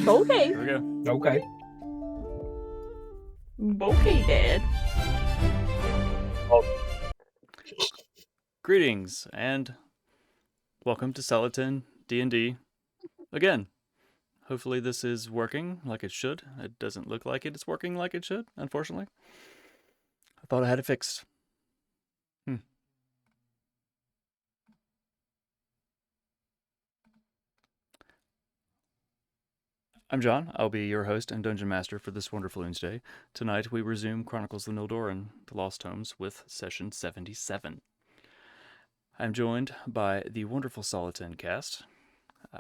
Okay. Here we go. Okay. Okay, Dad. Greetings and welcome to Celadon D&D again. Hopefully this is working like it should. It doesn't look like it's working like it should, unfortunately. I thought I had it fixed. I'm John. I'll be your host and Dungeon Master for this wonderful Wednesday. Tonight we resume Chronicles of Nildorin, the Lost Tomes, with Session 77. I'm joined by the wonderful Celadon cast.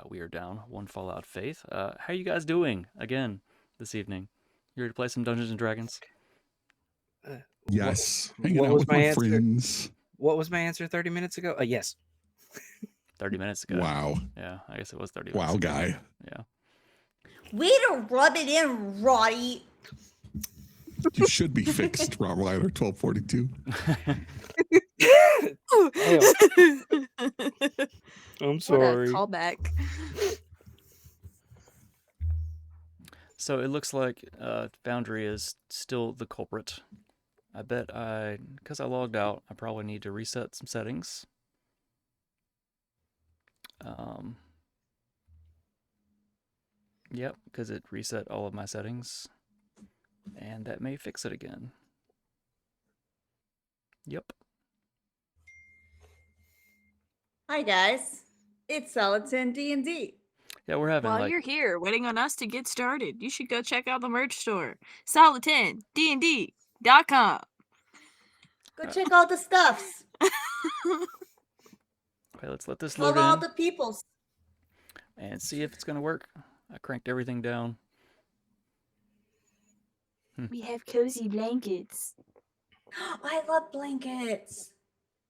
We are down one Fallout Faith. How are you guys doing again this evening? You ready to play some Dungeons and Dragons? Yes. What Hanging out was with my my answer? friends. What was my answer 30 minutes ago? Yes. 30 minutes ago. Wow. Yeah, I guess it was 30 Wow, minutes ago. guy. Yeah. Way to rub it in, Roddy. You should be fixed, Rottweiler 1242. I'm What sorry. a callback. So it looks like Foundry is still the culprit. I bet because I logged out, I probably need to reset some settings. Yep, because it reset all of my settings. And that may fix it again. Yep. Hi guys, it's Celadon D&D. Yeah, we're having While you're here waiting on us to get started, you should go check out the merch store. Celadon-D&D.com. Go check all the stuffs. Okay, let's let this Love load all in the peoples. and see if it's going to work. I cranked everything down. We have cozy blankets. I love blankets.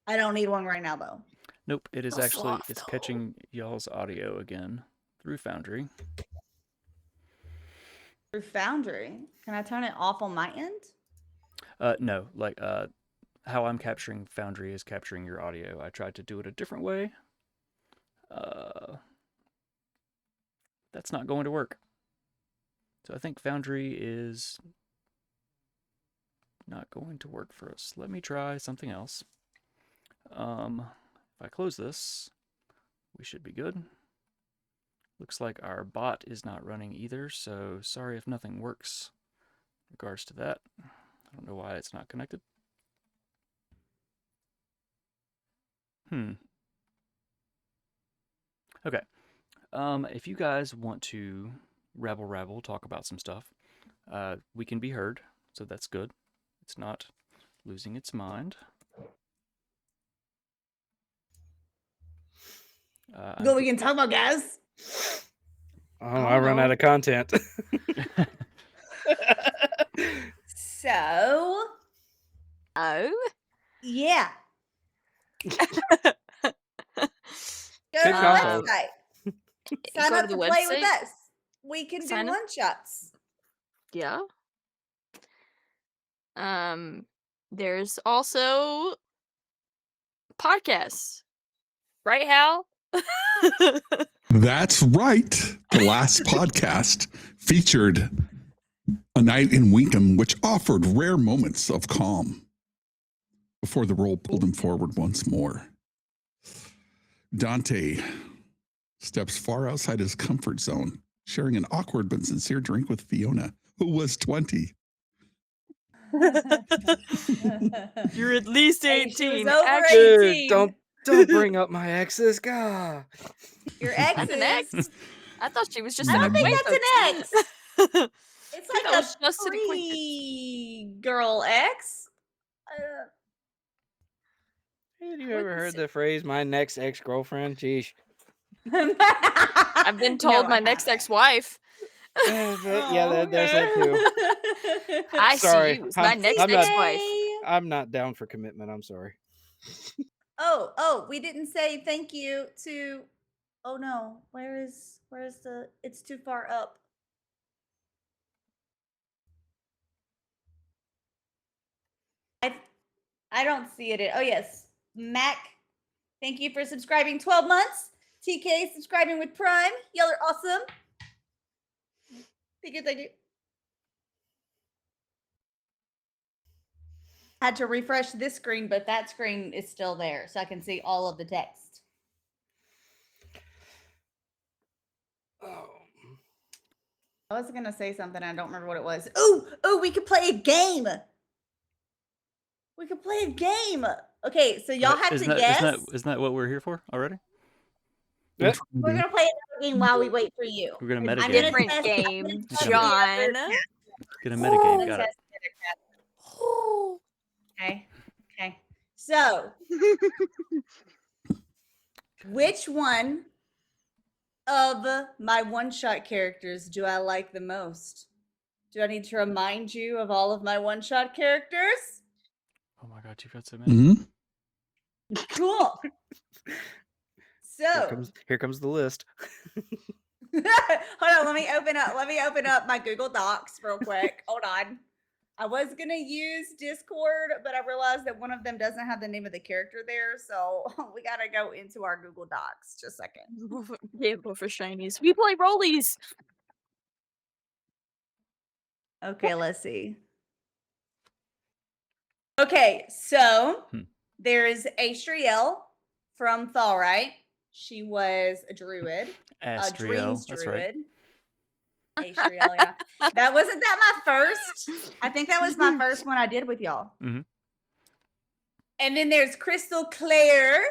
I don't need one right now though. Nope, it is So actually, soft, it's though. catching y'all's audio again through Foundry. Through Foundry. Can I turn it off on my end? No, like how I'm capturing Foundry is capturing your audio. I tried to do it a different way. That's not going to work. So I think Foundry is not going to work for us. Let me try something else. If I close this, we should be good. Looks like our bot is not running either, so sorry if nothing works in regards to that. I don't know why it's not connected. Okay. If you guys want to rabble, talk about some stuff, we can be heard, so that's good. It's not losing its mind. What we can talk about, guys? Oh, I run out of content. So, Oh? yeah. Go to Good the combo. website. Sign Go up to to the play with website? us. We can Sign do up? one-shots. Yeah. There's also podcasts. Right, Hal? That's right. The last podcast featured a night in Winkham, which offered rare moments of calm before the roll pulled him forward once more. Dante steps far outside his comfort zone, sharing an awkward but sincere drink with Fiona, who was 20. You're at least Hey, she was 18. over Actually, 18. Dude, don't bring up my exes, God. Your That's an exes. ex. I thought she was just I an don't think acquaintance. that's an ex. It's I thought like that a was just an acquaintance. pre-girl ex. Have you ever heard the phrase, my next ex-girlfriend? Jeez. I've been told No, my I next haven't. ex-wife. Yeah, there's that too. I Sorry, see you as my next I'm not- ex-wife. I'm not down for commitment. I'm sorry. Oh, we didn't say thank you to. Oh no, where's the? It's too far up. I don't see it. Oh yes, Mac. Thank you for subscribing 12 months. TK subscribing with Prime. Y'all are awesome. Thank you, thank you. Had to refresh this screen, but that screen is still there, so I can see all of the text. Oh. I was gonna say something, I don't remember what it was. Oh, we could play a game. We could play a game. Okay, so y'all have to guess. Isn't that what we're here for already? Yep. We're gonna play a game while we wait for you. We're gonna I'm metagame. gonna Different test- game, I'm gonna test John. the other- Get a I'm metagame. gonna Got it. test the other cat. Okay. So, which one of my one-shot characters do I like the most? Do I need to remind you of all of my one-shot characters? Oh my god, you've got so many. Mhm. Cool. So, Here comes the list. hold on, let me open up my Google Docs real quick. Hold on. I was gonna use Discord, but I realized that one of them doesn't have the name of the character there, so we gotta go into our Google Docs. Just a second. Gamble for shinies. We play rollies. Okay, let's see. Okay, so there's Astriel from Thalrite. She was a druid. A dreams Astriel, that's right. druid. Astriel, yeah. That wasn't that my first. I think that was my first one I did with y'all. Mhm. And then there's Crystal Claire.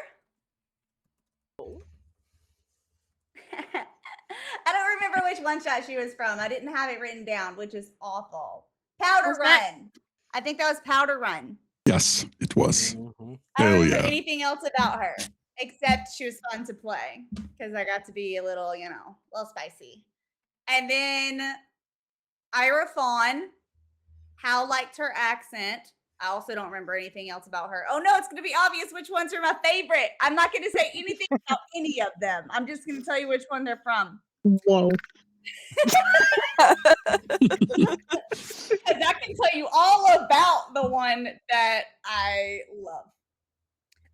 I don't remember which one shot she was from. I didn't have it written down, which is awful. Powder Was that- Run. I think that was Powder Run. Yes, it was. Mhm. I don't Hell remember yeah. anything else about her except she was fun to play because I got to be a little, a little spicy. And then Ira Fawn. Hal liked her accent. I also don't remember anything else about her. Oh no, it's going to be obvious which ones are my favorite. I'm not going to say anything about any of them. I'm just going to tell you which one they're from. Whoa. Because I can tell you all about the one that I love.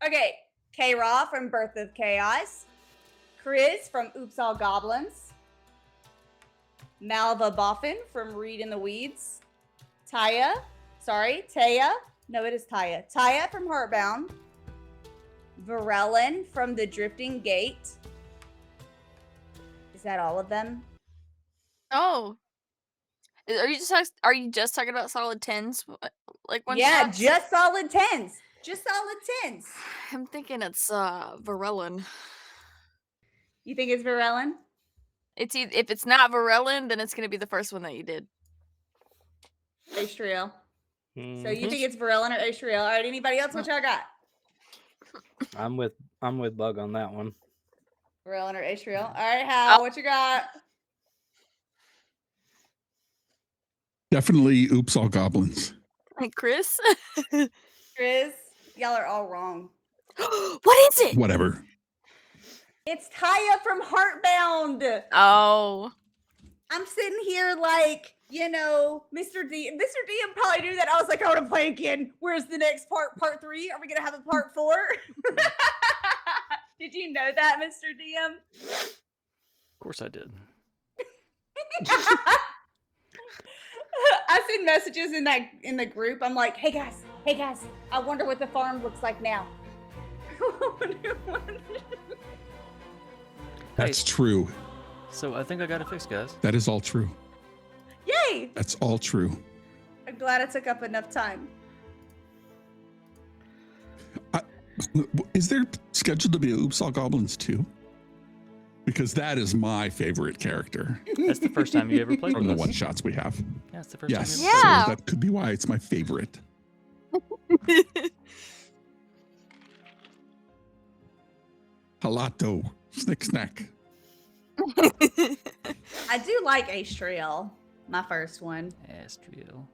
Okay, K-Raw from Birth of Chaos. Chris from Oops All Goblins. Malva Boffin from Reed in the Weeds. Taya. No, it is Taya. Taya from Heartbound. Varellin from The Drifting Gate. Is that all of them? Oh. Are you just talking about solid 10s? Like one Yeah, shots? just solid 10s. Just solid 10s. I'm thinking it's Varellin. You think it's Varellin? If it's not Varellin, then it's gonna be the first one that you did. Astriel. So you Mhm. think it's Varellin or Astriel? All right, anybody else? What y'all got? I'm with Bug on that one. Varellin or Astriel? All right, Hal, what you got? Definitely Oops All Goblins. Like Chris? Chris, y'all are all wrong. What is it? Whatever. It's Taya from Heartbound. Oh. I'm sitting here like, Mr. DM probably knew that. I was like, I want to play again. Where's the next part? Part 3? Are we going to have a part 4? Did you know that, Mr. DM? Of course I did. I send messages in the group. I'm like, hey guys, I wonder what the farm looks like now. That's true. So I think I got it fixed, guys. That is all true. Yay! That's all true. I'm glad I took up enough time. Is there scheduled to be Oops All Goblins too? Because that is my favorite character That's the first time you ever played from with the us. one shots we have. Yeah, it's the first Yes. time Yeah. you ever So that could be why it's my favorite. Halato. Snick snack. I do like Astriel, my first one. played. Astriel.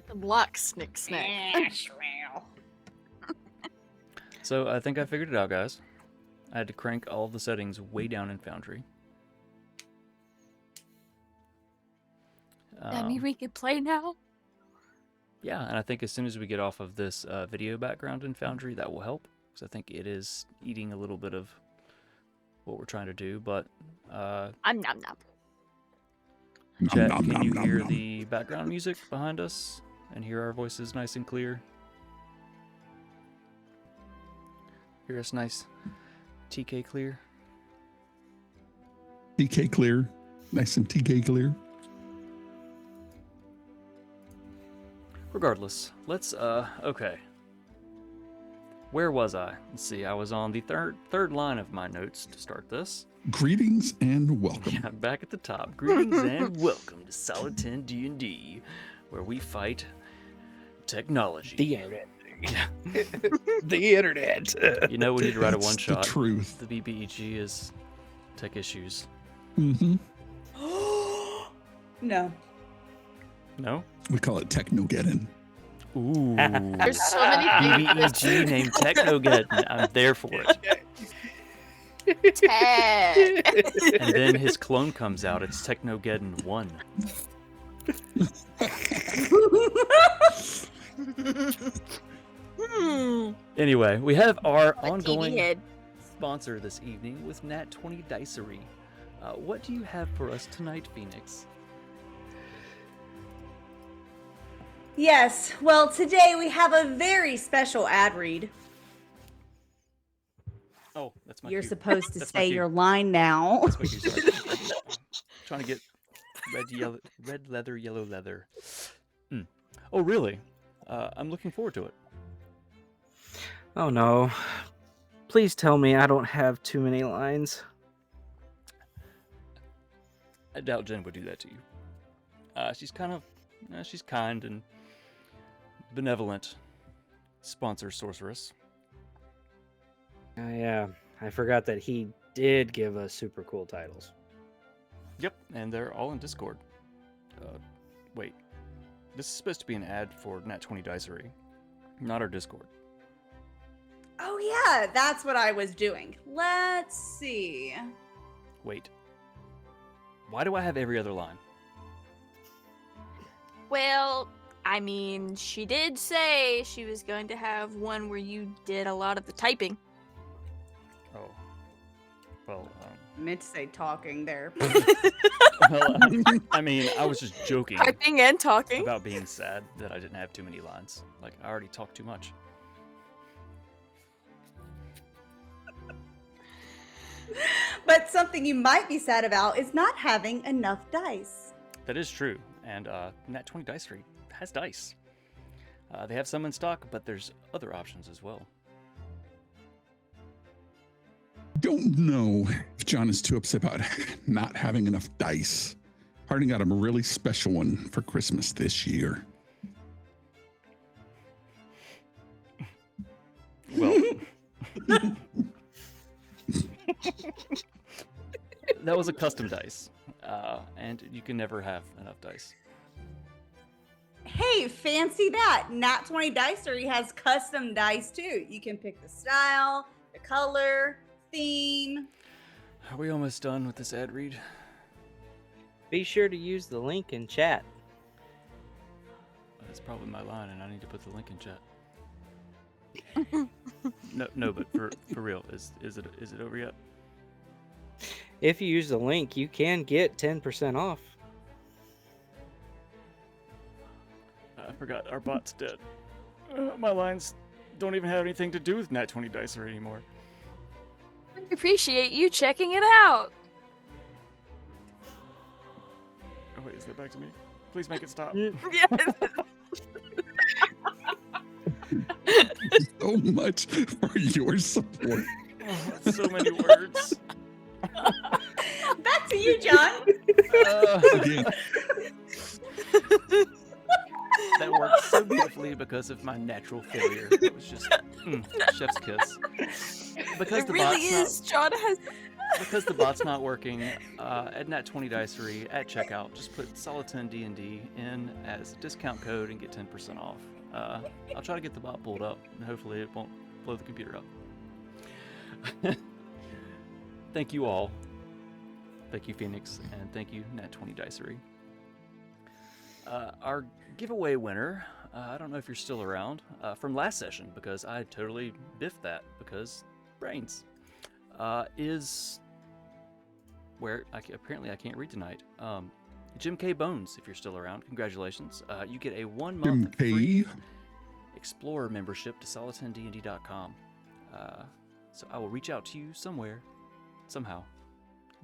The block snick snack. Astriel. So I think I figured it out, guys. I had to crank all of the settings way down in Foundry. I mean, we could play now. Yeah, and I think as soon as we get off of this video background in Foundry, that will help. Because I think it is eating a little bit of what we're trying to do. But I'm nom nom. Chat, nom, can nom, you nom, hear nom. the background music behind us and hear our voices nice and clear? Hear us nice TK clear? TK clear. Nice and TK clear. Regardless, let's, okay. Where was I? Let's see, I was on the third line of my notes to start this. Greetings and welcome. Yeah, back at the top. Greetings and welcome to Solid 10 D&D, where we fight technology. The internet. Yeah. The internet. You know, we need to write a That's one-shot. the truth. The BBEG is tech issues. Mm-hmm. No. No? We call it Technogeddon. Ooh. There's so many things. BBEG named Technogeddon. I'm there for it. Tech. And then his clone comes out. It's Technogeddon 1. Anyway, we have our A TV ongoing head. sponsor this evening with Nat 20 Dicery. What do you have for us tonight, Phoenix? Yes. Well, today we have a very special ad read. Oh, that's my You're cue. supposed to That's my say cue. your line now. That's my cue, sorry. Trying to get red leather, yellow leather. Oh, really? I'm looking forward to it. Oh no. Please tell me I don't have too many lines. I doubt Jen would do that to you. She's kind of, she's kind and benevolent. Sponsor sorceress. I forgot that he did give us super cool titles. Yep, and they're all in Discord. Wait, this is supposed to be an ad for Nat 20 Dicery, not our Discord. Oh yeah, that's what I was doing. Let's see. Wait. Why do I have every other line? Well, I mean, she did say she was going to have one where you did a lot of the typing. Oh. Well, Meant to say talking there. I mean, I was just joking Typing and talking. about being sad that I didn't have too many lines. Like, I already talked too much. But something you might be sad about is not having enough dice. That is true, and Nat 20 Dicery has dice. They have some in stock, but there's other options as well. Don't know if John is too upset about not having enough dice. Harding got him a really special one for Christmas this year. Well, that was a custom dice, and you can never have enough dice. Hey, fancy that. Nat 20 Dicery has custom dice too. You can pick the style, the color, theme. Are we almost done with this ad read? Be sure to use the link in chat. That's probably my line, and I need to put the link in chat. No, but for real, is it over yet? If you use the link, you can get 10% off. I forgot our bot's dead. My lines don't even have anything to do with Nat 20 Dicer anymore. We appreciate you checking it out. Oh wait, is that back to me? Please make it stop. So much for your support. Oh, that's so many words. Back to you, John. Again, That worked so beautifully because of my natural failure. It was just chef's kiss. Because It the really bot's is. John has. because the bot's not working, at Nat 20 Dicery at checkout, just put Solid 10 D&D in as a discount code and get 10% off. I'll try to get the bot pulled up, and hopefully it won't blow the computer up. Thank you all. Thank you, Phoenix, and thank you, Nat 20 Dicery. Our giveaway winner, I don't know if you're still around, from last session, because I totally biffed that, because brains, is where apparently I can't read tonight. Jim K. Bones, if you're still around, congratulations. You get a Jim 1-month K. free Explorer membership to solid10dnd.com. So I will reach out to you somewhere, somehow.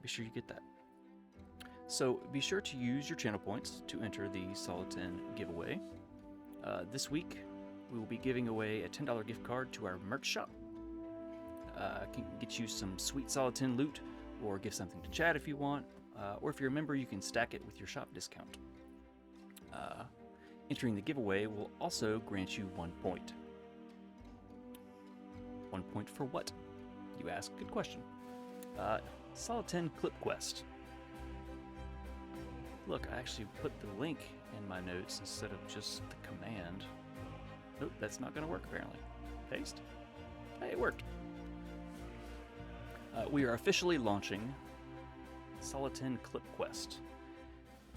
Be sure you get that. So be sure to use your channel points to enter the Solid 10 giveaway. This week, we will be giving away a $10 gift card to our merch shop. Can get you some sweet Solid 10 loot, or give something to Chad if you want, or if you're a member, you can stack it with your shop discount. Entering the giveaway will also grant you 1 point. 1 point for what? You ask. Good question. Solid 10 Clip Quest. Look, I actually put the link in my notes instead of just the command. Nope, that's not going to work apparently. Paste? Hey, it worked. We are officially launching Solid 10 Clip Quest.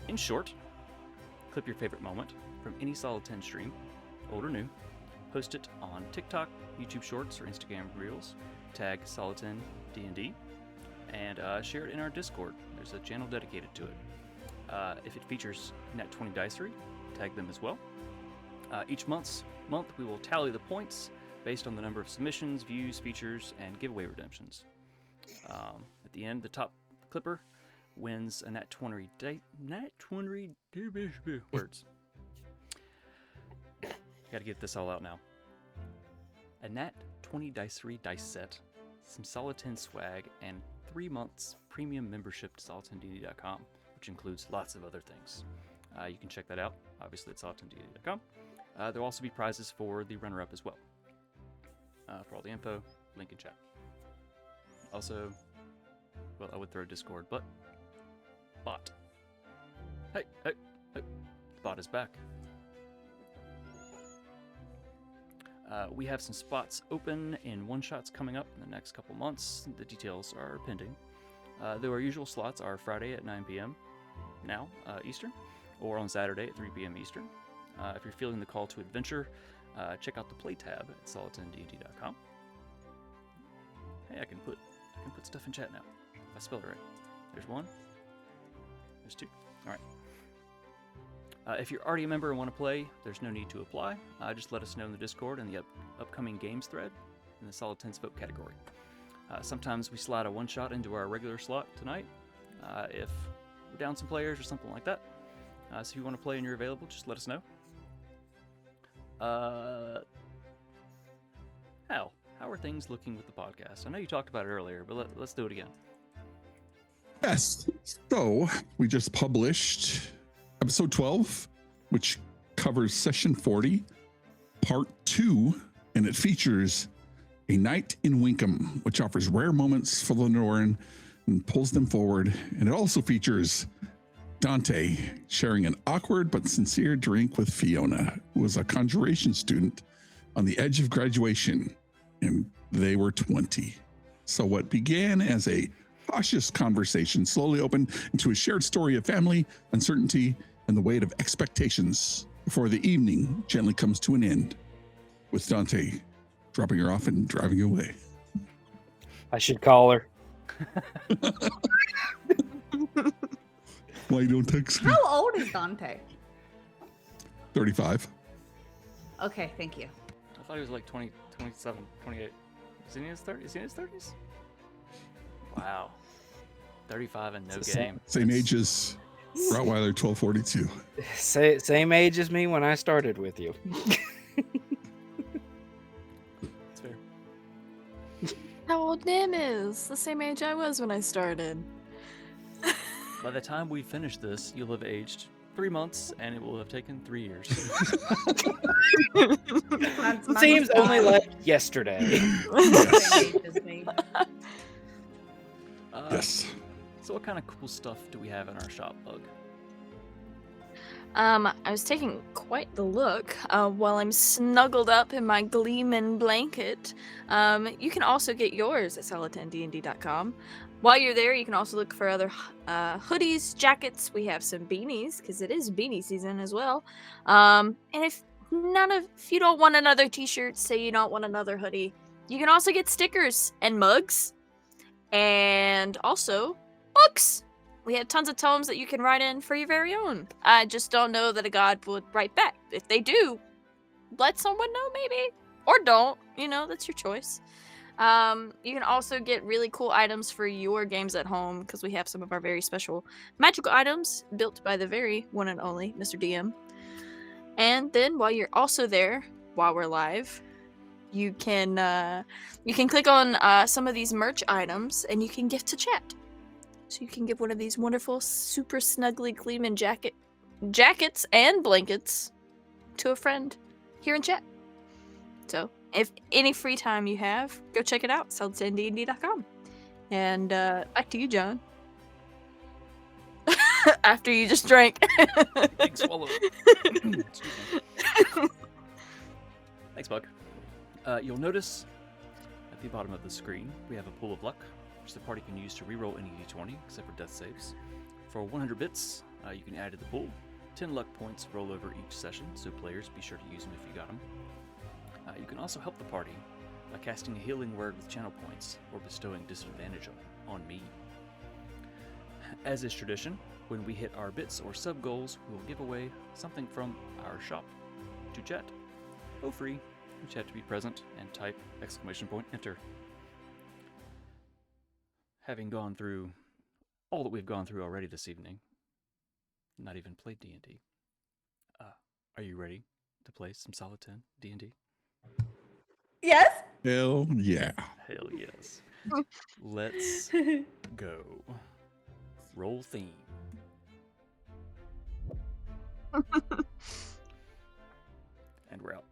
In short, clip your favorite moment from any Solid 10 stream, old or new, post it on TikTok, YouTube Shorts, or Instagram Reels, tag Solid 10 D&D, and share it in our Discord. There's a channel dedicated to it. If it features Nat 20 Dicery, tag them as well. Each month we will tally the points based on the number of submissions, views, features, and giveaway redemptions. At the end, the top clipper wins a Nat 20 words. Gotta get this all out now. A Nat 20 Dicery dice set, some Solid 10 swag, and 3 months premium membership to solid10d.com, which includes lots of other things. You can check that out, obviously, at solid10d.com. There will also be prizes for the runner-up as well. For all the info, link in chat. Also, well, I would throw Discord, but bot. Hey, bot is back. We have some spots open in one-shots coming up in the next couple months. The details are pending. Though our usual slots are Friday at 9 p.m. now, Eastern, or on Saturday at 3 p.m. Eastern. If you're feeling the call to adventure, check out the play tab at solid10d.com. Hey, I can put stuff in chat now. If I spelled it right. There's 1. There's 2. All right. If you're already a member and want to play, there's no need to apply. Just let us know in the Discord and the upcoming games thread in the Solid 10 Spoke category. Sometimes we slide a one-shot into our regular slot tonight if we're down some players or something like that. So if you want to play and you're available, just let us know. Hal, how are things looking with the podcast? I know you talked about it earlier, but let's do it again. Yes. So we just published episode 12, which covers session 40, part 2, and it features a night in Winkham, which offers rare moments for Nildorin and pulls them forward. And it also features Dante sharing an awkward but sincere drink with Fiona, who was a conjuration student on the edge of graduation, and they were 20. So what began as a cautious conversation slowly opened into a shared story of family, uncertainty, and the weight of expectations before the evening gently comes to an end, with Dante dropping her off and driving away. I should call her. Why you don't text me? How old is Dante? 35. Okay, thank you. I thought he was like 20, 27, 28. Is he in his 30s? Is he in his 30s? Wow. 35 and no game. Same age as Rottweiler 1242. Same age as me when I started with you. That's fair. How old Nim is? The same age I was when I started. By the time we finish this, you'll have aged 3 months, and it will have taken 3 years. That's my Seems mistake. only like yesterday. Same age as me. Yes. So what kind of cool stuff do we have in our shop, Bug? I was taking quite the look while I'm snuggled up in my gleaming blanket. You can also get yours at solid10dnd.com. While you're there, you can also look for other hoodies, jackets. We have some beanies because it is beanie season as well. And if you don't want another t-shirt, say you don't want another hoodie, you can also get stickers and mugs, and also books. We have tons of tomes that you can write in for your very own. I just don't know that a god would write back. If they do, let someone know maybe. Or don't. That's your choice. You can also get really cool items for your games at home because we have some of our very special magical items built by the very one and only Mr. DM. And then while you're also there, while we're live, you can click on some of these merch items and you can gift to chat. So you can give one of these wonderful, super snuggly gleaming jackets and blankets to a friend here in chat. So if any free time you have, go check it out, solidsandd.com. And back to you, John. After you just drank. Big swallow. Excuse me. Thanks, Buck. You'll notice at the bottom of the screen, we have a pool of luck, which the party can use to reroll any d20, except for death saves. For 100 bits, you can add to the pool. 10 luck points roll over each session, so players be sure to use them if you got them. You can also help the party by casting a healing word with channel points or bestowing disadvantage on me. As is tradition, when we hit our bits or sub goals, we will give away something from our shop. To chat, go free, you just have to be present and type !enter. Having gone through all that we've gone through already this evening, not even played D&D, are you ready to play some Solid 10 D&D? Yes. Hell yeah. Hell yes. Let's go. Roll theme. And we're out.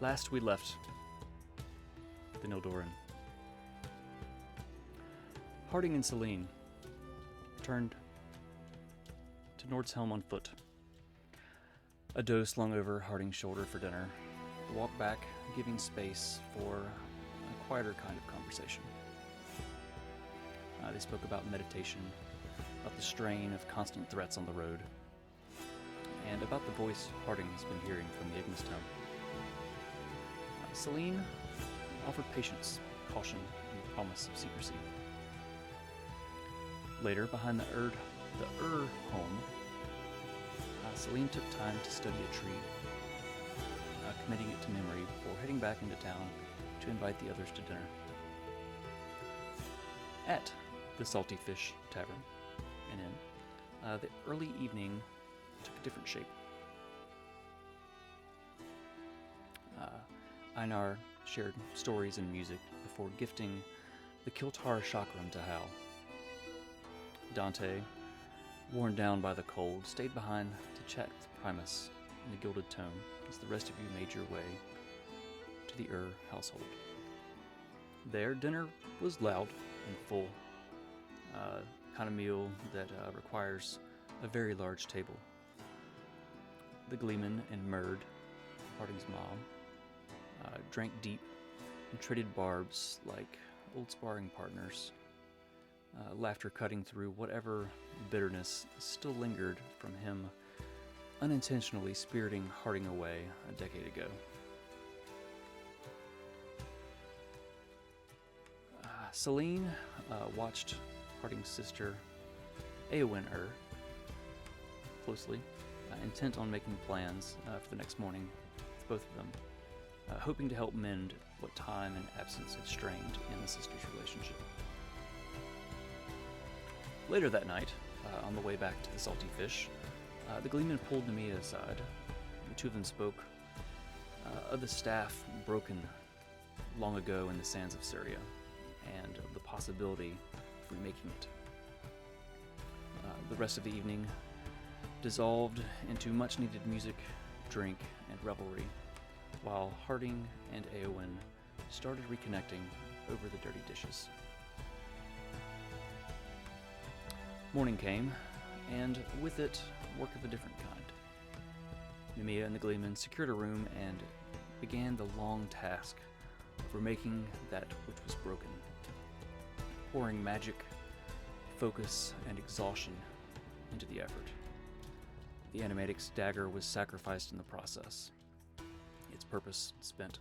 Last we left the Nildorin. Harding and Celine turned to Nord's Helm on foot. A doe slung over Harding's shoulder for dinner. The walk back, giving space for a quieter kind of conversation. They spoke about meditation, about the strain of constant threats on the road, and about the voice Harding has been hearing from the Ignis Tome. Celine offered patience, caution, and the promise of secrecy. Later, behind the home, Celine took time to study a tree, committing it to memory before heading back into town to invite the others to dinner. At the Salty Fish Tavern, an inn, the early evening took a different shape. Einar shared stories and music before gifting the Kiltar chakram to Hal. Dante, worn down by the cold, stayed behind to chat with Primus in the Gilded Tome as the rest of you made your way to the household. There, dinner was loud and full, kind of meal that requires a very large table. The Gleeman and Murd, Harding's mom, drank deep and traded barbs like old sparring partners, laughter cutting through whatever bitterness still lingered from him unintentionally spiriting Harding away a decade ago. Celine watched Harding's sister Eowyn closely, intent on making plans for the next morning with both of them, hoping to help mend what time and absence had strained in the sisters' relationship. Later that night, on the way back to the Salty Fish, the Gleeman pulled Nemea aside. The two of them spoke of the staff broken long ago in the sands of Syria, and of the possibility of remaking it. The rest of the evening dissolved into much-needed music, drink, and revelry, while Harding and Eowyn started reconnecting over the dirty dishes. Morning came, and with it, work of a different kind. Nemea and the Gleeman secured a room and began the long task of remaking that which was broken, pouring magic, focus, and exhaustion into the effort. The animatic's dagger was sacrificed in the process, its purpose spent,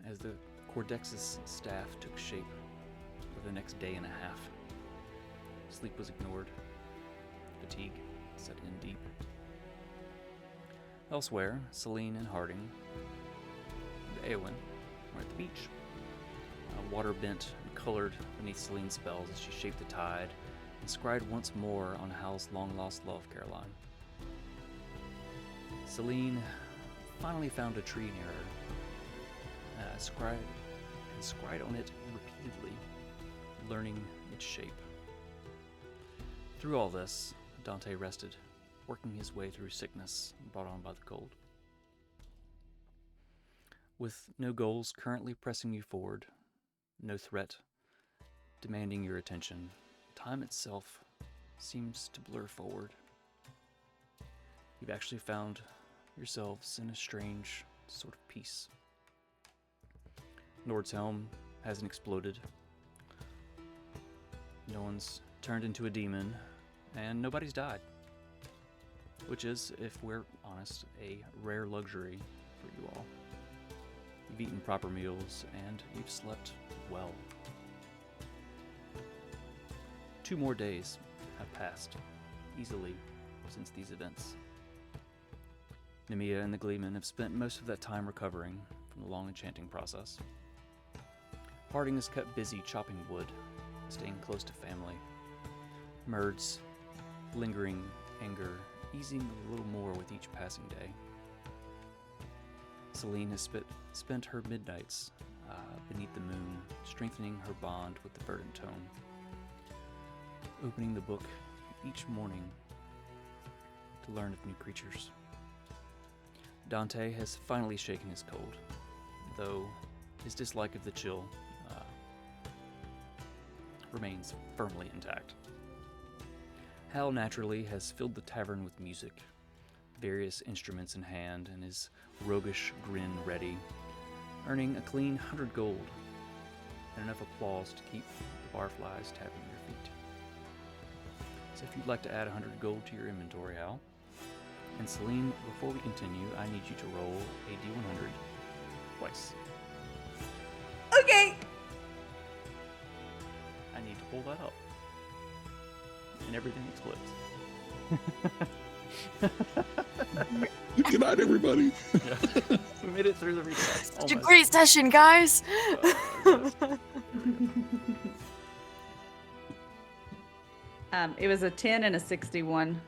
as the Cordex's staff took shape for the next day and a half. Sleep was ignored. Fatigue set in deep. Elsewhere, Celine and Harding and Eowyn were at the beach. Water bent and colored beneath Celine's spells as she shaped the tide and scryed once more on Hal's long-lost love, Caroline. Celine finally found a tree near her, scryed on it repeatedly, learning its shape. Through all this, Dante rested, working his way through sickness brought on by the cold. With no goals currently pressing you forward, no threat demanding your attention, time itself seems to blur forward. You've actually found yourselves in a strange sort of peace. Nord's Helm hasn't exploded. No one's turned into a demon, and nobody's died. Which is, if we're honest, a rare luxury for you all. You've eaten proper meals, and you've slept well. 2 more days have passed, easily, since these events. Nemea and the Gleeman have spent most of that time recovering from the long enchanting process. Harding is kept busy chopping wood, staying close to family. Murd's lingering anger easing a little more with each passing day. Celine has spent her midnights beneath the moon, strengthening her bond with the verdant tome, opening the book each morning to learn of new creatures. Dante has finally shaken his cold, though his dislike of the chill remains firmly intact. Hal naturally has filled the tavern with music, various instruments in hand, and his roguish grin ready, earning a clean 100 gold and enough applause to keep the barflies tapping your feet. So if you'd like to add 100 gold to your inventory, Hal. And Celine, before we continue, I need you to roll a D100 twice. Okay. I need to pull that up. And everything explodes. Good night, everybody. Yeah. We made it through the recap. Such a great session, guys! Yes. It was a 10 and a 61.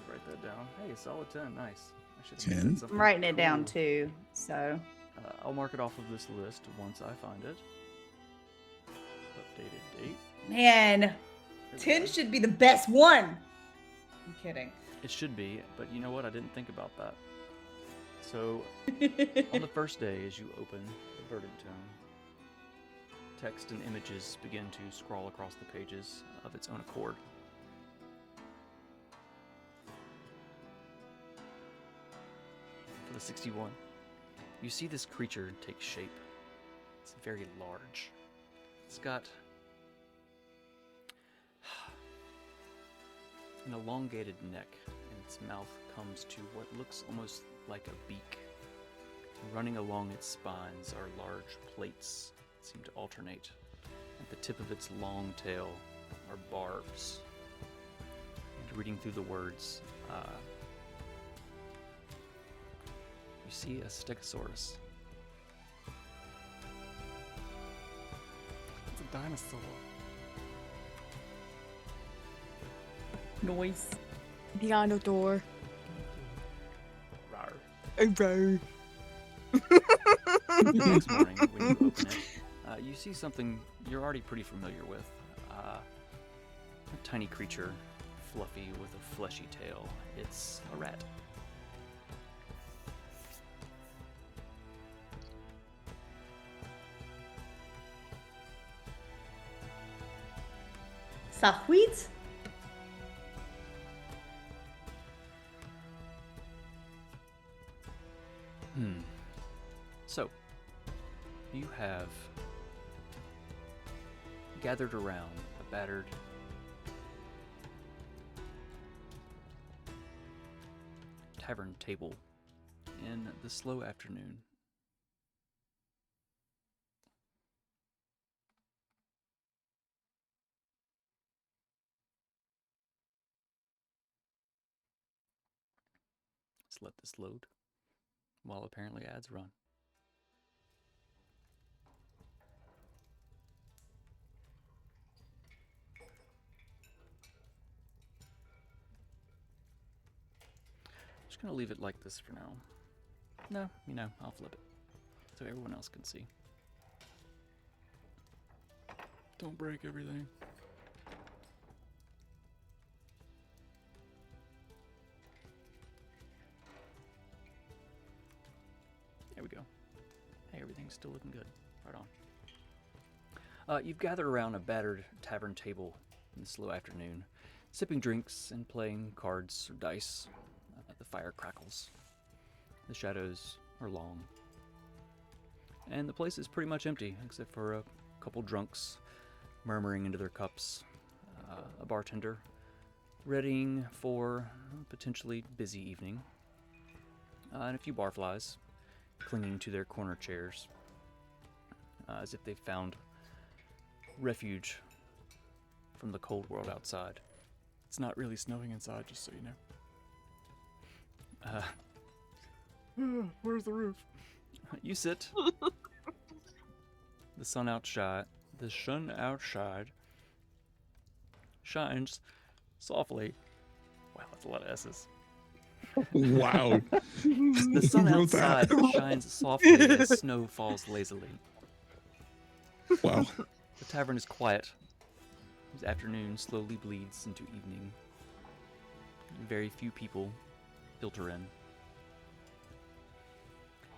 Write that down. Hey, solid 10. Nice. I should 10? have said I'm writing it down cool. too, so. I'll mark it off of this list once I find it. Updated date. Man, There we 10 go. should be the best one. I'm kidding. It should be, but you know what? I didn't think about that. So, on the first day, as you open the verdant tome, text and images begin to scroll across the pages of its own accord. For the 61, you see this creature take shape. It's very large. It's got an elongated neck, and its mouth comes to what looks almost like a beak. Running along its spines are large plates seem to alternate. At the tip of its long tail are barbs. And reading through the words, you see a stegosaurus. It's a dinosaur. Noise. Dinosaur. Rawr. Rawr. The next morning, when you open it, you see something you're already pretty familiar with. A tiny creature, fluffy with a fleshy tail. It's a rat. Sahwit? So, you have gathered around a battered tavern table in the slow afternoon. Let's let this load while apparently ads run. Just gonna leave it like this for now. No, I'll flip it so everyone else can see. Don't break everything. There we go. Hey, everything's still looking good. Right on. You've gathered around a battered tavern table in the slow afternoon, sipping drinks and playing cards or dice. The fire crackles. The shadows are long. And the place is pretty much empty, except for a couple drunks murmuring into their cups, a bartender readying for a potentially busy evening, and a few barflies clinging to their corner chairs, as if they found refuge from the cold world outside. It's not really snowing inside, just so you know. Where's the roof? You sit. The sun outside shines softly. Wow, that's a lot of S's. Wow. The sun Who wrote that? outside shines softly as snow falls lazily. Wow. The tavern is quiet. As afternoon slowly bleeds into evening. Very few people filter in.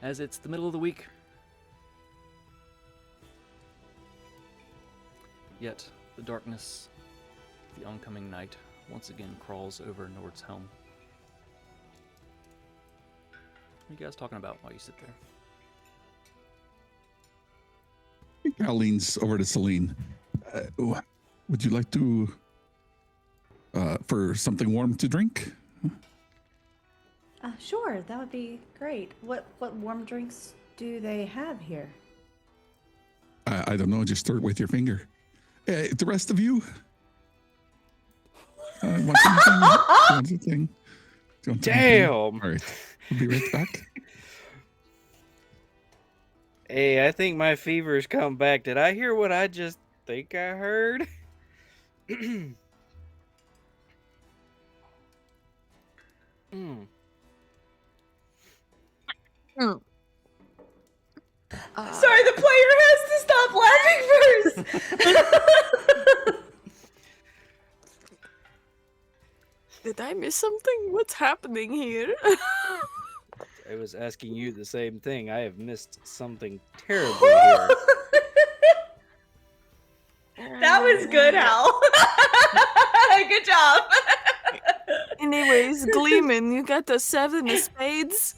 As it's the middle of the week. Yet, the darkness of the oncoming night once again crawls over Nord's Helm. What are you guys talking about while you sit there? Al leans over to Celine. Would you like to, for something warm to drink? Sure, that would be great. What warm drinks do they have here? I don't know. Just stir it with your finger. The rest of you? Want something? Want something? Do you want something? Damn! All right. We'll be right back. Hey, I think my fever's come back. Did I hear what I just think I heard? Sorry, the player has to stop laughing first. Did I miss something? What's happening here? I was asking you the same thing. I have missed something terribly here. That was good, Hal. Good job. Anyways, Gleeman, you got the 7 of spades.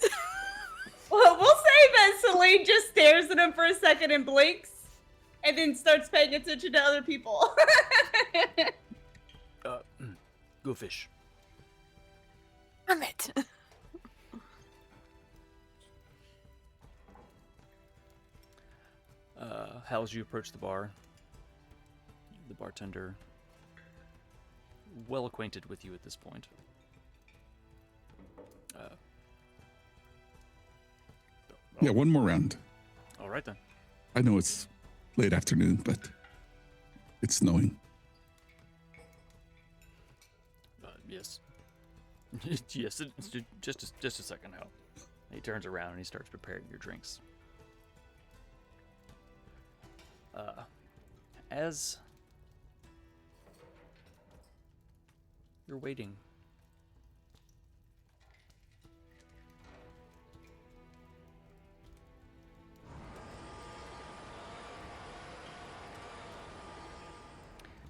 Well, we'll say that Celine just stares at him for a second and blinks, and then starts paying attention to other people. Go fish. Damn it. Hal, as you approach the bar, the bartender, well acquainted with you at this point. Yeah, one more round. All right then. I know it's late afternoon, but it's snowing. Yes. Yes, just a second, Hal. He turns around and he starts preparing your drinks. As you're waiting,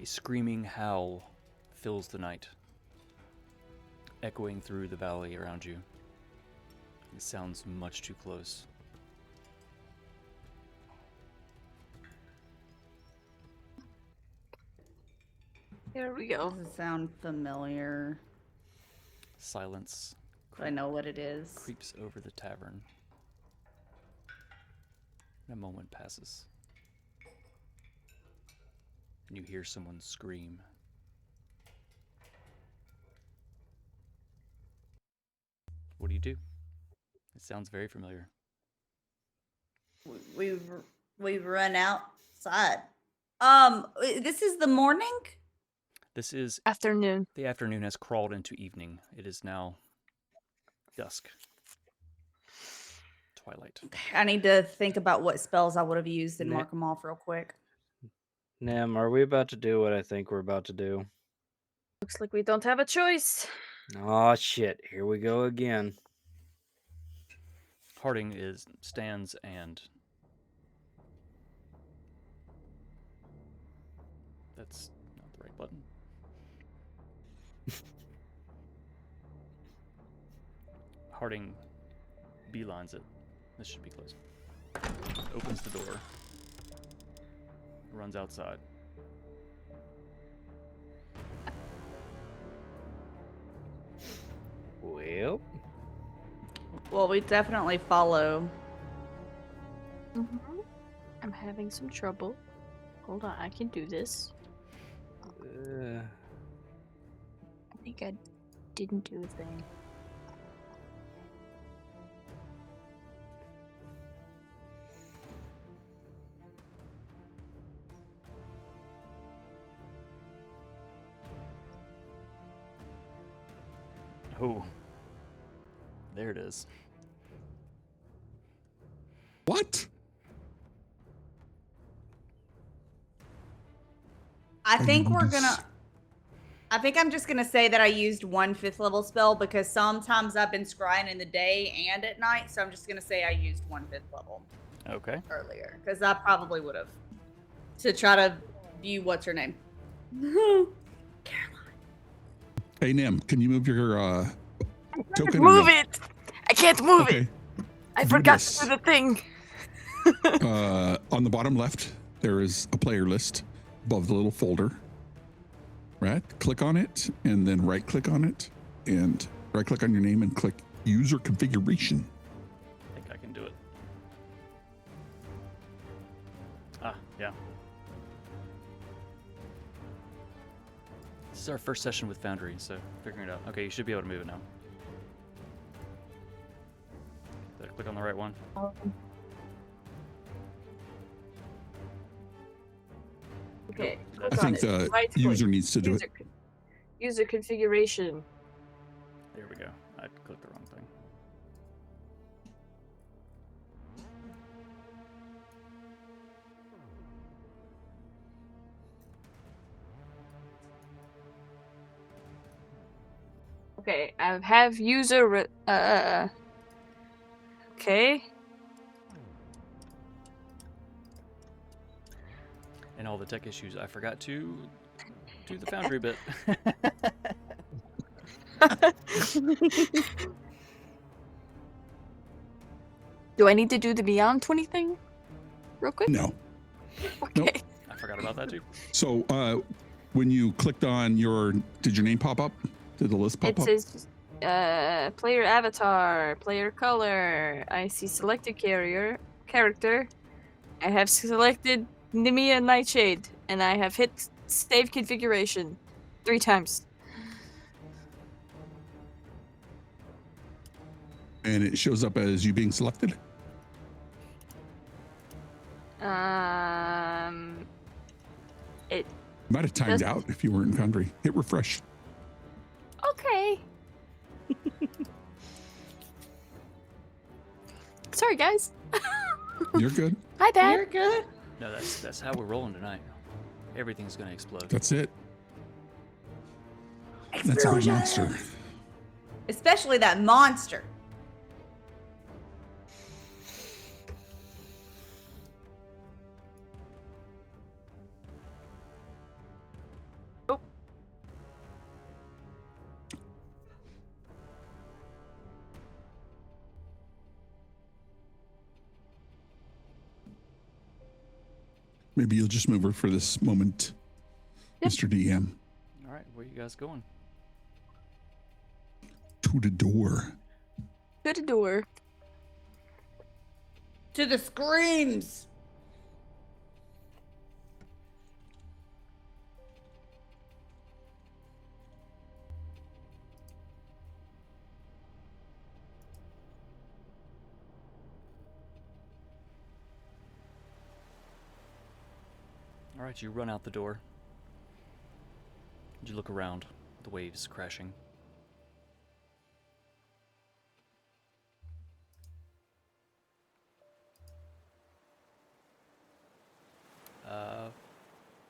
a screaming howl fills the night, echoing through the valley around you. It sounds much too close. There we go. Does it sound familiar? Silence Do I know what it is? creeps over the tavern. And a moment passes. And you hear someone scream. What do you do? It sounds very familiar. We've run outside. This is the morning? This is Afternoon. the afternoon has crawled into evening. It is now dusk. Twilight. I need to think about what spells I would have used and Na- mark them off real quick. Nem, are we about to do what I think we're about to do? Looks like we don't have a choice. Oh shit, here we go again. Harding stands and that's not the right button. Harding beelines it. This should be closed. Opens the door. Runs outside. Well, Well, we definitely follow. I'm having some trouble. Hold on, I can do this. I think I didn't do a thing. Oh. There it is. What? I think we're Goodness. gonna. I think I'm just gonna say that I used 1 5th level spell because sometimes I've been scrying in the day and at night, so I'm just gonna say I used 1 5th level Okay. earlier because I probably would have to try to view what's her name. Hey, Nim, can you move your token? or Move no? it! I can't move it! Okay. I do forgot this. to do the thing. On the bottom left, there is a player list above the little folder. Right? Click on it and then right click on it and right click on your name and click user configuration. I think I can do it. Ah, yeah. This is our first session with Foundry, so figuring it out. Okay, you should be able to move it now. Did I click on the right one? Okay. Nope, I click on think it. the Right click. user needs to do it. User configuration. There we go. I clicked the wrong thing. Okay, I have user. Okay. And all the tech issues, I forgot to do the Foundry bit. Do I need to do the Beyond 20 thing? Real quick? No. Okay. Nope. I forgot about that too. So when you clicked on did your name pop up? Did the list pop It up? says player avatar, player color. I see selected character. I have selected Nemia Nightshade, and I have hit save configuration 3 times. And it shows up as you being selected. It Might have timed Does- out if you were in country. Hit refresh. okay. Sorry, guys. You're good. Hi, Dad. You're good. No, that's how we're rolling tonight. Everything's gonna explode. That's it. That's a big monster. Especially that monster. Maybe you'll just move her for this moment, Yep. Mr. DM. All right, where you guys going? To the door. Good door. To the screams. All right, you run out the door. You look around, the waves crashing.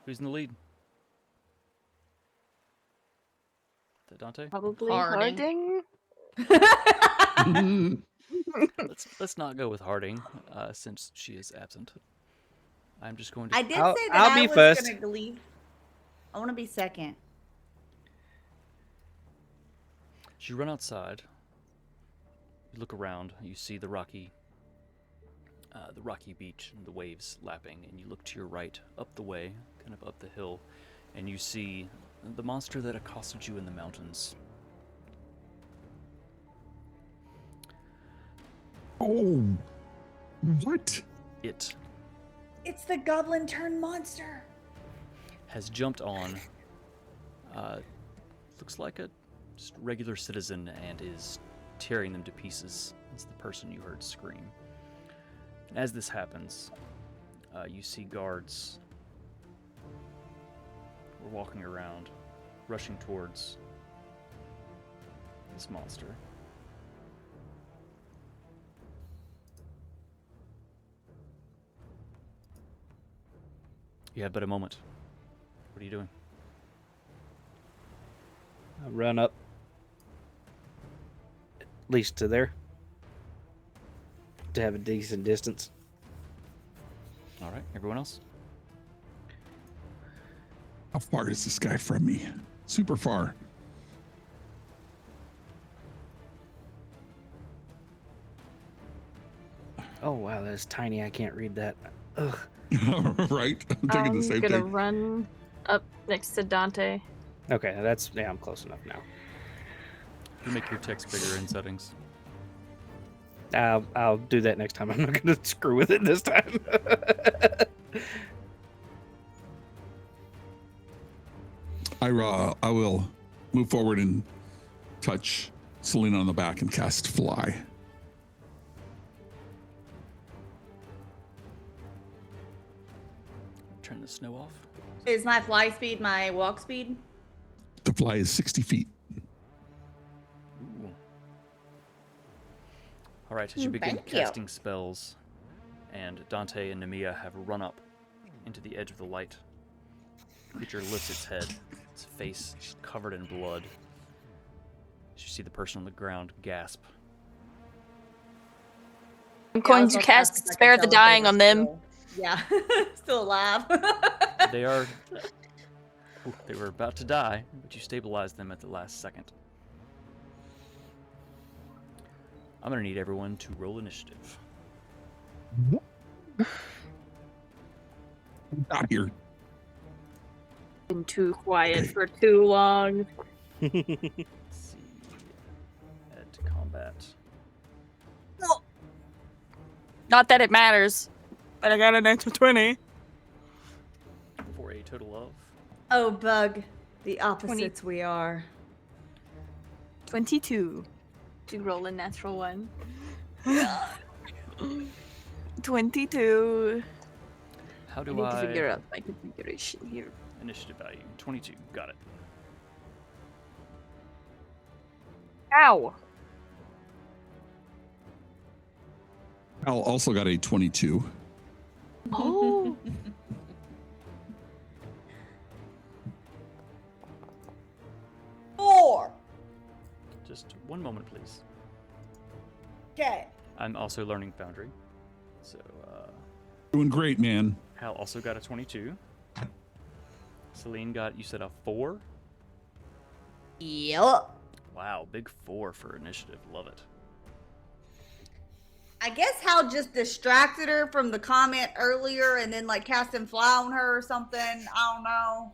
Who's in the lead? Is that Dante? Probably Harding. Harding. Let's not go with Harding, since she is absent. I'm just going to. I did I'll- say that I'll I be was first. gonna leave. I want to be second. As you run outside, you look around. You see the rocky beach and the waves lapping, and you look to your right, up the way, kind of up the hill, and you see the monster that accosted you in the mountains. Oh, what? It It's the goblin turned monster. has jumped on. Looks like a just regular citizen and is tearing them to pieces. It's the person you heard scream. And as this happens, you see guards were walking around, rushing towards this monster. You have but a moment. What are you doing? I'll run up. At least to there. To have a decent distance. All right, everyone else? How far is this guy from me? Super far. Oh wow, that is tiny. I can't read that. Ugh. Right? I'm thinking the same gonna thing. run up next to Dante. Okay, I'm close enough now. You make your text bigger in settings. I'll do that next time. I'm not gonna screw with it this time. I will move forward and touch Selena on the back and cast Fly. Turn the snow off. Is my fly speed my walk speed? The fly is 60 feet. Ooh. All right, as you begin Thank you. casting spells, and Dante and Nemia have run up into the edge of the light, the creature lifts its head, its face covered in blood. As you see the person on the ground gasp. I'm going to cast Spare the Dying on them. Yeah, still alive. They are. They were about to die, but you stabilized them at the last second. I'm gonna need everyone to roll initiative. Out here. Been too quiet for too long. Let's see. Add to combat. Not that it matters. But I got an extra 20. For a total of Oh, bug. The opposites we are. 22. To roll a natural one. 22. how I do need to I figure out my configuration here. initiative value? 22. Got it. Ow! Al also got a 22. Oh. Four. Just one moment, please. Okay. I'm also learning Foundry. So, Doing great, man. Hal also got a 22. Celine got, you said, a 4? Yep. Wow, big 4 for initiative. Love it. I guess Hal just distracted her from the comment earlier and then like cast and fly on her or something. I don't know.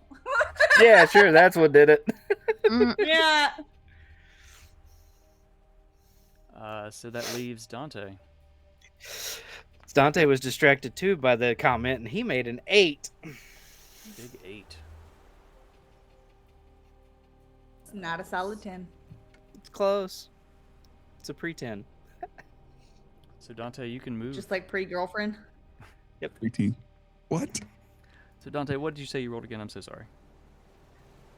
Yeah, sure, that's what did it. Yeah. So that leaves Dante. Dante was distracted too by the comment, and he made an 8. Big 8. It's not a solid 10. It's close. It's a pre-10. So Dante, you can move. Just like pre-girlfriend. 18. What? So Dante, what did you say you rolled again? I'm so sorry.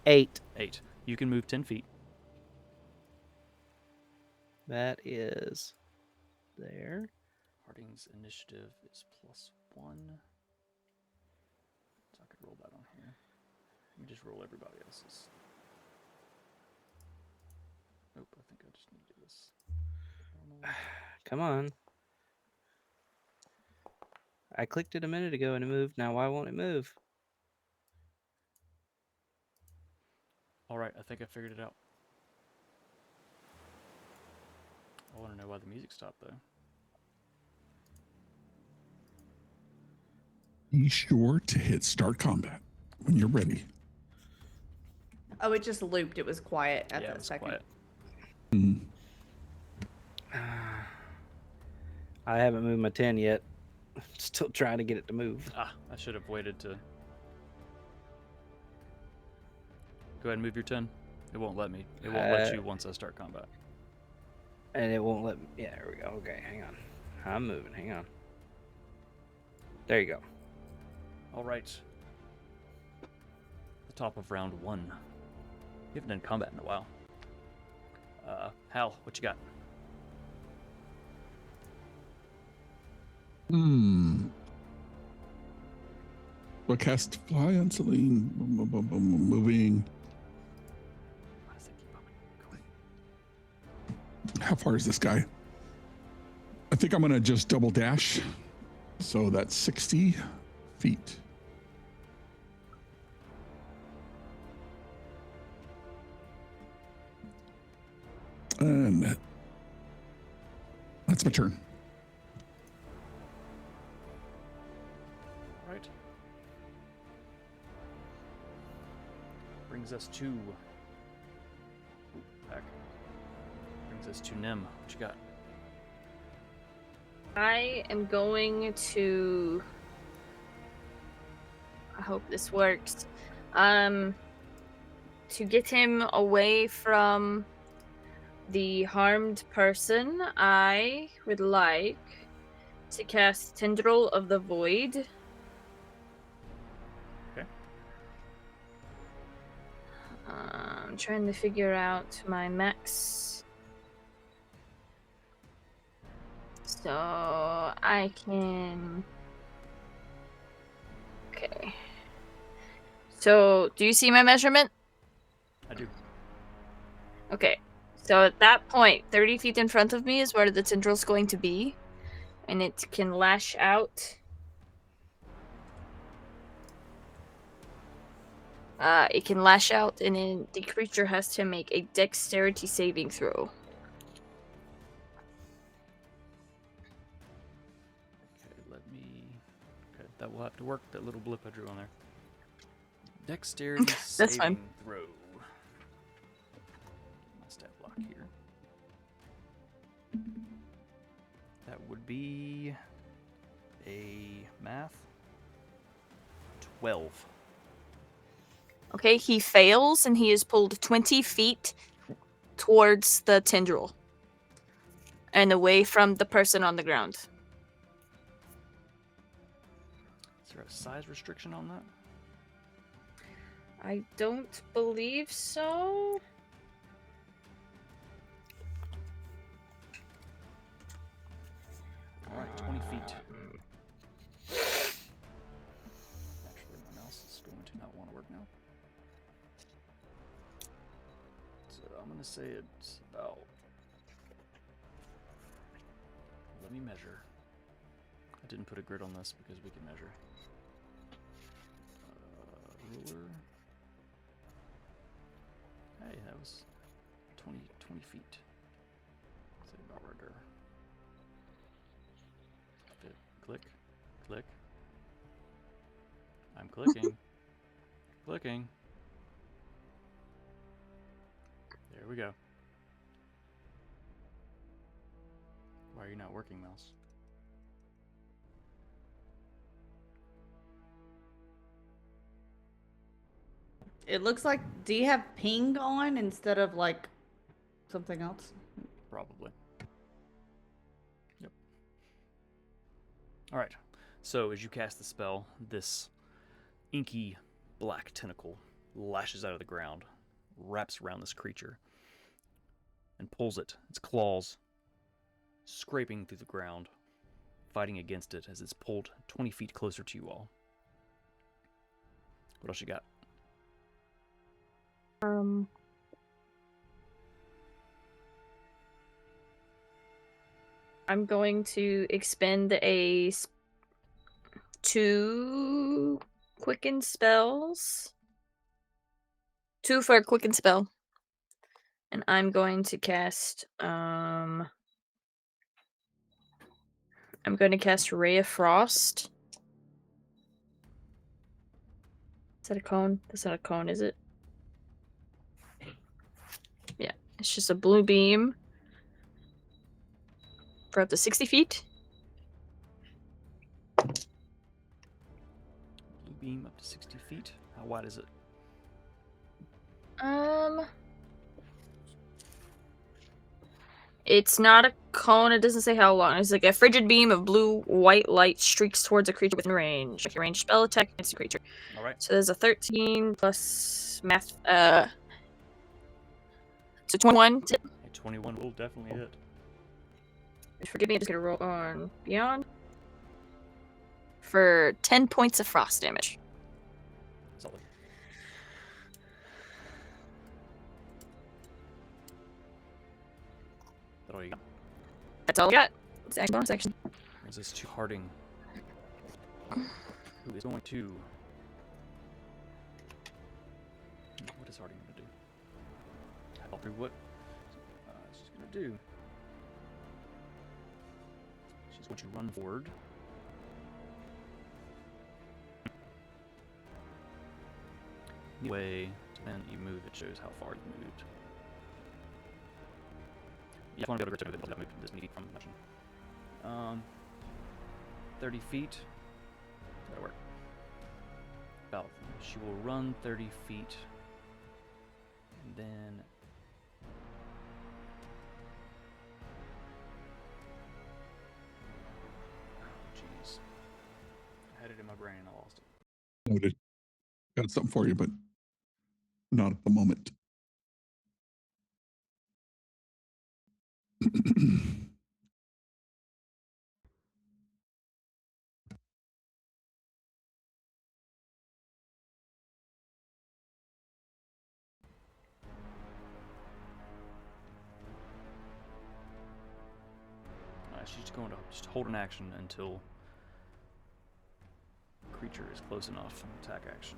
8. 8. You can move 10 feet. That is there. Harding's initiative is +1. So I could roll that on here. Let me just roll everybody else's. Nope, I think I just need to do this. Come on. I clicked it a minute ago and it moved. Now why won't it move? All right, I think I figured it out. I want to know why the music stopped, though. Be sure to hit start combat when you're ready. Oh, it just looped. It was quiet at Yeah, it that was second. quiet. Mhm. I haven't moved my 10 yet. Still trying to get it to move. Ah, I should have waited to... Go ahead and move your 10. It won't let me. It won't let you once I start combat. And it won't let me. Yeah, there we go. Okay, hang on. I'm moving. Hang on. There you go. All right. The top of round 1. You haven't done combat in a while. Hal, what you got? What cast fly on Celine? Moving. Why does that keep moving? Go How far is this guy? I think I'm going to just double dash. So that's 60 feet. And that's my turn. Right. Brings us to... Back. Brings us to Nim. What you got? I am going to... I hope this works. To get him away from the harmed person, I would like to cast Tendril of the Void. Okay. I'm trying to figure out my max. So I can... Okay. So, do you see my measurement? I do. Okay. So at that point, 30 feet in front of me is where the tendril's going to be. And it can lash out. It can lash out, and then the creature has to make a dexterity saving throw. Okay, let me... Okay, that will have to work, that little blip I drew on there. Dexterity That's saving fine. throw. My stat block here. That would be a math. 12. Okay, he fails and he is pulled 20 feet towards the tendril and away from the person on the ground. Is there a size restriction on that? I don't believe so. Alright, 20 feet. Actually, my mouse is going to not want to work now. So I'm going to say it's about... Let me measure. I didn't put a grid on this because we can measure. Ruler. Hey, that was 20 feet. Say about right there. Click, click. I'm clicking. Clicking. There we go. Why are you not working, mouse? It looks like. Do you have ping on instead of like something else? Probably. Yep. Alright, so as you cast the spell, this inky black tentacle lashes out of the ground, wraps around this creature, and pulls it, its claws scraping through the ground, fighting against it as it's pulled 20 feet closer to you all. What else you got? I'm going to expend a 2 quicken spells. 2 for a quicken spell. And I'm going to cast I'm going to cast Ray of Frost. Is that a cone? That's not a cone, is it? Yeah, it's just a blue beam for up to 60 feet. Blue beam up to 60 feet. How wide is it? It's not a cone. It doesn't say how long. It's like a frigid beam of blue-white light streaks towards a creature within range. Like a ranged spell attack against a creature. All right. So there's a 13 plus math. So 21. A 21 will definitely hit. Forgive me, I'm just gonna roll on Beyond for 10 points of frost damage. Solid. That all you got? That's all I got. It's action bonus action. Brings us to Harding, who is going to... What is Harding going to do? I'll do what she's going to do. She's going to run forward. Anyway, then you move, it shows how far you moved. Yeah, if you want to go to grip, that moved this meeting from motion. 30 feet. That'll work. About. She will run 30 feet. And then. Oh, jeez. I had it in my brain and I lost it. Noted. Got something for you, but not at the moment. She's going to just hold an action until the creature is close enough. Attack action.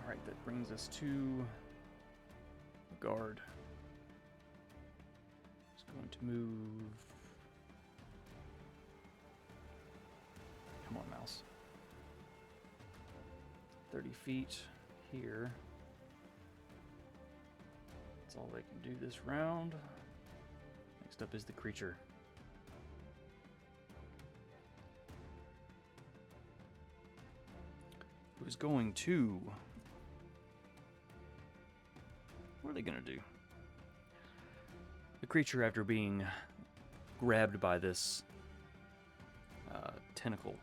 Alright, that brings us to the guard. It's going to move. Come on, mouse. 30 feet here. That's all they can do this round. Next up is the creature. Who's going to... What are they going to do? The creature, after being grabbed by this tentacle,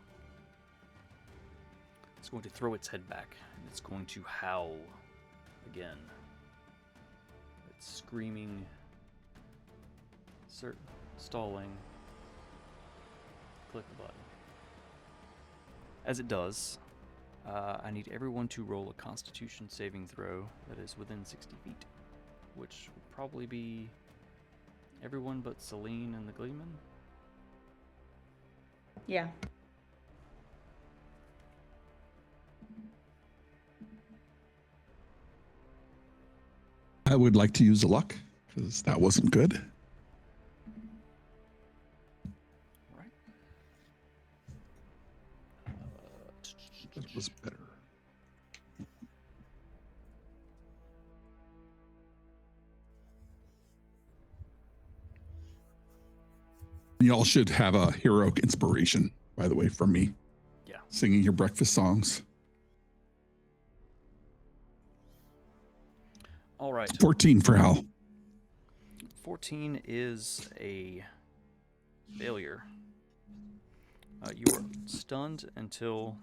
is going to throw its head back, and it's going to howl again. It's screaming, stalling. Click the button. As it does, I need everyone to roll a Constitution saving throw that is within 60 feet, which would probably be everyone but Celine and the Gleeman. Yeah. I would like to use the luck because that wasn't good. All right. That was better. Y'all should have a heroic inspiration, by the way, from me. Yeah. Singing your breakfast songs. All right. 14 for Hal. 14 is a failure. You are stunned until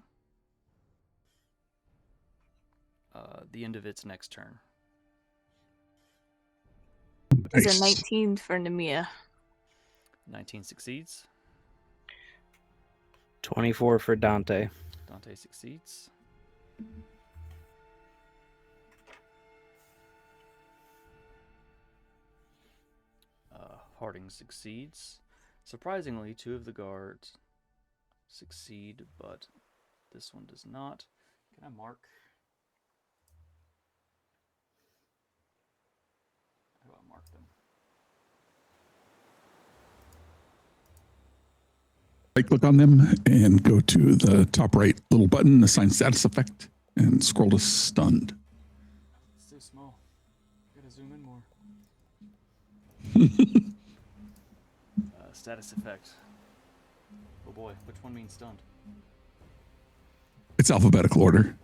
the end of its next turn. It's Nice. a 19 for Nemia. 19 succeeds. 24 for Dante. Dante succeeds. Harding succeeds. Surprisingly, 2 of the guards succeed, but this one does not. Can I mark? How do I mark them? Right click on them and go to the top right little button, assign status effect, and scroll to stunned. It's so small. Gotta zoom in more. Status effect. Oh boy, which one means stunned? It's alphabetical order.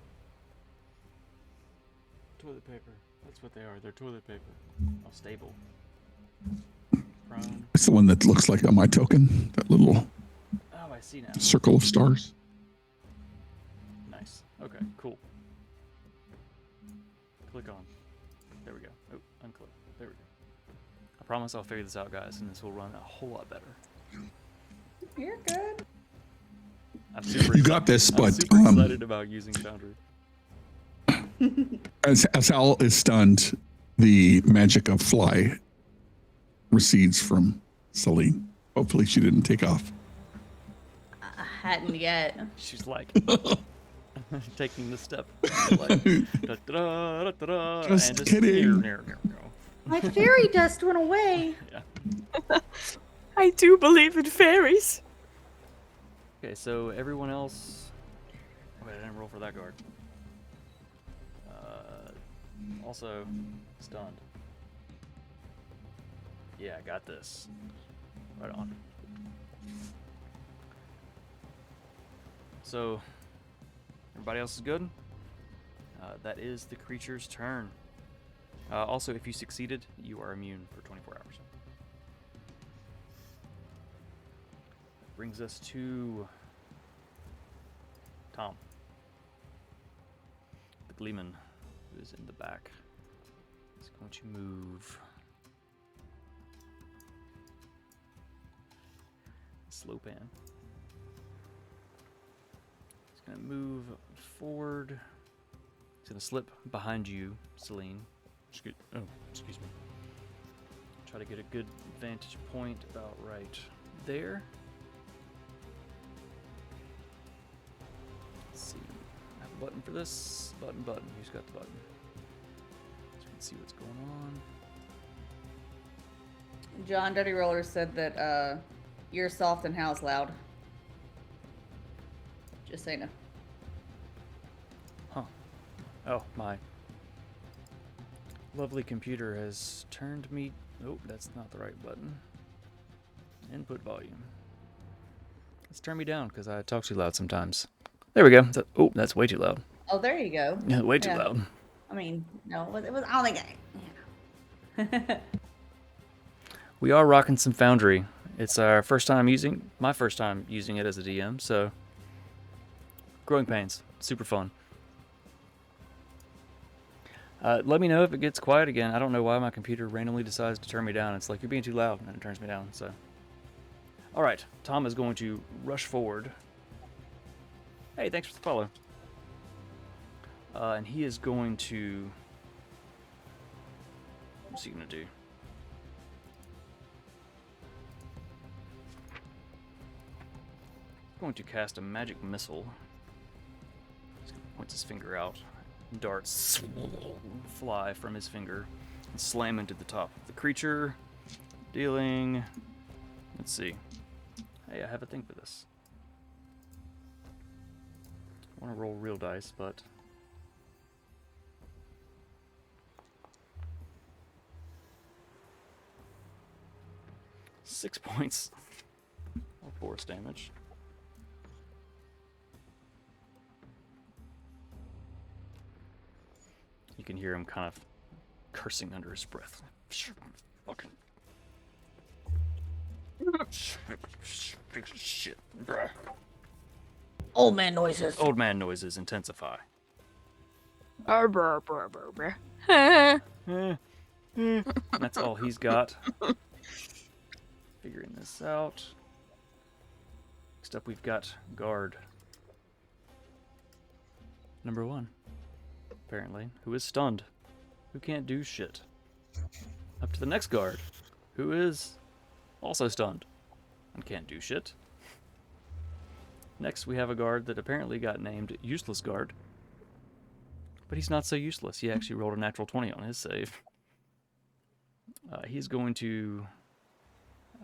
Toilet paper. That's what they are. They're toilet paper. Oh, stable. Prone. It's the one that looks like on my token, that little Oh, I see now. circle of stars. Nice. Okay, cool. Click on. There we go. Oh, unclick. There we go. I promise I'll figure this out, guys, and this will run a whole lot better. You're good. I'm super You got this, I'm but super excited about using Foundry. as Hal is stunned, the magic of fly recedes from Celine. Hopefully she didn't take off. I hadn't yet. She's like taking the step. Like, da-da-da, da-da-da, Just and kidding. Near. My fairy dust went away. Yeah. I do believe in fairies. Okay, so everyone else. Wait, I didn't roll for that guard. Also stunned. Yeah, I got this. Right on. So, everybody else is good? That is the creature's turn. Also, if you succeeded, you are immune for 24 hours. Brings us to Tom. The Gleeman, who is in the back, is going to move. Slow pan. He's going to move forward. He's going to slip behind you, Celine. Excuse me. Try to get a good vantage point about right there. Let's see. I have a button for this. Button. Who's got the button? So we can see what's going on. John Dirty Roller said that you're soft and Hal's loud. Just saying. Huh. Oh, my lovely computer has turned me... Oh, that's not the right button. Input volume. Let's turn me down because I talk too loud sometimes. There we go. Oh, that's way too loud. Oh, there you go. Yeah, way too Yeah. loud. I mean, no, it was on the game. We are rocking some Foundry. It's our my first time using it as a DM, so growing pains. Super fun. Let me know if it gets quiet again. I don't know why my computer randomly decides to turn me down. It's like, you're being too loud, and it turns me down, so. All right, Tom is going to rush forward. Hey, thanks for the follow. And he is going to... What's he going to do? He's going to cast a magic missile. He's going to point his finger out. Darts fly from his finger and slam into the top of the creature, dealing... Let's see. Hey, I have a thing for this. I want to roll real dice, but... 6 points of force damage. You can hear him kind of cursing under his breath. Fucking shit. Old man noises. Old man noises intensify. That's all he's got. Figuring this out. Next up, we've got guard. Number 1. Apparently, who is stunned, who can't do shit. Up to the next guard, who is also stunned and can't do shit. Next, we have a guard that apparently got named Useless Guard, but he's not so useless. He actually rolled a natural 20 on his save. He's going to...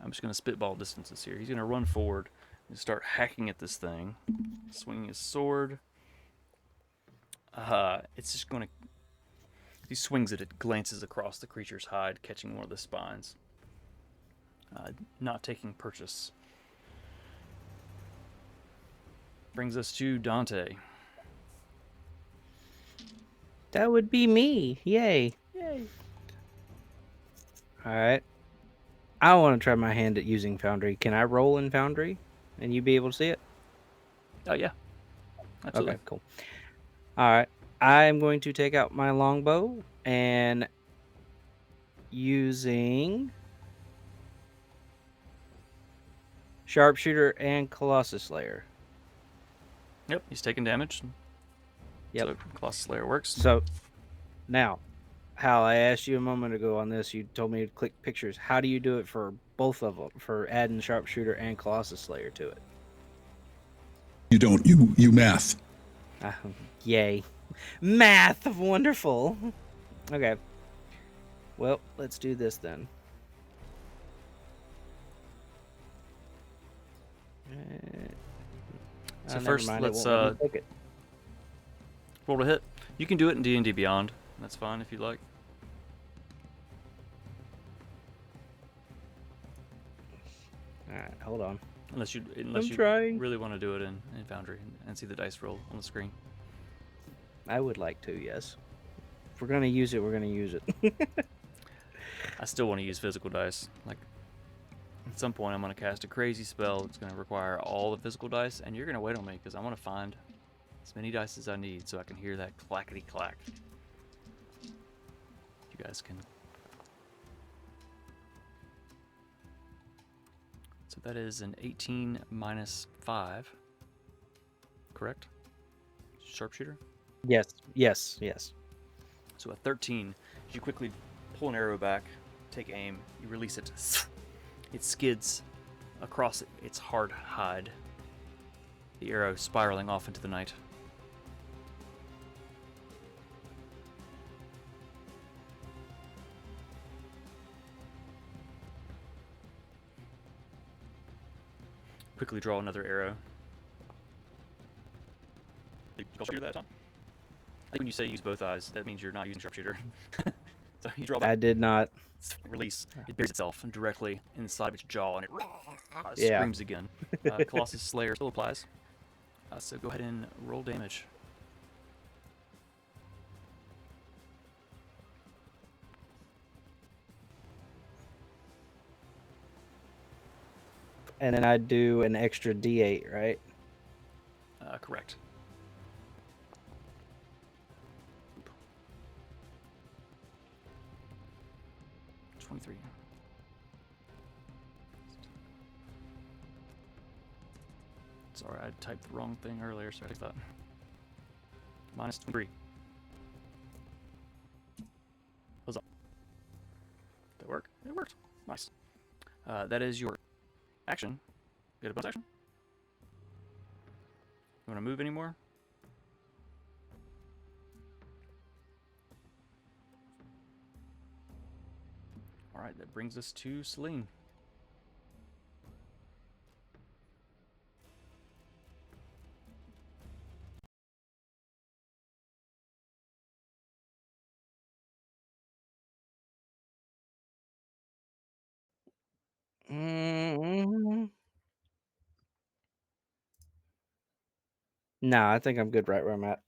I'm just going to spitball distances here. He's going to run forward and start hacking at this thing, swinging his sword. It's just going to... He swings it, it glances across the creature's hide, catching one of the spines. Not taking purchase. Brings us to Dante. That would be me. Yay. Yay. Alright. I want to try my hand at using Foundry. Can I roll in Foundry? And you be able to see it? Oh, yeah. Absolutely. Okay, cool. Alright. I'm going to take out my longbow and using Sharpshooter and Colossus Slayer. Yep, he's taking damage. Yep. So Colossus Slayer works. So, now, Hal, I asked you a moment ago on this. You told me to click pictures. How do you do it for both of them, for adding Sharpshooter and Colossus Slayer to it? You don't. You math. Yay. Math! Wonderful. Okay. Well, let's do this then. So first, let's roll to hit. You can do it in D&D Beyond. That's fine if you like. Alright, hold on. Unless you trying. really want to do it in Foundry and see the dice roll on the screen. I would like to, yes. If we're going to use it, we're going to use it. I still want to use physical dice. Like, at some point, I'm going to cast a crazy spell that's going to require all the physical dice, and you're going to wait on me because I want to find as many dice as I need so I can hear that clackety-clack. You guys can... So that is an 18 minus 5. Correct? Sharpshooter? Yes. So a 13, you quickly pull an arrow back, take aim, you release it. It skids across its hard hide, the arrow spiraling off into the night. Quickly draw another arrow. Did you shoot that, Tom? I think when you say use both eyes, that means you're not using sharpshooter. So you draw I back, did not. release. It buries itself directly inside of its jaw, and it Yeah. screams again. Colossus Slayer still applies. So go ahead and roll damage. And then I do an extra D8, right? Correct. Oop. 23. Sorry, I typed the wrong thing earlier, so I fixed that. Minus 23. How's that? Did that work? It worked. Nice. That is your action. You got a bonus action? You want to move anymore? Alright, that brings us to Celine. No, I think I'm good right where I'm at.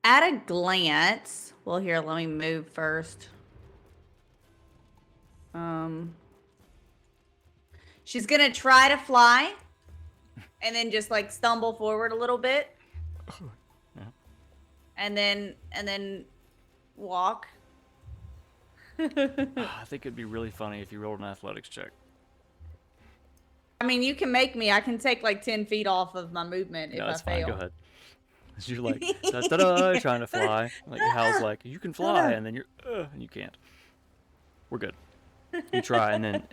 At a glance, well, here, let me move first. She's gonna try to fly, and then just like stumble forward a little bit, Yeah. and then walk. I think it'd be really funny if you rolled an athletics check. I mean, you can make me. I can take like 10 feet off of my movement No, if I it's fine. fail. Go ahead. You're like, da-da-da, trying to fly. Like, Hal's like, you can fly, and then you're, and you can't. We're good. You try, and then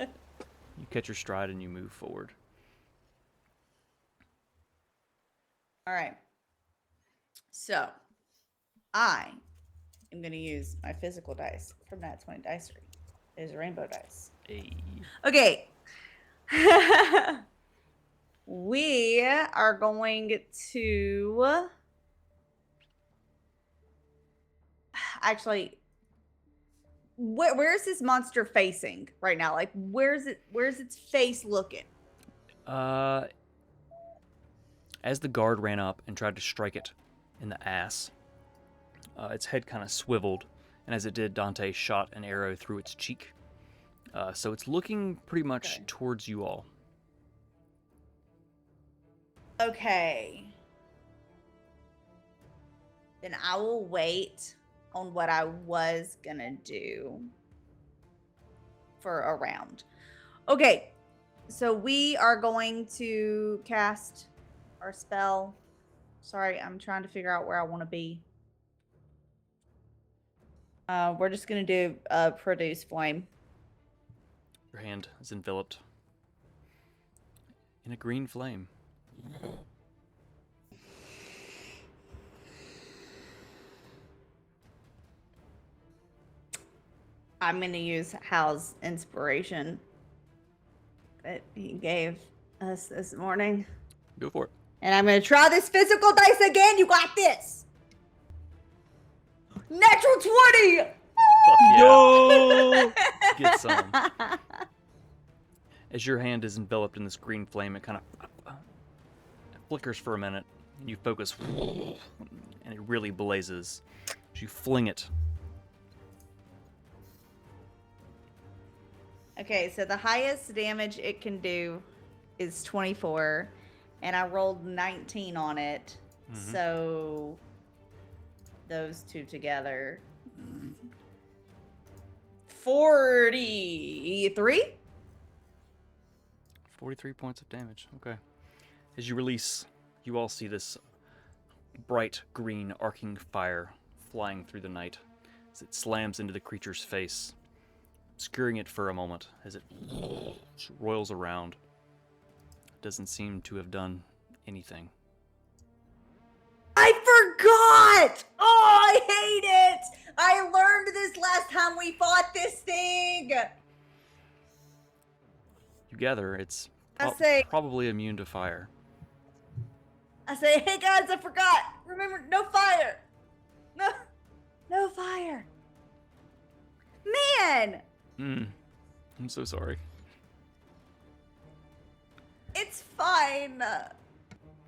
you catch your stride, and you move forward. All right. So, I am going to use my physical dice from that 20 dice tree. There's rainbow dice. Hey. Okay. We are going to actually where's this monster facing right now? Like where's its face looking? As the guard ran up and tried to strike it in the ass, its head kind of swiveled, and as it did, Dante shot an arrow through its cheek. So it's looking pretty much towards you all. Okay. Then I will wait on what I was gonna do for a round. Okay. So we are going to cast our spell. Sorry, I'm trying to figure out where I want to be. We're just gonna do produce flame. Your hand is enveloped in a green flame. I'm gonna use Hal's inspiration that he gave us this morning. Go for it. And I'm gonna try this physical dice again. You got this. Natural 20! Fuck yeah. No! Get some. As your hand is enveloped in this green flame, it kind of flickers for a minute, and you focus, and it really blazes. As you fling it. Okay, so the highest damage it can do is 24, and I rolled 19 on it. Mhm. So those two together, 43. 43 points of damage. Okay. As you release, you all see this bright green arcing fire flying through the night as it slams into the creature's face, obscuring it for a moment as it roils around. It doesn't seem to have done anything. I forgot! Oh, I hate it! I learned this last time we fought this thing! You gather it's I say- probably immune to fire. I say, hey guys, I forgot. Remember, no fire. No fire. Man, I'm so sorry. it's fine.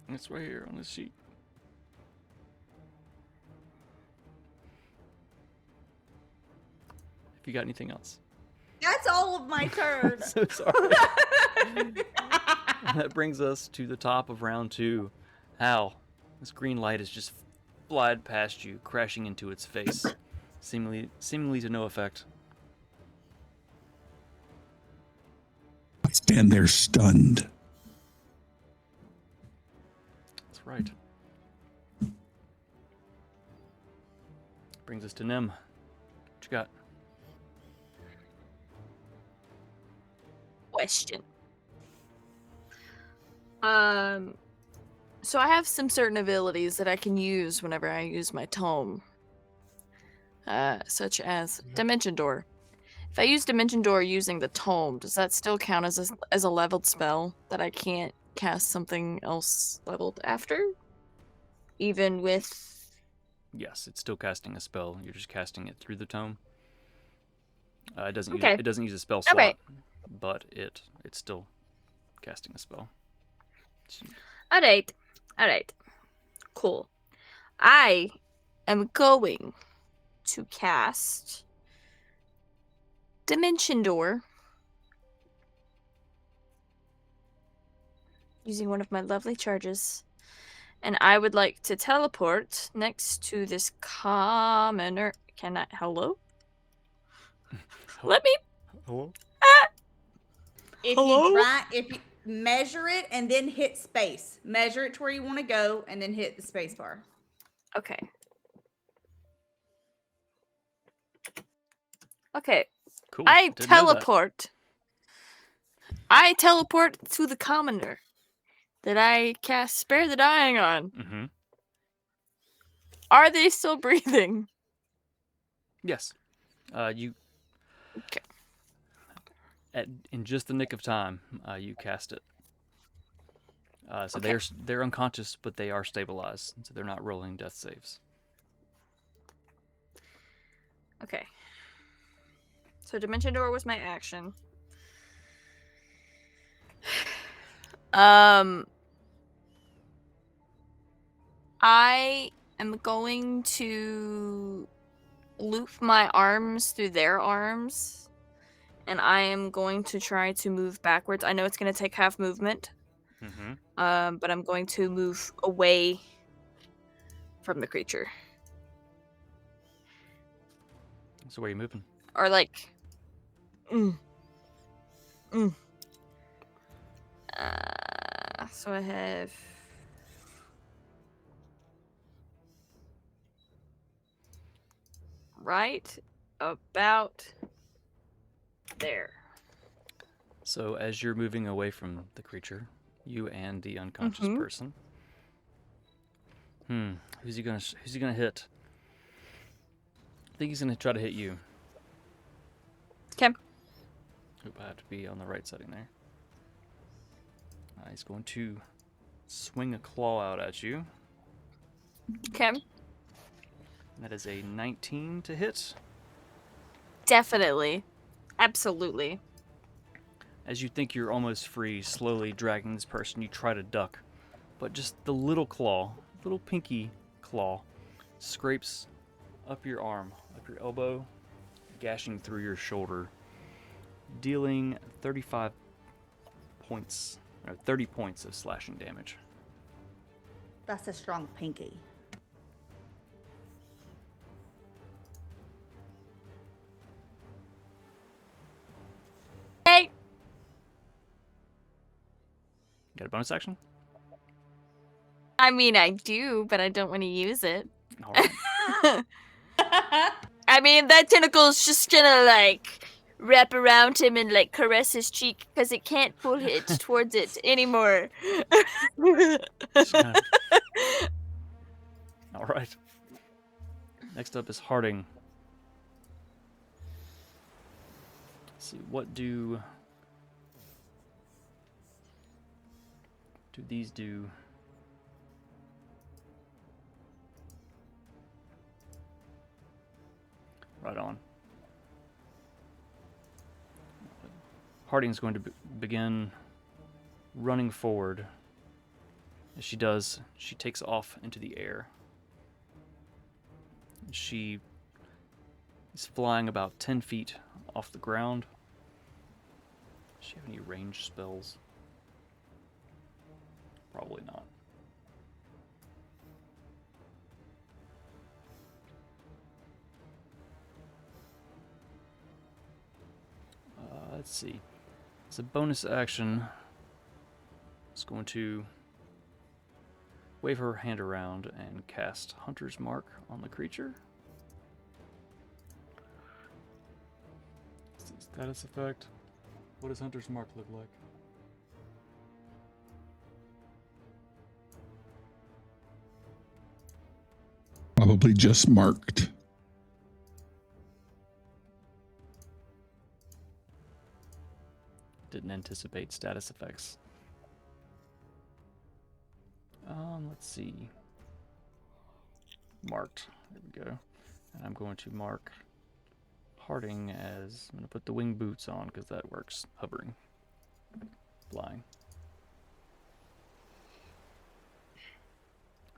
It's right here on this sheet. If you got anything else. That's all of my turn. So sorry. That brings us to the top of round 2. Hal, this green light has just flied past you, crashing into its face, seemingly to no effect. I stand there stunned. That's right. Brings us to Nim. What you got? Question. So I have some certain abilities that I can use whenever I use my tome. Such as Dimension Door. If I use Dimension Door using the tome, does that still count as a leveled spell that I can't cast something else leveled after? Even with... Yes, it's still casting a spell. You're just casting it through the tome. It doesn't Okay. use a spell slot, Okay. but it's still casting a spell. Alright. Cool. I am going to cast Dimension Door using one of my lovely charges. And I would like to teleport next to this commoner. Can I? Hello? Let me. Hello? If Hello? if you measure it and then hit space, measure it to where you want to go, and then hit the space bar. Okay. Okay. Cool. I Didn't know that. teleport. I teleport to the commoner that I cast Spare the Dying on. Mm-hmm. Are they still breathing? Yes. You. Okay. In just the nick of time, you cast it. So Okay. they're unconscious, but they are stabilized, so they're not rolling death saves. Okay. So Dimension Door was my action. I am going to loop my arms through their arms, and I am going to try to move backwards. I know it's going to take half movement, Mm-hmm. but I'm going to move away from the creature. So where are you moving? Or like... so I have... right about there. So as you're moving away from the creature, you and the unconscious person. Who's he gonna hit? I think he's gonna try to hit you. Okay. Oop, I have to be on the right setting there. He's going to swing a claw out at you. Okay. That is a 19 to hit. Definitely. Absolutely. As you think you're almost free, slowly dragging this person, you try to duck. But just the little claw, little pinky claw, scrapes up your arm, up your elbow, gashing through your shoulder, dealing 30 points of slashing damage. That's a strong pinky. Hey! Got a bonus action? I mean, I do, but I don't want to use it. All right. I mean, that tentacle's just gonna, like, wrap around him and, like, caress his cheek because it can't pull it towards it anymore. All right. Next up is Harding. Let's see, what do these do? Right on. Harding's going to begin running forward. As she does, she takes off into the air. She is flying about 10 feet off the ground. Does she have any ranged spells? Probably not. Let's see. As a bonus action, it's going to wave her hand around and cast Hunter's Mark on the creature. Status effect. What does Hunter's Mark look like? Probably just marked. Didn't anticipate status effects. Let's see. Marked. There we go. And I'm going to mark Harding as... I'm going to put the wing boots on because that works. Hovering. Flying.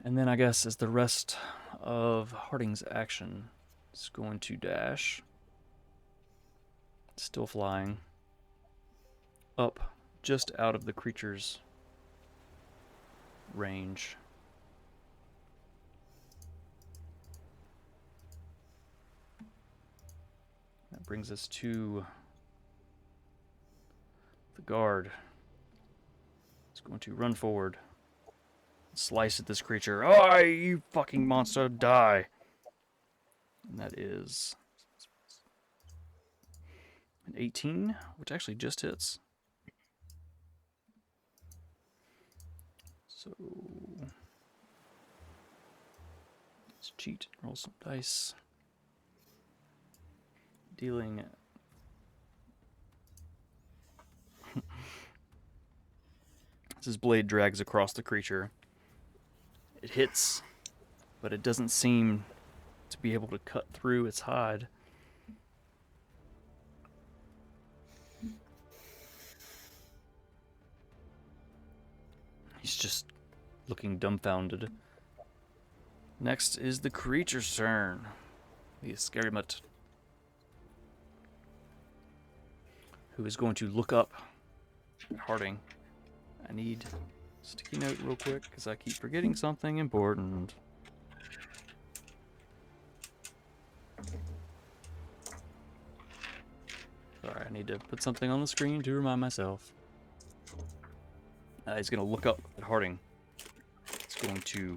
And then I guess as the rest of Harding's action, it's going to dash. Still flying. Up just out of the creature's range. That brings us to the guard. It's going to run forward, slice at this creature. Oh, you fucking monster, die! And that is an 18, which actually just hits. So let's cheat, roll some dice. Dealing as his blade drags across the creature. It hits, but it doesn't seem to be able to cut through its hide. He's just looking dumbfounded. Next is the creature's turn. The Iscarimut, who is going to look up at Harding. I need a sticky note real quick because I keep forgetting something important. Sorry, I need to put something on the screen to remind myself. He's going to look up at Harding. He's going to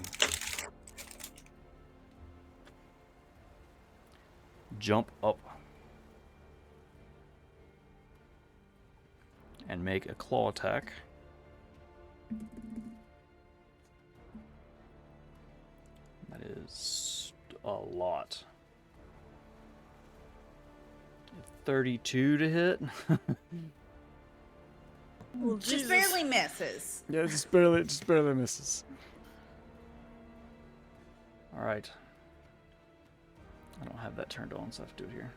jump up and make a claw attack. That is a lot. 32 to hit. Well, Just barely misses. Yeah, just barely misses. All right. I don't have that turned on, so I have to do it here.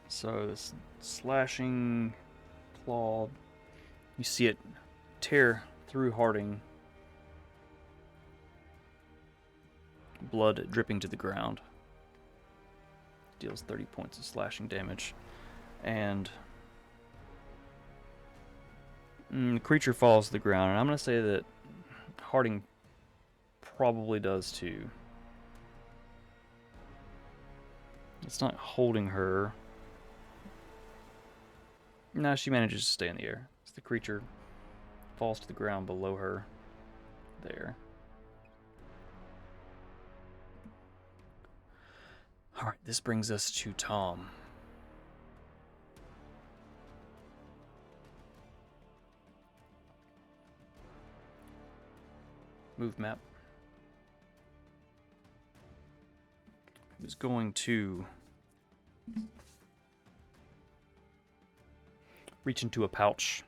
So this slashing claw, you see it tear through Harding. Blood dripping to the ground. Deals 30 points of slashing damage. And the creature falls to the ground, and I'm going to say that Harding probably does too. It's not holding her. No, she manages to stay in the air. So the creature falls to the ground below her. There. Alright, this brings us to Tom. Move map. Is going to reach into a pouch,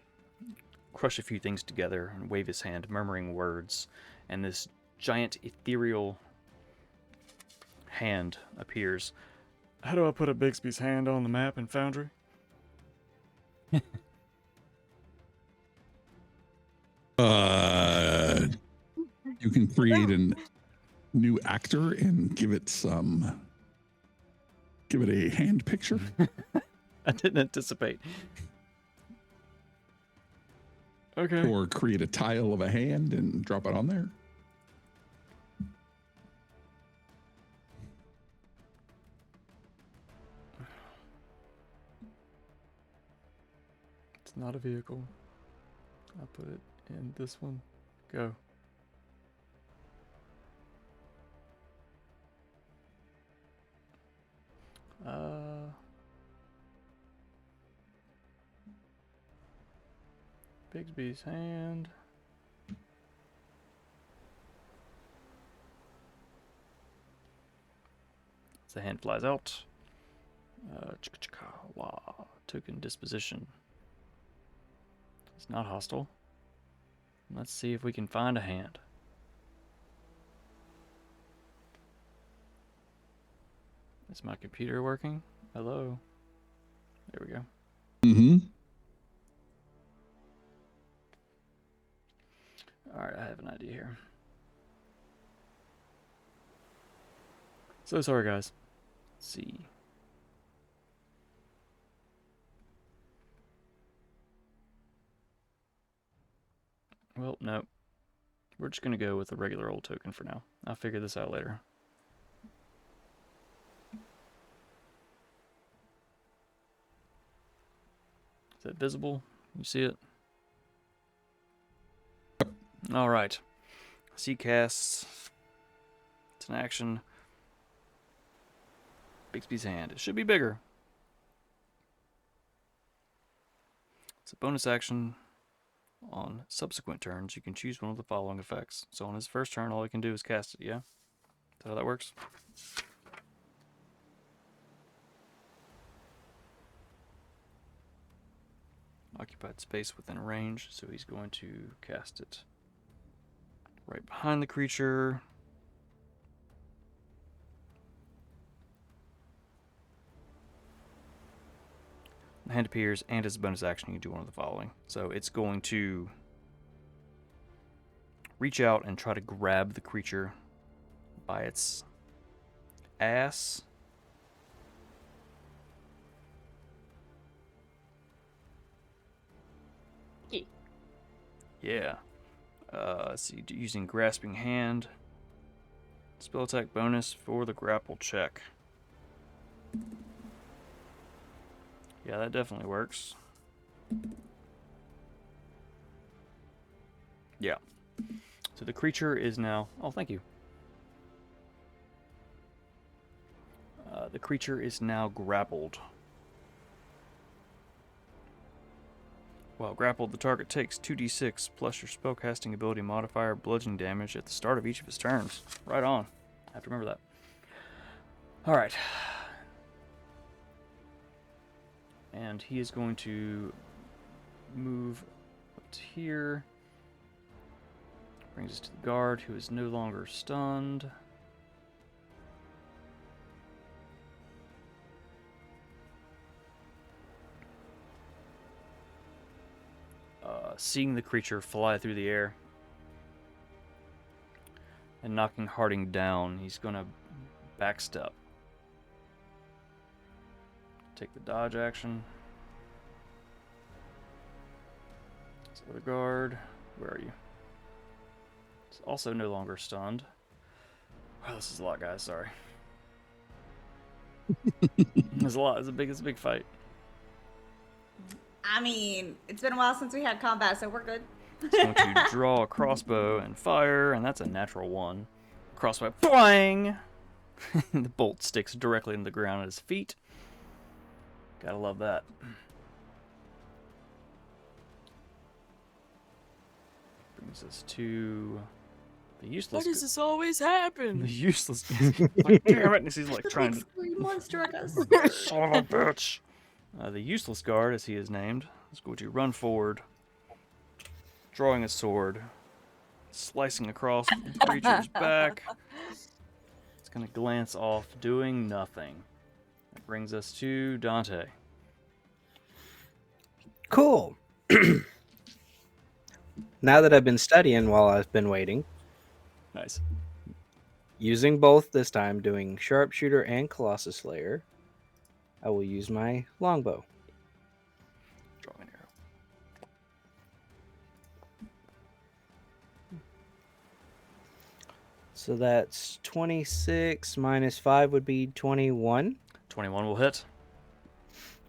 crush a few things together, and wave his hand, murmuring words. And this giant ethereal hand appears. How do I put a Bixby's hand on the map in Foundry? You can create a new actor and give it a hand picture. I didn't anticipate. Okay. Or create a tile of a hand and drop it on there. It's not a vehicle. I'll put it in this one. Go. Bigsby's hand. As the hand flies out. Token disposition. It's not hostile. Let's see if we can find a hand. Is my computer working? Hello? There we go. Mm-hmm. Alright, I have an idea here. So sorry, guys. Let's see. Well, no. We're just going to go with a regular old token for now. I'll figure this out later. Is that visible? You see it? Alright. C casts. It's an action. Bixby's hand. It should be bigger. It's a bonus action. On subsequent turns, you can choose one of the following effects. So on his first turn, all he can do is cast it, yeah? Is that how that works? Occupied space within range, so he's going to cast it right behind the creature. The hand appears, and as a bonus action, you can do one of the following. So it's going to reach out and try to grab the creature by its ass. Yeah. Let's see, using grasping hand. Spell attack bonus for the grapple check. Yeah, that definitely works. Yeah. So the creature is now... Oh, thank you. The creature is now grappled. While grappled, the target takes 2d6 plus your spellcasting ability modifier bludgeoning damage at the start of each of his turns. Right on. I have to remember that. Alright. And he is going to move up to here. Brings us to the guard, who is no longer stunned. Seeing the creature fly through the air and knocking Harding down, he's going to backstep. Take the dodge action. This other guard, where are you? It's also no longer stunned. Wow, this is a lot, guys. Sorry. There's a lot. It's a big fight. I mean, it's been a while since we had combat, so we're good. He's going to draw a crossbow and fire, and that's a natural 1. Crossbow, boing! The bolt sticks directly in the ground at his feet. Gotta love that. Brings us to the useless. Why does this always happen? The useless. Like, damn it! And he's like trying to. Monstrous. Son of a bitch! The useless guard, as he is named, is going to run forward, drawing a sword, slicing across the creature's back. It's gonna glance off, doing nothing. That brings us to Dante. Cool. Now that I've been studying while I've been waiting, Nice. using both this time, doing sharpshooter and Colossus Slayer, I will use my longbow. Draw an arrow. So that's 26 minus 5 would be 21. 21 will hit.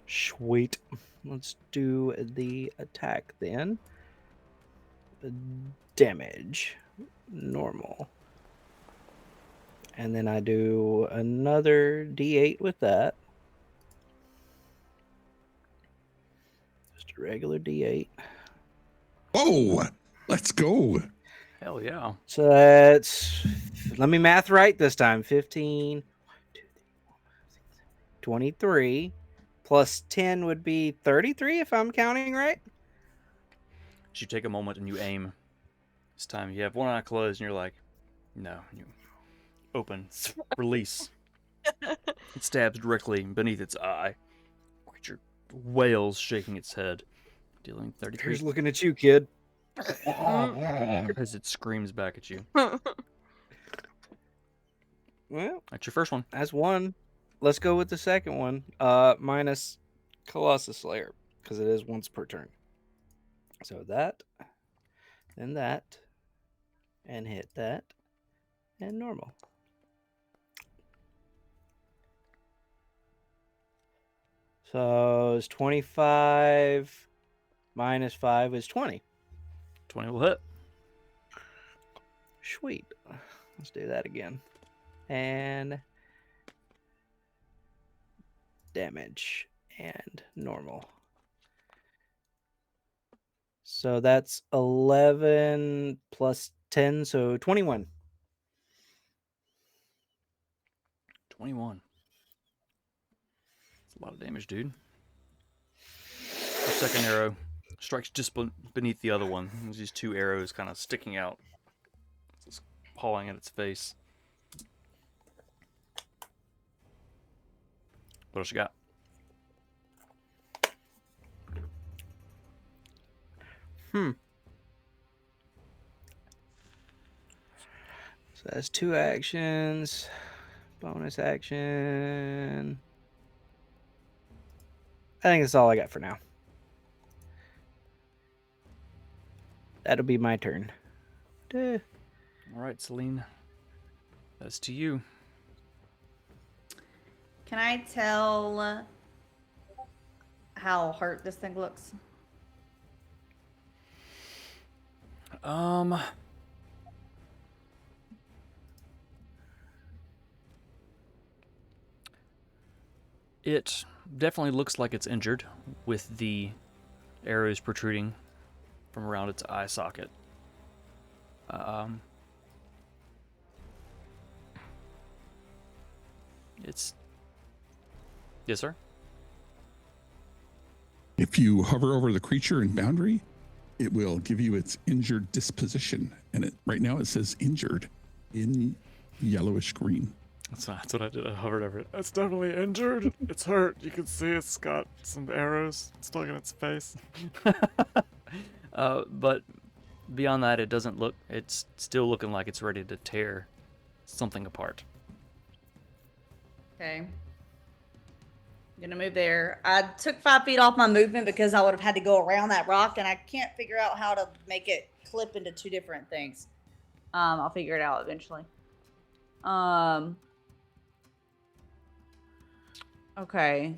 Sweet. Let's do the attack then. Damage. Normal. And then I do another d8 with that. Just a regular d8. Oh, let's go. Hell yeah. So that's, let me math right this time. 15, 23, plus 10 would be 33 if I'm counting right. You take a moment and you aim. This time you have one eye closed and you're like, no. You open, release. It stabs directly beneath its eye. Creature wails, shaking its head, dealing 33 Here's looking at you, kid. as it screams back at you. Well, That's your first one. that's one. Let's go with the second one. Minus Colossus Slayer, because it is once per turn. So that, then that, and hit that, and normal. So it's 25 minus 5 is 20. 20 will hit. Sweet. Let's do that again. And damage and normal. So that's 11 plus 10, so 21. 21. That's a lot of damage, dude. Your second arrow strikes just beneath the other one. There's these two arrows kind of sticking out. It's pawing at its face. What else you got? So that's 2 actions. Bonus action. I think that's all I got for now. That'll be my turn. Duh. All right, Celine. That's to you. Can I tell how hurt this thing looks? It definitely looks like it's injured with the arrows protruding from around its eye socket. It's... Yes, sir? If you hover over the creature in boundary, it will give you its injured disposition. And right now it says injured in yellowish green. That's what I did. I hovered over it. It's definitely injured. It's hurt. You can see it's got some arrows stuck in its face. But beyond that, it doesn't look... It's still looking like it's ready to tear something apart. Okay. I'm gonna move there. I took 5 feet off my movement because I would have had to go around that rock, and I can't figure out how to make it clip into 2 different things. I'll figure it out eventually. Okay.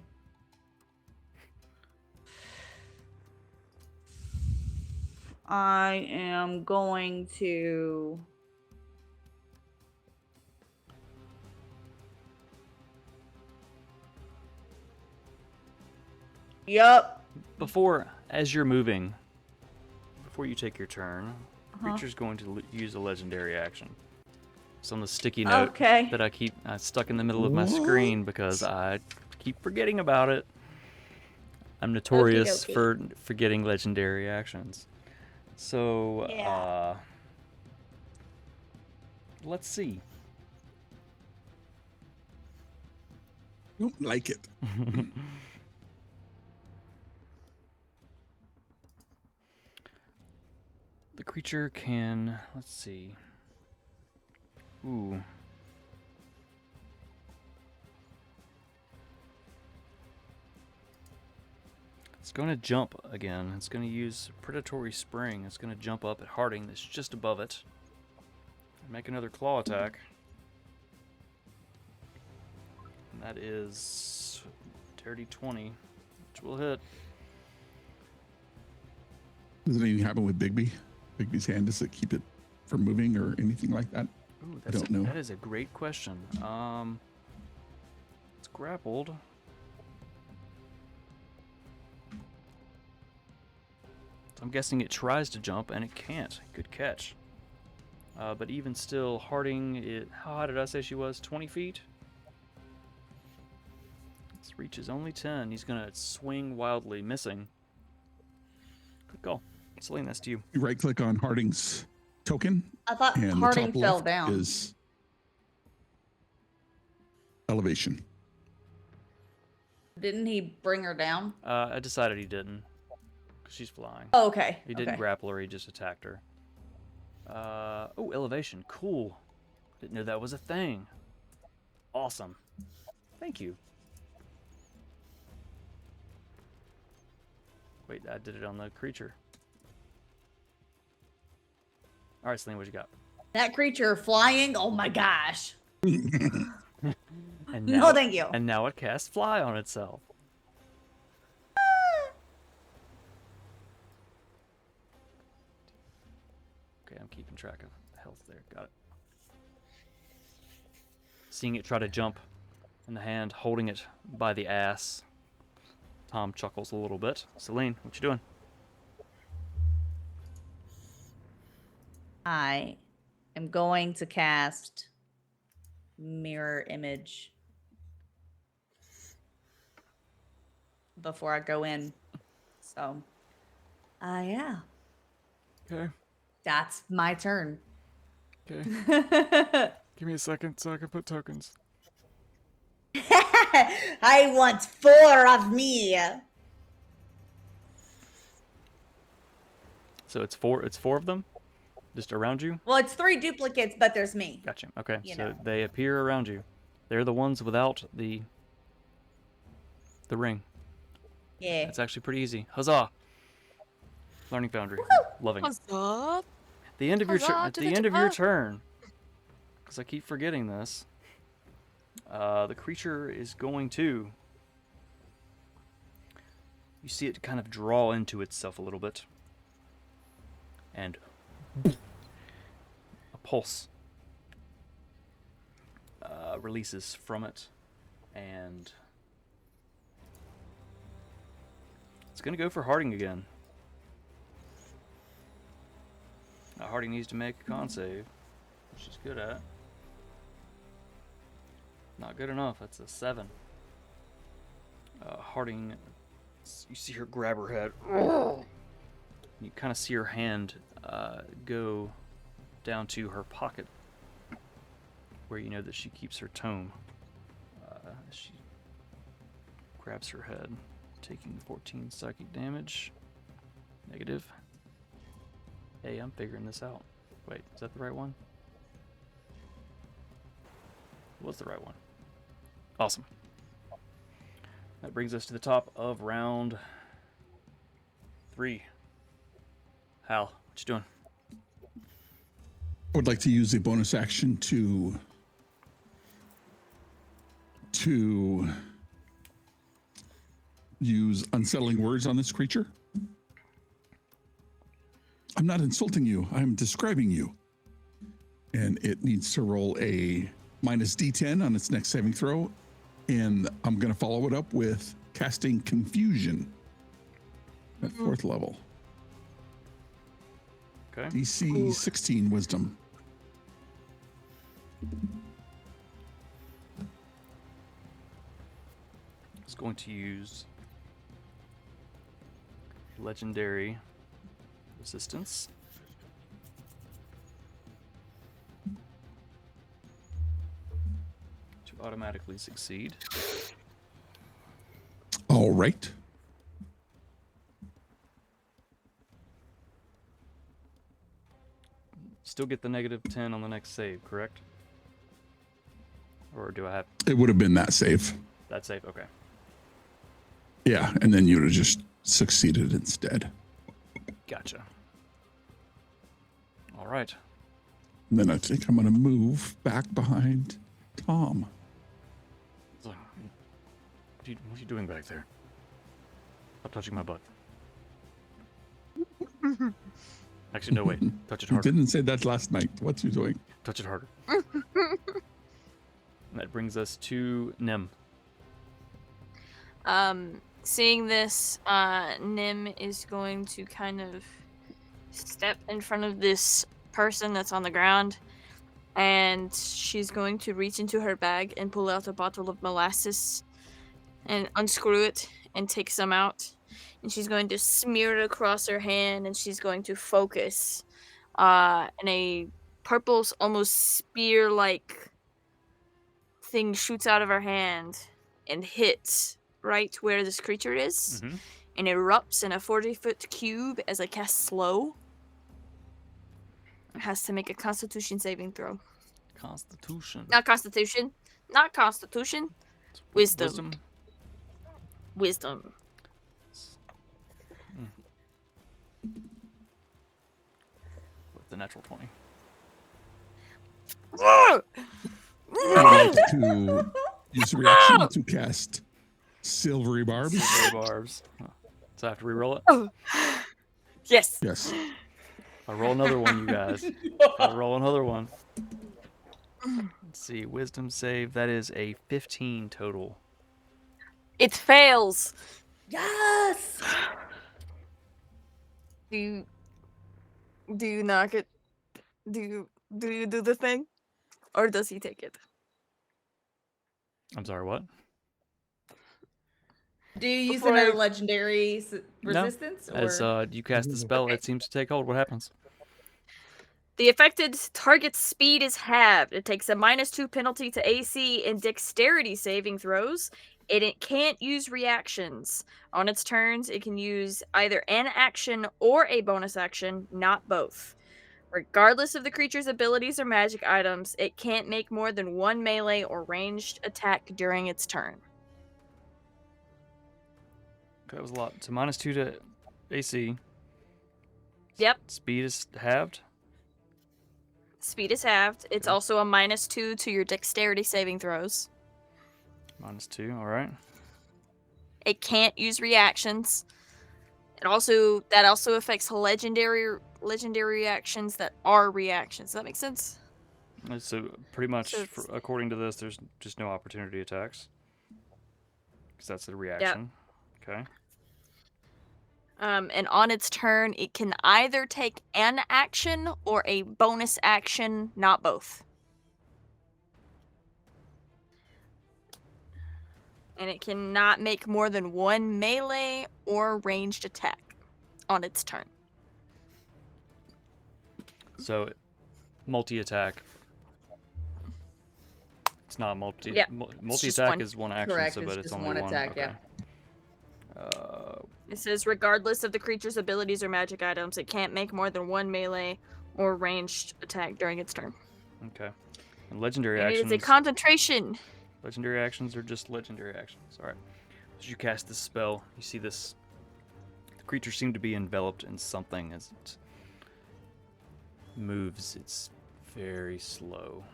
I am going to... Yup. As you're moving, before you take your turn, creature's going to use a legendary action. It's on the sticky note that I stuck in the middle of my screen because I keep forgetting about it. I'm notorious for forgetting legendary actions. So, let's see. Don't like it. The creature can, let's see. Ooh. It's going to jump again. It's going to use predatory spring. It's going to jump up at Harding that's just above it. And make another claw attack. And that is dirty 20, which will hit. Does anything happen with Bigby? Bigby's hand, does it keep it from moving or anything like that? Ooh, I don't know. That is a great question. It's grappled. I'm guessing it tries to jump and it can't. Good catch. But even still, Harding, how high did I say she was? 20 feet? This reach is only 10. He's going to swing wildly, missing. Good call. Celine, that's to you. You right click on Harding's token. I thought And Harding the top fell left down. is elevation. Didn't he bring her down? I decided he didn't. 'Cause she's flying. Oh, okay. He didn't okay. grapple her, he just attacked her. Oh, elevation. Cool. Didn't know that was a thing. Awesome. Thank you. Wait, I did it on the creature. Alright, Celine, what you got? That creature flying. Oh my gosh. And No, thank you. And now it casts fly on itself. Okay, I'm keeping track of health there. Got it. Seeing it try to jump in the hand, holding it by the ass. Tom chuckles a little bit. Celine, what you doing? I am going to cast mirror image before I go in. So, yeah, Okay. that's my turn. Okay. Give me a second so I can put tokens. I want 4 of me. So it's four of them? Just around you? Well, it's 3 duplicates, but there's me. Gotcha. Okay. You So know. they appear around you. They're the ones without the ring. Yeah. It's actually pretty easy. Huzzah! Learning Foundry. Loving it. Huzzah! The end of your Huzzah at to the the end of your top. turn, because I keep forgetting this. The creature is going to. You see it kind of draw into itself a little bit, and a pulse releases from it, and it's going to go for Harding again. Now Harding needs to make a con save, which she's good at. Not good enough. That's a 7. Harding, you see her grab her head. You kind of see her hand go down to her pocket, where you know that she keeps her tome. She grabs her head, taking 14 psychic damage. Negative. Hey, I'm figuring this out. Wait, is that the right one? What's the right one? Awesome. That brings us to the top of round 3. Hal, what you doing? I would like to use a bonus action to use unsettling words on this creature. I'm not insulting you. I'm describing you. And it needs to roll a minus D10 on its next saving throw. And I'm going to follow it up with casting Confusion at 4th level. Okay. DC 16 Wisdom. It's going to use legendary resistance. To automatically succeed. All right. Still get the -10 on the next save, correct? Or do I have It would have been that save. that save? Okay. Yeah, and then you'd have just succeeded instead. Gotcha. All right. And then I think I'm going to move back behind Tom. So, what are you doing back there? Stop touching my butt. Actually, no, wait. Touch it You harder. didn't say that last night. What you doing? Touch it harder. That brings us to Nim. Seeing this, Nim is going to kind of step in front of this person that's on the ground, and she's going to reach into her bag and pull out a bottle of molasses and unscrew it and take some out. And she's going to smear it across her hand, and she's going to focus and a purple, almost spear-like thing shoots out of her hand and hits right where this creature is, and erupts in a 40-foot cube as I cast slow. It has to make a Constitution saving throw. Constitution. Not Constitution. Not Constitution. Wisdom. Wisdom. With the natural 20. I would like to use a reaction to cast Silvery Barbs. Silvery barbs. So I have to re-roll it? Yes. Yes. I'll roll another one, you guys. I'll roll another one. Let's see. Wisdom save. That is a 15 total. It fails. Yes. Do you knock it? Do you do the thing? Or does he take it? I'm sorry, what? Do you use Before another I- legendary resistance? No. As you cast the spell, Okay. it seems to take hold. What happens? The affected target's speed is halved. It takes a -2 penalty to AC and dexterity saving throws. It can't use reactions. On its turns, it can use either an action or a bonus action, not both. Regardless of the creature's abilities or magic items, it can't make more than one melee or ranged attack during its turn. Okay, that was a lot. So -2 to AC. Yep. Speed is halved. Speed is halved. It's Okay. also a -2 to your dexterity saving throws. -2. All right. It can't use reactions. That also affects legendary reactions that are reactions. Does that make sense? So pretty much, So it's- according to this, there's just no opportunity attacks. Because that's a reaction. Okay. And on its turn, it can either take an action or a bonus action, not both. And it cannot make more than one melee or ranged attack on its turn. So multi-attack. It's not multi. Yeah, Multi-attack one. is one action, Correct, so it's but it's just only one one. attack, Okay. yeah. It says, regardless of the creature's abilities or magic items, it can't make more than one melee or ranged attack during its turn. Okay. And legendary And it actions. is a concentration. Legendary actions are just legendary actions. All right. As you cast this spell, you see this. The creature seemed to be enveloped in something as it moves. It's very slow.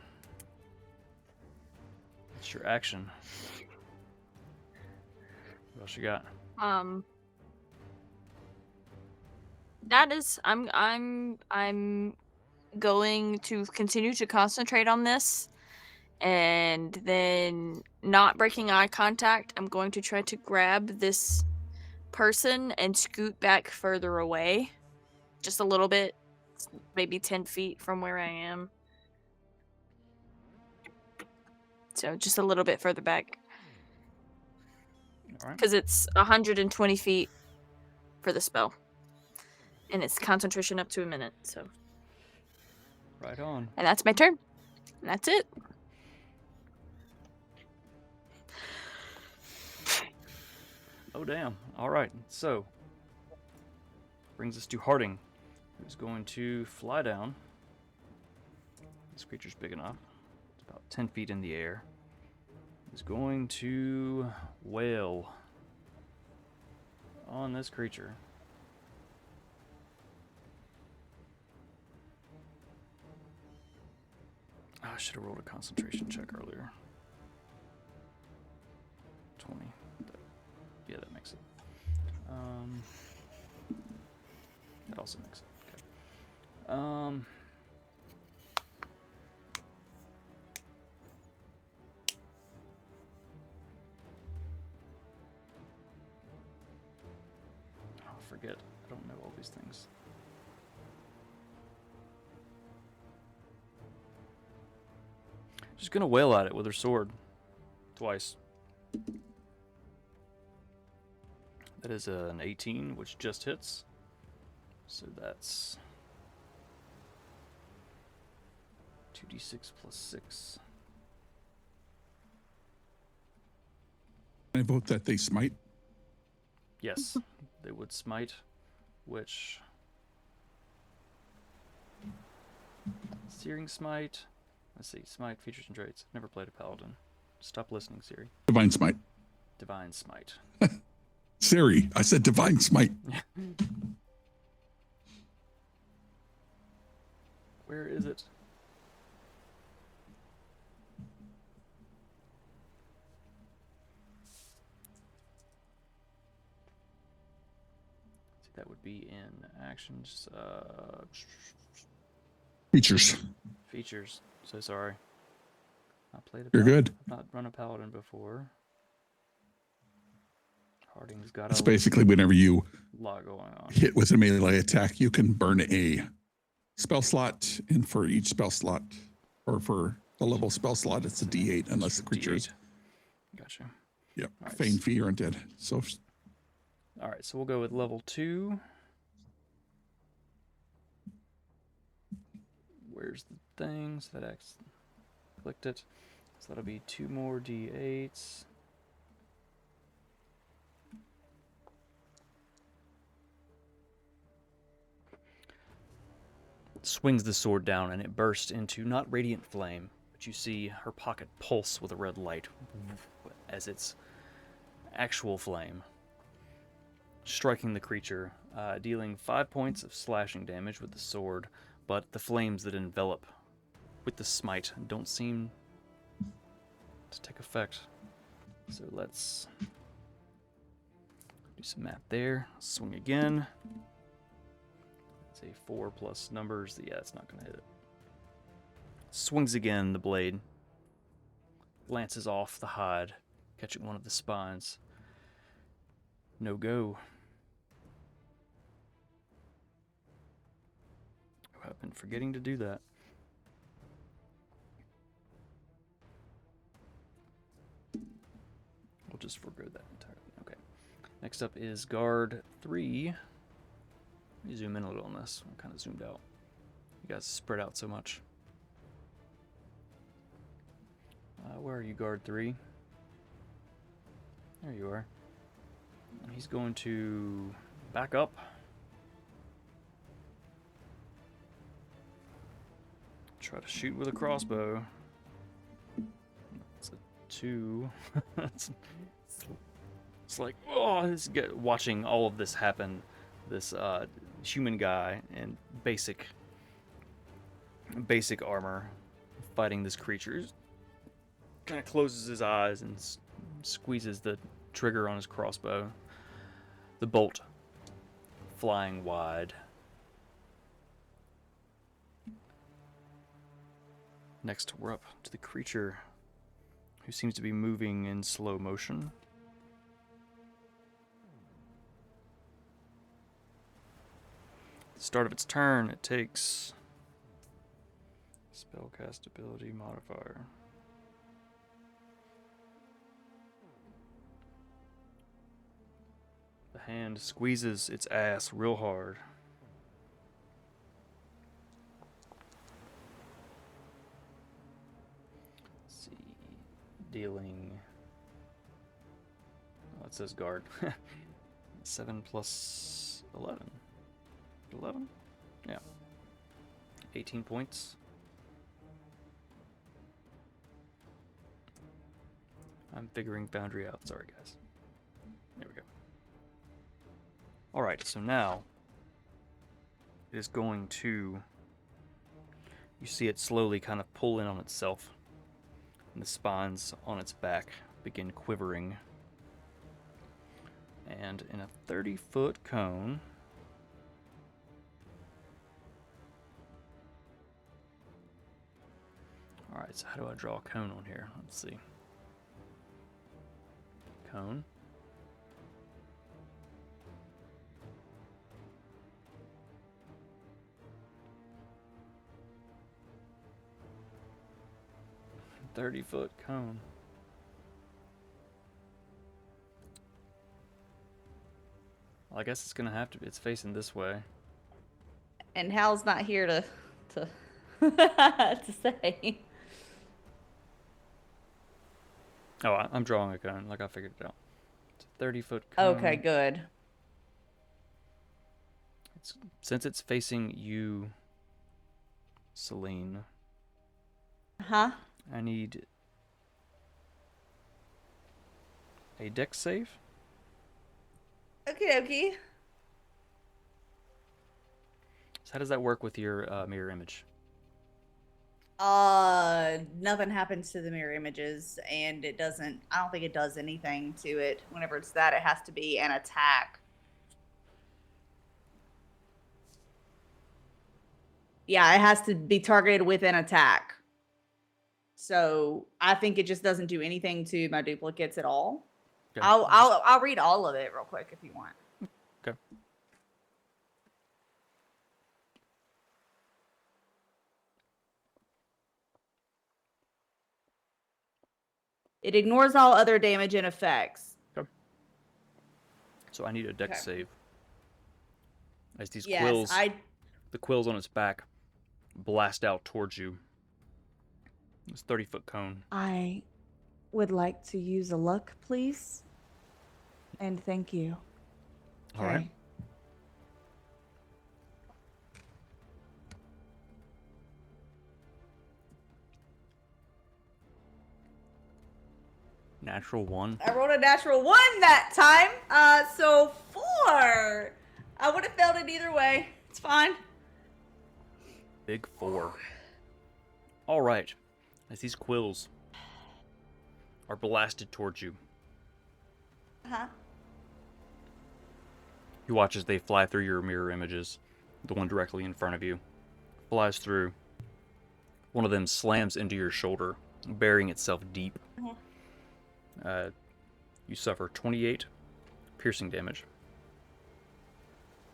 It's your action. What else you got? That is, I'm going to continue to concentrate on this, and then not breaking eye contact. I'm going to try to grab this person and scoot back further away, just a little bit, maybe 10 feet from where I am. So just a little bit further back, All right. because it's 120 feet for the spell. And it's concentration up to a minute, so. Right on. And that's my turn. And that's it. Oh, damn. All right. So, brings us to Harding, who's going to fly down. This creature's big enough. It's about 10 feet in the air. He's going to wail on this creature. Oh, I should have rolled a concentration check earlier. 20. Yeah, that makes it. That also makes it. Okay. Forget. I don't know all these things. Just gonna wail at it with her sword. Twice. That is an 18, which just hits. So that's 2d6 plus 6. I vote that they smite. Yes, they would smite, which... Searing smite. Let's see, smite, features and traits. Never played a paladin. Stop listening, Siri. Divine smite. Divine smite. Siri, I said divine smite. Where is it? See, that would be in actions. Features. Features. So sorry. I played a You're paladin. good. I've not run a paladin before. Harding's got It's a basically whenever you lot going on. hit with a melee attack, you can burn a spell slot, and for each spell slot, or for the level spell slot, it's a D8 unless the creature is. Gotcha. Yep. All right. Feign, fear, and dead. So All right, so we'll go with level 2. Where's the thing? So that clicked it. So that'll be 2 more D8s. Swings the sword down and it bursts into not radiant flame, but you see her pocket pulse with a red light as its actual flame, striking the creature, dealing 5 points of slashing damage with the sword, but the flames that envelop with the smite don't seem to take effect. So let's do some math there. Swing again. Say 4 plus numbers. Yeah, it's not going to hit it. Swings again, the blade. Lances off the hide, catching one of the spines. No go. Oh, I've been forgetting to do that. We'll just forgo that entirely. Okay. Next up is guard 3. Let me zoom in a little on this. I'm kind of zoomed out. You guys spread out so much. Where are you, guard 3? There you are. And he's going to back up. Try to shoot with a crossbow. It's a 2. It's like, oh, watching all of this happen. This human guy in basic armor fighting this creature. Kind of closes his eyes and squeezes the trigger on his crossbow. The bolt flying wide. Next, we're up to the creature who seems to be moving in slow motion. At the start of its turn, it takes spellcast ability modifier. The hand squeezes its ass real hard. Let's see, dealing That says guard. 7 plus 11. 11? Yeah. 18 points. I'm figuring boundary out. Sorry, guys. There we go. Alright, so now it is going to... You see it slowly kind of pull in on itself, and the spines on its back begin quivering. And in a 30-foot cone... Alright, so how do I draw a cone on here? Let's see. Cone. A 30-foot cone. Well, I guess it's gonna have to be. It's facing this way. And Hal's not here to to say. Oh, I'm drawing a cone, like I figured it out. It's a 30-foot cone. Okay, good. Since it's facing you, Celine, Huh? I need a dex save. Okie dokie. So how does that work with your mirror image? Nothing happens to the mirror images, and it doesn't. I don't think it does anything to it. Whenever it's that, it has to be an attack. Yeah, it has to be targeted with an attack. So I think it just doesn't do anything to my duplicates at all. Okay. I'll read all of it real quick if you want. Okay. It ignores all other damage and effects. Okay. So I need a dex Okay. save. As these Yes, quills, the quills on its back blast out towards you. This 30-foot cone. I would like to use a luck, please. And thank you. All right. Okay. Natural 1. I rolled a natural 1 that time. So 4. I would have failed it either way. It's fine. Big 4. All right. As these quills are blasted towards you, Uh-huh. you watch as they fly through your mirror images. The one directly in front of you flies through. One of them slams into your shoulder, burying itself deep. You suffer 28 piercing damage,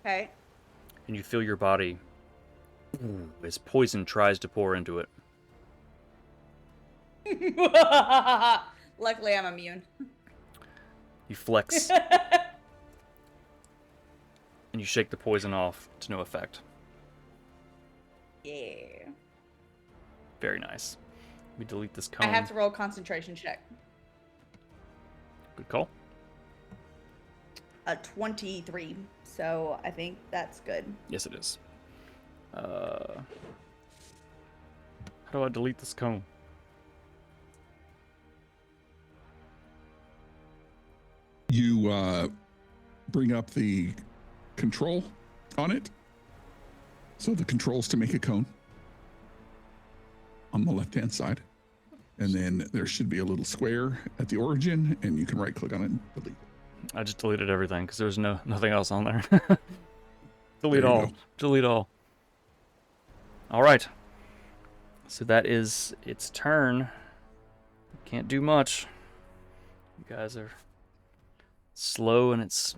Okay. and you feel your body as poison tries to pour into it. Luckily, I'm immune. You flex, and you shake the poison off to no effect. Yeah. Very nice. Let me delete this cone. I have to roll a concentration check. Good call. A 23. So I think that's good. Yes, it is. How do I delete this cone? You bring up the control on it. So the controls to make a cone on the left-hand side. And then there should be a little square at the origin, and you can right-click on it and delete it. I just deleted everything because there's nothing else on there. Delete There you all. go. Delete all. All right. So that is its turn. Can't do much. You guys are slow and it's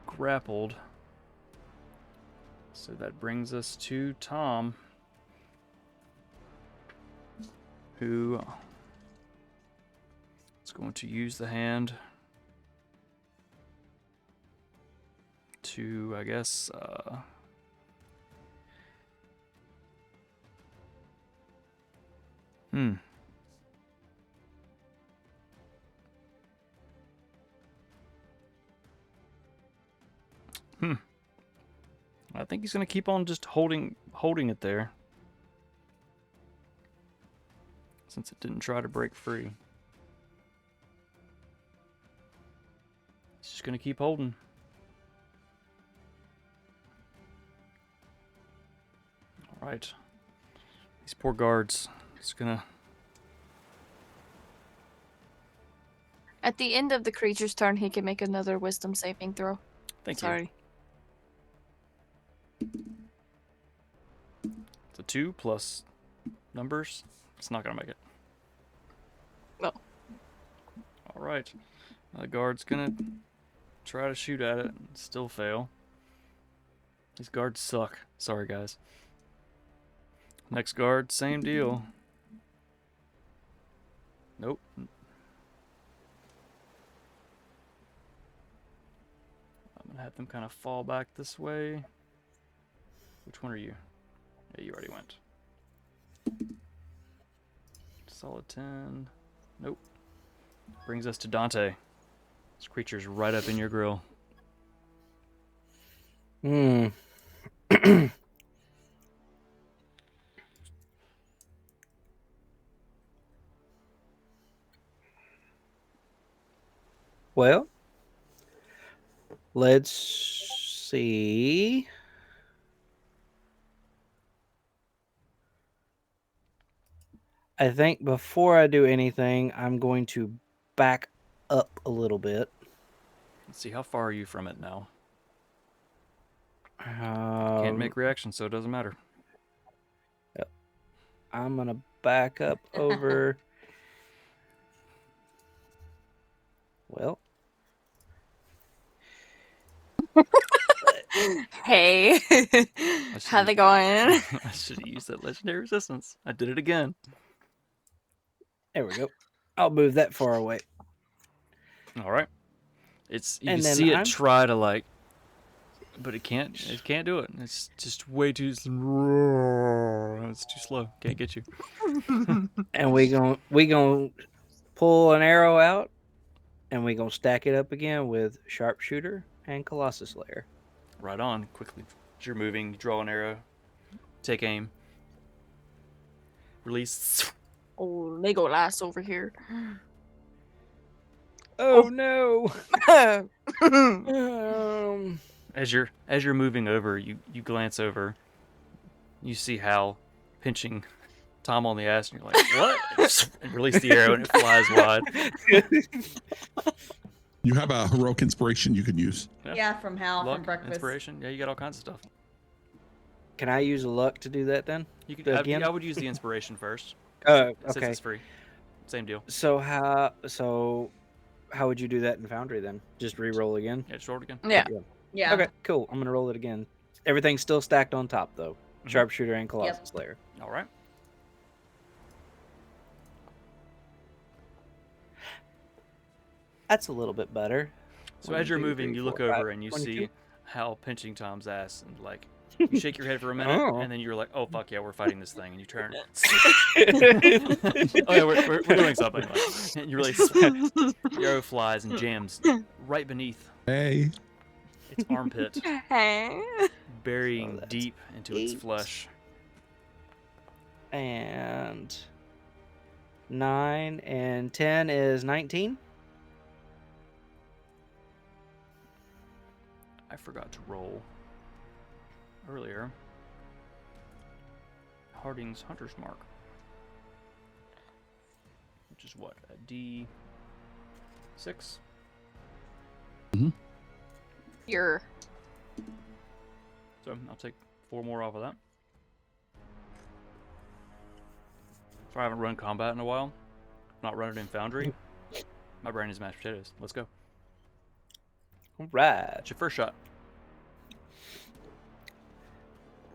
grappled. So that brings us to Tom, who is going to use the hand to, I guess, I think he's gonna keep on just holding it there, since it didn't try to break free. He's just gonna keep holding. All right. These poor guards. It's gonna. At the end of the creature's turn, he can make another wisdom saving throw. Thank you. Sorry. It's a 2 plus numbers. It's not gonna make it. No. All right. The guard's gonna try to shoot at it and still fail. These guards suck. Sorry, guys. Next guard, same deal. Nope. I'm gonna have them kind of fall back this way. Which one are you? Yeah, you already went. Solid 10. Nope. Brings us to Dante. This creature's right up in your grill. Well, let's see. I think before I do anything, I'm going to back up a little bit. Let's see, how far are you from it now? Can't make reactions, so it doesn't matter. Yep. I'm going to back up over. Well. Hey. How's it going? I should have used that legendary resistance. I did it again. There we go. I'll move that far away. All right. It's you And can then see it I'm- try to like, but it can't. It can't do it. It's just way too. It's too slow. Can't get you. And we gonna pull an arrow out, and we gonna stack it up again with sharpshooter and Colossus Slayer. Right on. Quickly, as you're moving, draw an arrow, take aim, release. Oh, Legolas over here. Oh no! As you're moving over, you glance over. You see Hal pinching Tom on the ass, and you're like, "What?" And release the arrow, and it flies wide. You have a heroic inspiration you can use. Yeah, from Hal Luck, from breakfast. inspiration. Yeah, you got all kinds of stuff. Can I use a luck to do that then? You could. Again? I would use the inspiration first. Since Okay. it's free. Same deal. So how would you do that in Foundry then? Just re-roll again? Yeah, just roll it again. Yeah. Yeah. Okay, cool. I'm gonna roll it again. Everything's still stacked on top though. Mhm. Sharpshooter and Colossus Slayer. All right. That's a little bit better. So 1, as you're 2, moving, 3, you look 4, 5, over and you 22. see Hal pinching Tom's ass, and like you shake your head for a minute, Oh. and then you're like, "Oh fuck yeah, we're fighting this thing," and you turn. Oh yeah, we're doing something. Like, and you release. The arrow flies and jams right beneath Hey. its armpit, Hey. burying that's deep into its 8. flesh. And 9 and 10 is 19. I forgot to roll earlier. Harding's Hunter's Mark, which is what, a D6? You're So I'll take 4 more off of that. So I haven't run combat in a while. Not run it in Foundry. My brain is mashed potatoes. Let's go. All right. It's your first shot.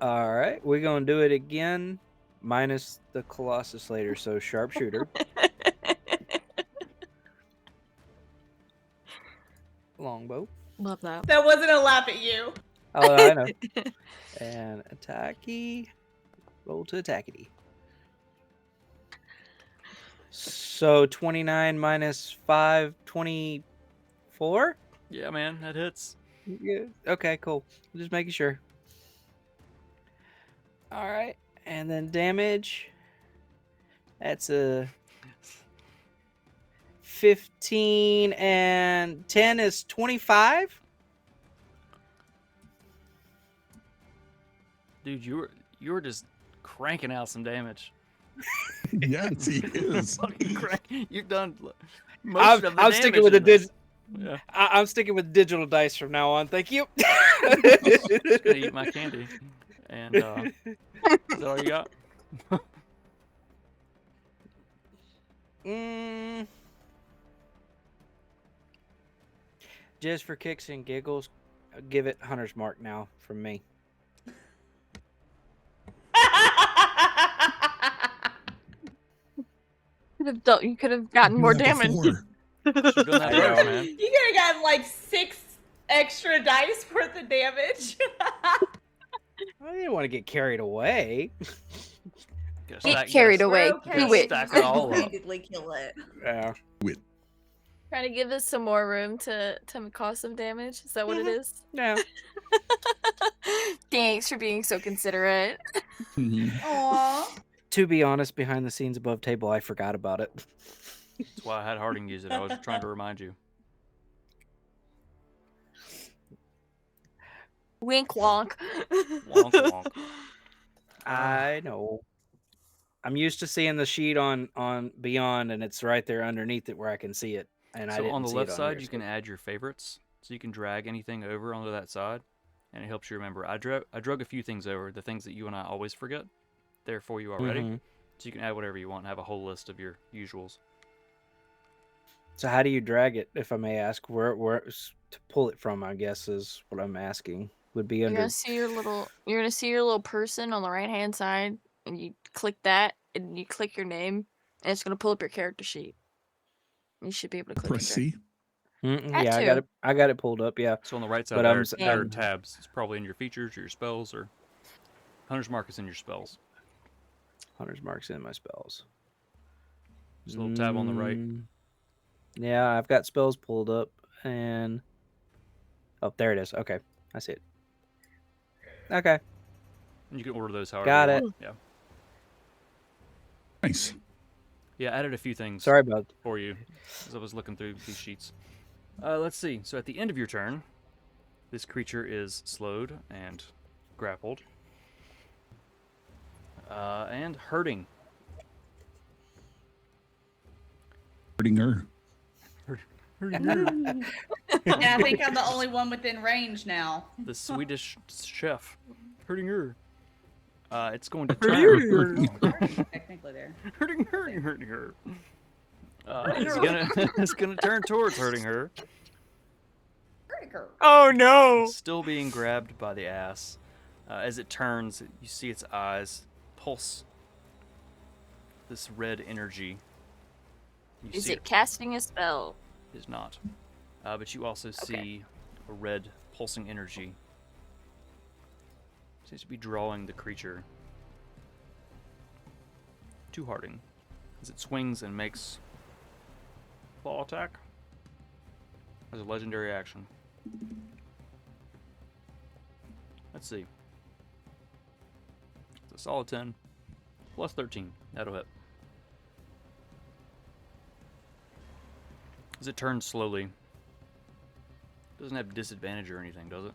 All right. We're going to do it again, minus the Colossus Slayer, so sharpshooter. Longbow. love that. That wasn't a laugh at you. Oh, I know. And attacky. Roll to attackity. So 29 minus 5, 24? Yeah, man, that hits. Yeah. Okay, cool. Just making sure. All right, and then damage. That's a 15 and 10 is 25. Dude, you were just cranking out some damage. Yes, he is. Fucking crank. You've done most of the I'm damage. sticking with in this. Yeah. I'm sticking with digital dice from now on. Thank you. Just gonna eat my candy. And is that all you got? Just for kicks and giggles, give it Hunter's Mark now from me. You could have gotten more damage. Should've done that I know. first, man. You could have gotten like 6 extra dice worth of damage. I didn't want to get carried away. Gotta Get stack- carried gotta away. We're Do okay. it. Stack it all up. Handedly kill it. Yeah. Trying to give us some more room to cause some damage. Is that what it is? Yeah. Thanks for being so considerate. Aw. To be honest, behind the scenes above table, I forgot about it. That's why I had Harding use it. I was trying to remind you. Wink wonk. Wonk wonk. I know. I'm used to seeing the sheet on Beyond, and it's right there underneath it where I can see it. And I So didn't on the see left it on side, here, you so- can add your favorites. So you can drag anything over onto that side, and it helps you remember. I drug a few things over, the things that you and I always forget. They're for you already. Mhm. So you can add whatever you want and have a whole list of your usuals. So how do you drag it, if I may ask? Where to pull it from? I guess is what I'm asking. Would be You're under. gonna see your little person on the right hand side, and you click that, and you click your name, and it's gonna pull up your character sheet. You should be able to click Press it. C. That Yeah, too. I got it pulled up. Yeah, So on the right side But there, I'm there are s- tabs. It's probably in your features or your spells, or Hunter's Mark is in your spells. Hunter's Mark's in my spells. There's a little tab on the right. Yeah, I've got spells pulled up, and oh, there it is. Okay, I see it. Okay, And you can order those however Got you it. want. Yeah. Nice. Yeah, I added a few things sorry about. for you as I was looking through these sheets. Let's see. So at the end of your turn, this creature is slowed and grappled. And hurting. Hurting her. And I think I'm the only one within range now. The Swedish chef. Hurting her. It's going to turn. Technically there. hurting her. It's gonna turn towards hurting her. Oh no! Still being grabbed by the ass. As it turns, you see its eyes pulse this red energy. You Is see it casting a spell? It is not. But you also see a red pulsing energy. Seems to be drawing the creature to Harding as it swings and makes claw attack as a legendary action. Let's see. It's a solid 10 plus 13. That'll hit. As it turns slowly, doesn't have disadvantage or anything, does it?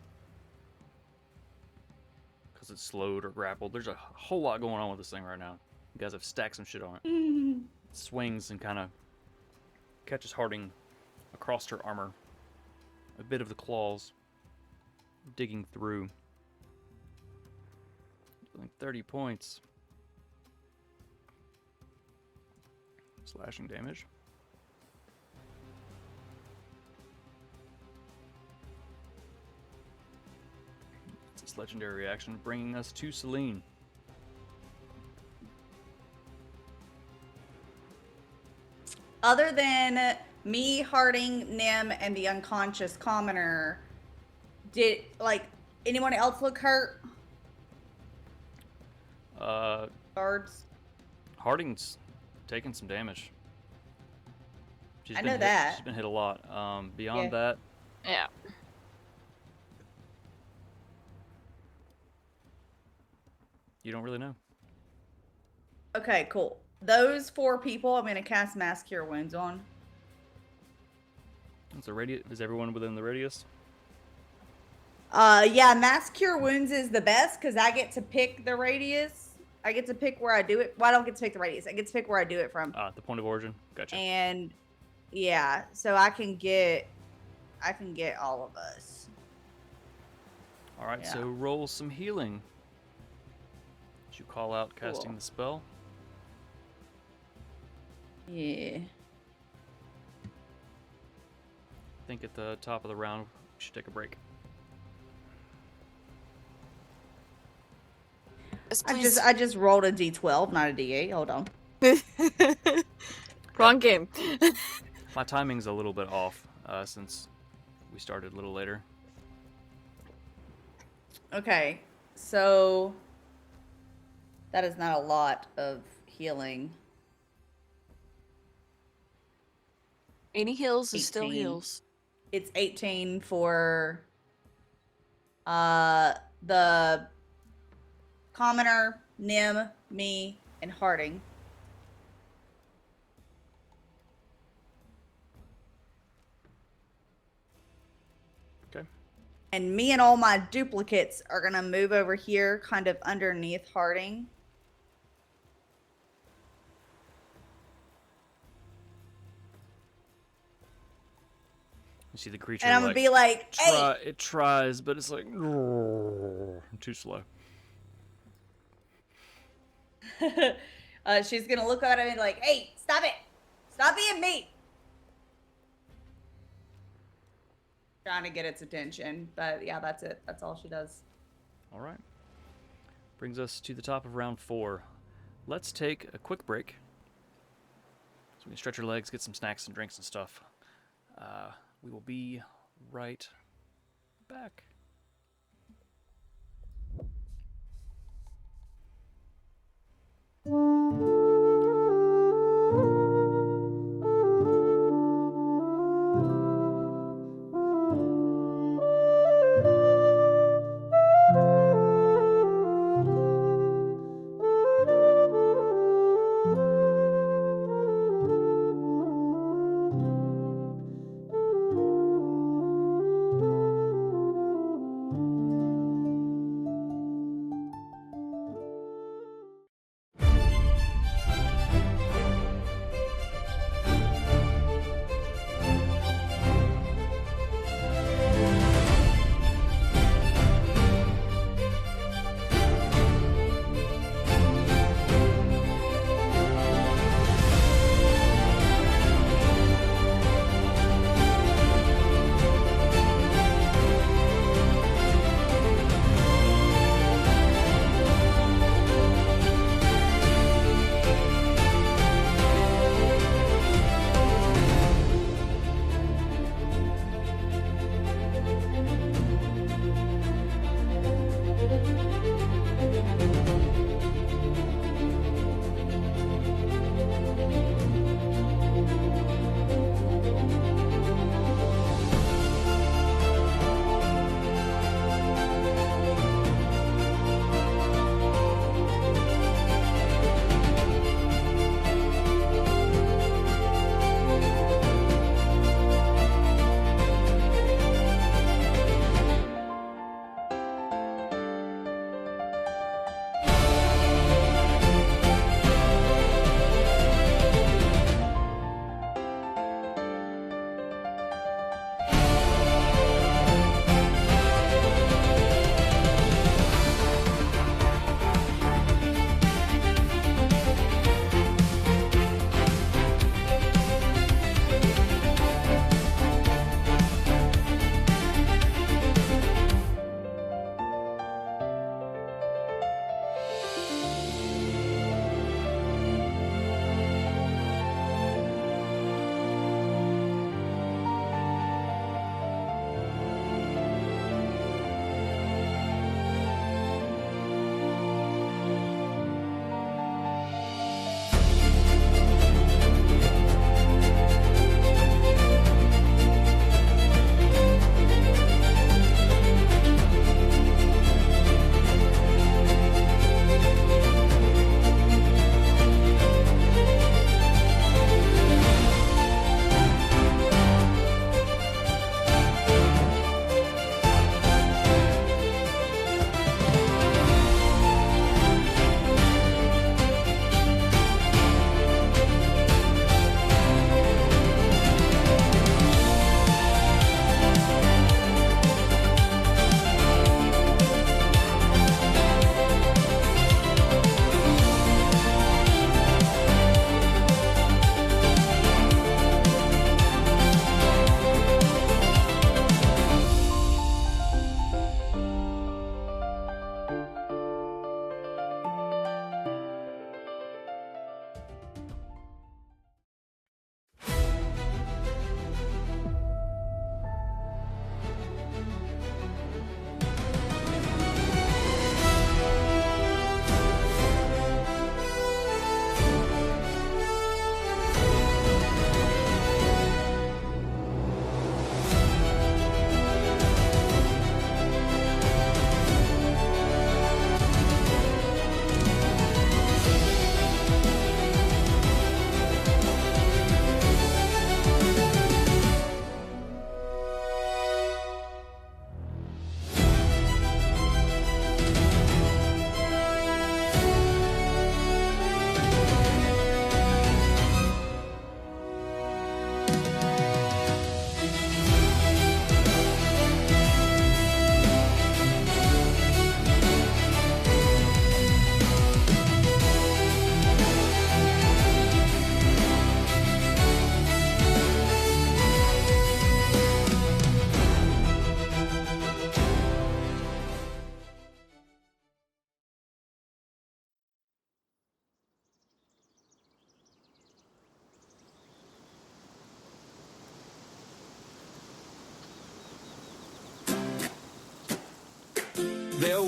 Because it's slowed or grappled. There's a whole lot going on with this thing right now. You guys have stacked some shit on it. It swings and kind of catches Harding across her armor. A bit of the claws digging through. Doing 30 points. Slashing damage. It's its legendary reaction, bringing us to Celine. Other than me, Harding, Nim, and the unconscious commoner, did anyone else look hurt? Guards. Harding's taken some damage. I know that. She's been hit a lot. Beyond that, Yeah. You don't really know. Okay, cool. Those 4 people I'm going to cast Mass Cure Wounds on. It's a radius. Is everyone within the radius? Yeah, Mass Cure Wounds is the best because I get to pick the radius. I get to pick where I do it. Well, I don't get to pick the radius. I get to pick where I do it from. The point of origin. Gotcha. And yeah, so I can get all of us. All right, Yeah. so roll some healing. As you call out casting Cool. the spell. Yeah. I think at the top of the round, we should take a break. Yes, I just rolled a D12, not a D8. Hold on. Wrong game. My timing's a little bit off since we started a little later. Okay, so that is not a lot of healing. Any heals is still 18. heals. It's 18 for the commoner, Nim, me, and Harding. Okay. And me and all my duplicates are gonna move over here, kind of underneath Harding. You see the creature. And I'm gonna be like, hey! It tries, but it's like too slow. She's gonna look at him and be like, hey, stop it! Stop being mean! Trying to get its attention, but yeah, that's it. That's all she does. All right. Brings us to the top of round 4. Let's take a quick break. So we can stretch our legs, get some snacks and drinks and stuff. We will be right back.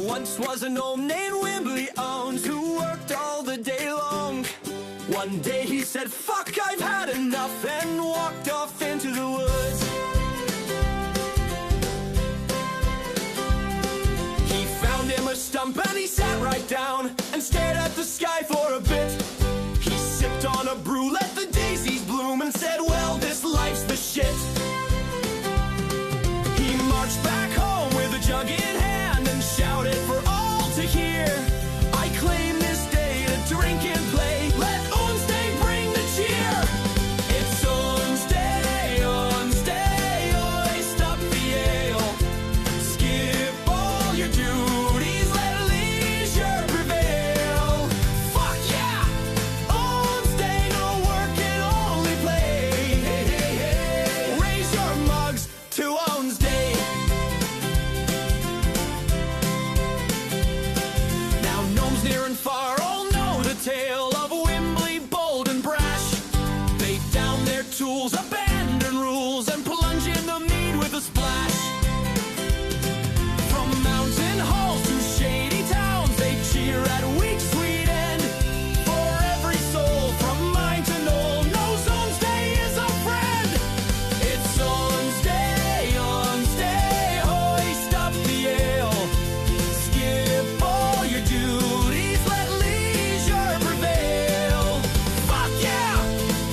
once was a gnome named Wimbley Owns who worked all the day long. One day he said, fuck, I've had enough, and walked off into the woods. He found him a stump and he sat right down and stared at the sky for a bit. He sipped on a brew, let the daisies bloom, and said, well, this life's the shit. He marched back home with a jug in hand and shouted for all to hear, I claim this day to drink and play, let Ons Day bring the cheer. It's Ons Day, oi, stop the ale. Skip all your duties, let leisure prevail. Fuck yeah! Ons Day, no work and only play. Hey, hey, hey. Raise your mugs to Ons Day. Now gnomes near and far all know the tale of Wimbley, bold and brash. They down their tools, abandon rules, and plunge in the mead with a splash. From mountain halls to shady towns, they cheer at week's sweet end. For every soul, from mine to knoll, knows Ons Day is a friend. It's Ons Day, hoy, stop the ale. Skip all your duties, let leisure prevail. Fuck yeah!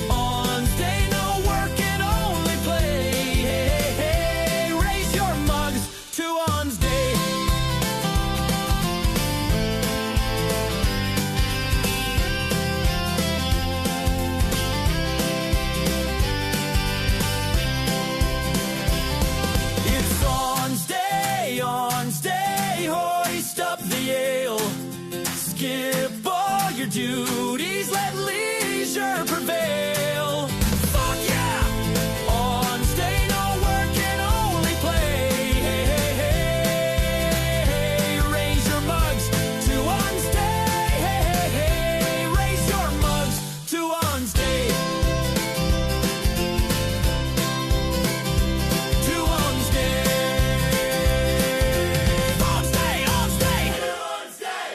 Ons Day, no work and only play. Hey, hey, hey, raise your mugs to Ons Day. It's Ons Day, hoist up the ale. Skip all your duties, let leisure prevail. Fuck yeah! Ons Day, no work and only play. Hey, hey, hey, hey, raise your mugs to Ons Day. Hey, hey, hey, raise your mugs to Ons Day. To Ons Day. Ons Day, Ons Day. To Ons Day.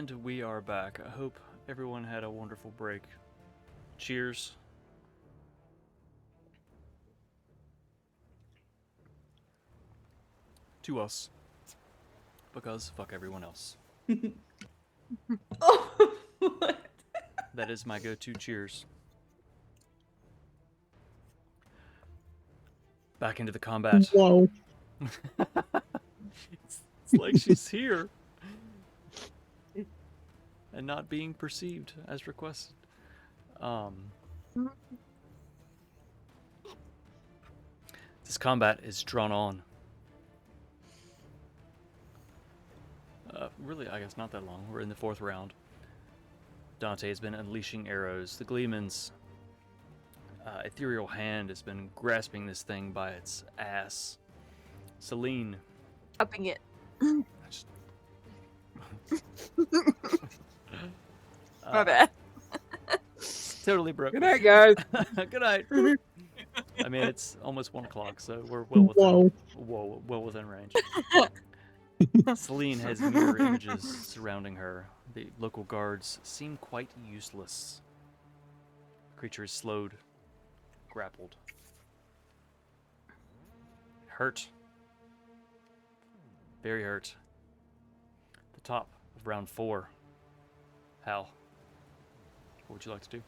And we are back. I hope everyone had a wonderful break. Cheers. To us. Because fuck everyone else. Oh, what? That is my go-to cheers. Back into the combat. Whoa. It's like she's here. And not being perceived as requested. This combat is drawn on. Really, I guess not that long. We're in the 4th round. Dante has been unleashing arrows. The Gleeman's ethereal hand has been grasping this thing by its ass. Celine. Upping it. My bad. Totally broke. Good night, guys. Good night. I mean, it's almost 1 o'clock, so we're well within range. Celine has mirror images surrounding her. The local guards seem quite useless. The creature is slowed, grappled. Hurt. Very hurt. The top of round 4. Hal, what would you like to do?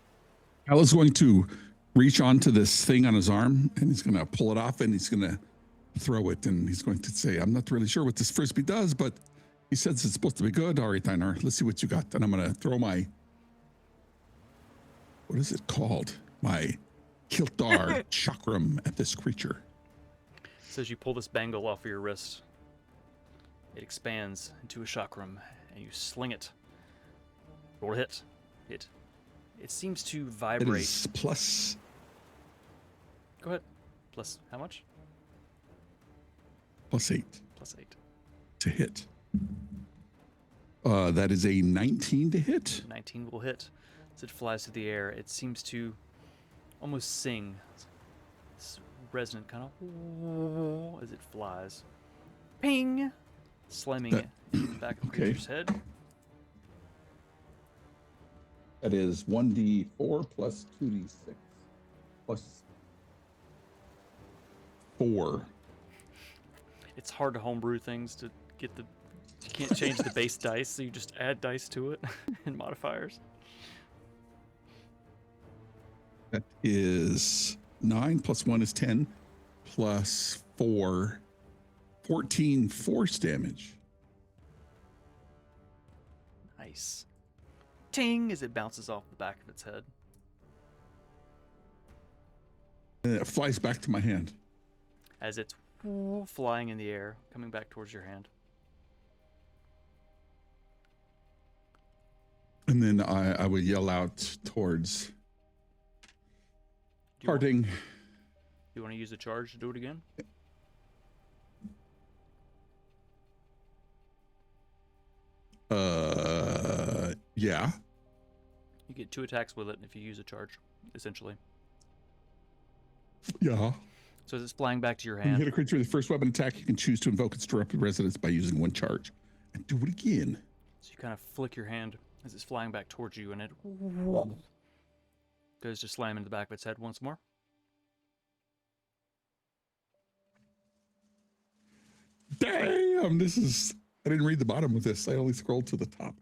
Hal is going to reach onto this thing on his arm, and he's going to pull it off, and he's going to throw it, and he's going to say, I'm not really sure what this frisbee does, but he says it's supposed to be good. All right, Einar, let's see what you got. And I'm going to throw my, what is it called? My Kiltar chakram at this creature. So as you pull this bangle off of your wrist, it expands into a chakram, and you sling it. Roll a hit. It seems to It vibrate. is plus, Go ahead. Plus how much? +8 Plus 8. to hit. That is a 19 to hit. 19 will hit. As it flies through the air, it seems to almost sing. This resonant kind of as it flies. Ping! Slamming it into the back of the Okay. creature's head. That is 1d4 plus 2d6 plus 4. It's hard to homebrew things to get the... You can't change the base dice, so you just add dice to it and modifiers. That is 9 plus 1 is 10 plus 4, 14 force damage. Nice. Ting! As it bounces off the back of its head. And it flies back to my hand. As it's flying in the air, coming back towards your hand. And then I would yell out towards Do you want- Harding. You want to use a charge to do it again? Yeah. You get 2 attacks with it if you use a charge, essentially. Yeah. So as it's flying back to your When you hit hand, a creature with the first weapon attack, you can choose to invoke its direct residence by using 1 charge. And do it again. so you kind of flick your hand as it's flying back towards you, and it goes to slam into the back of its head once more. Damn, this is... I didn't read the bottom of this. I only scrolled to the top.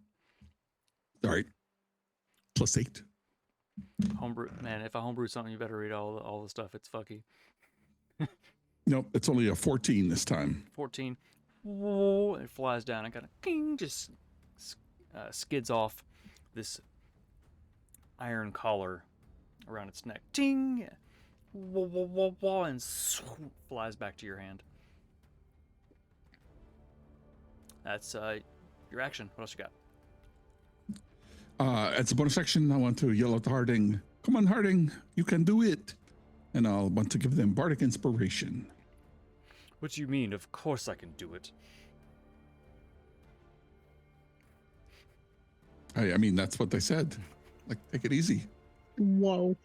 All right. Plus 8. Homebrew, man. If I homebrew something, you better read all the stuff. It's fucky. Nope, it's only a 14 this time. 14. It flies down and kind of ping, just skids off this iron collar around its neck. Ting! And flies back to your hand. That's your action. What else you got? As a bonus action, I want to yell out to Harding, come on, Harding, you can do it. And I'll want to give them bardic inspiration. What do you mean? Of course I can do it. I mean, that's what they said. Like, take it easy. Whoa.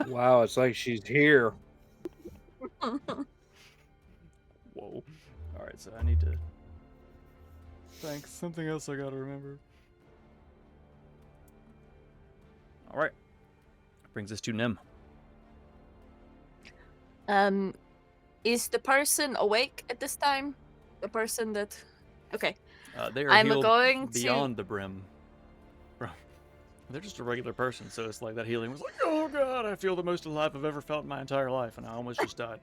Wow, it's like she's here. Whoa. Alright, so I need to... Thanks. Something else I gotta remember. All right. Brings us to Nim. Is the person awake at this time? The person that... Okay. They are I'm healed going to- beyond the brim. They're just a regular person, so it's like that healing was like, oh god, I feel the most alive I've ever felt in my entire life, and I almost just died.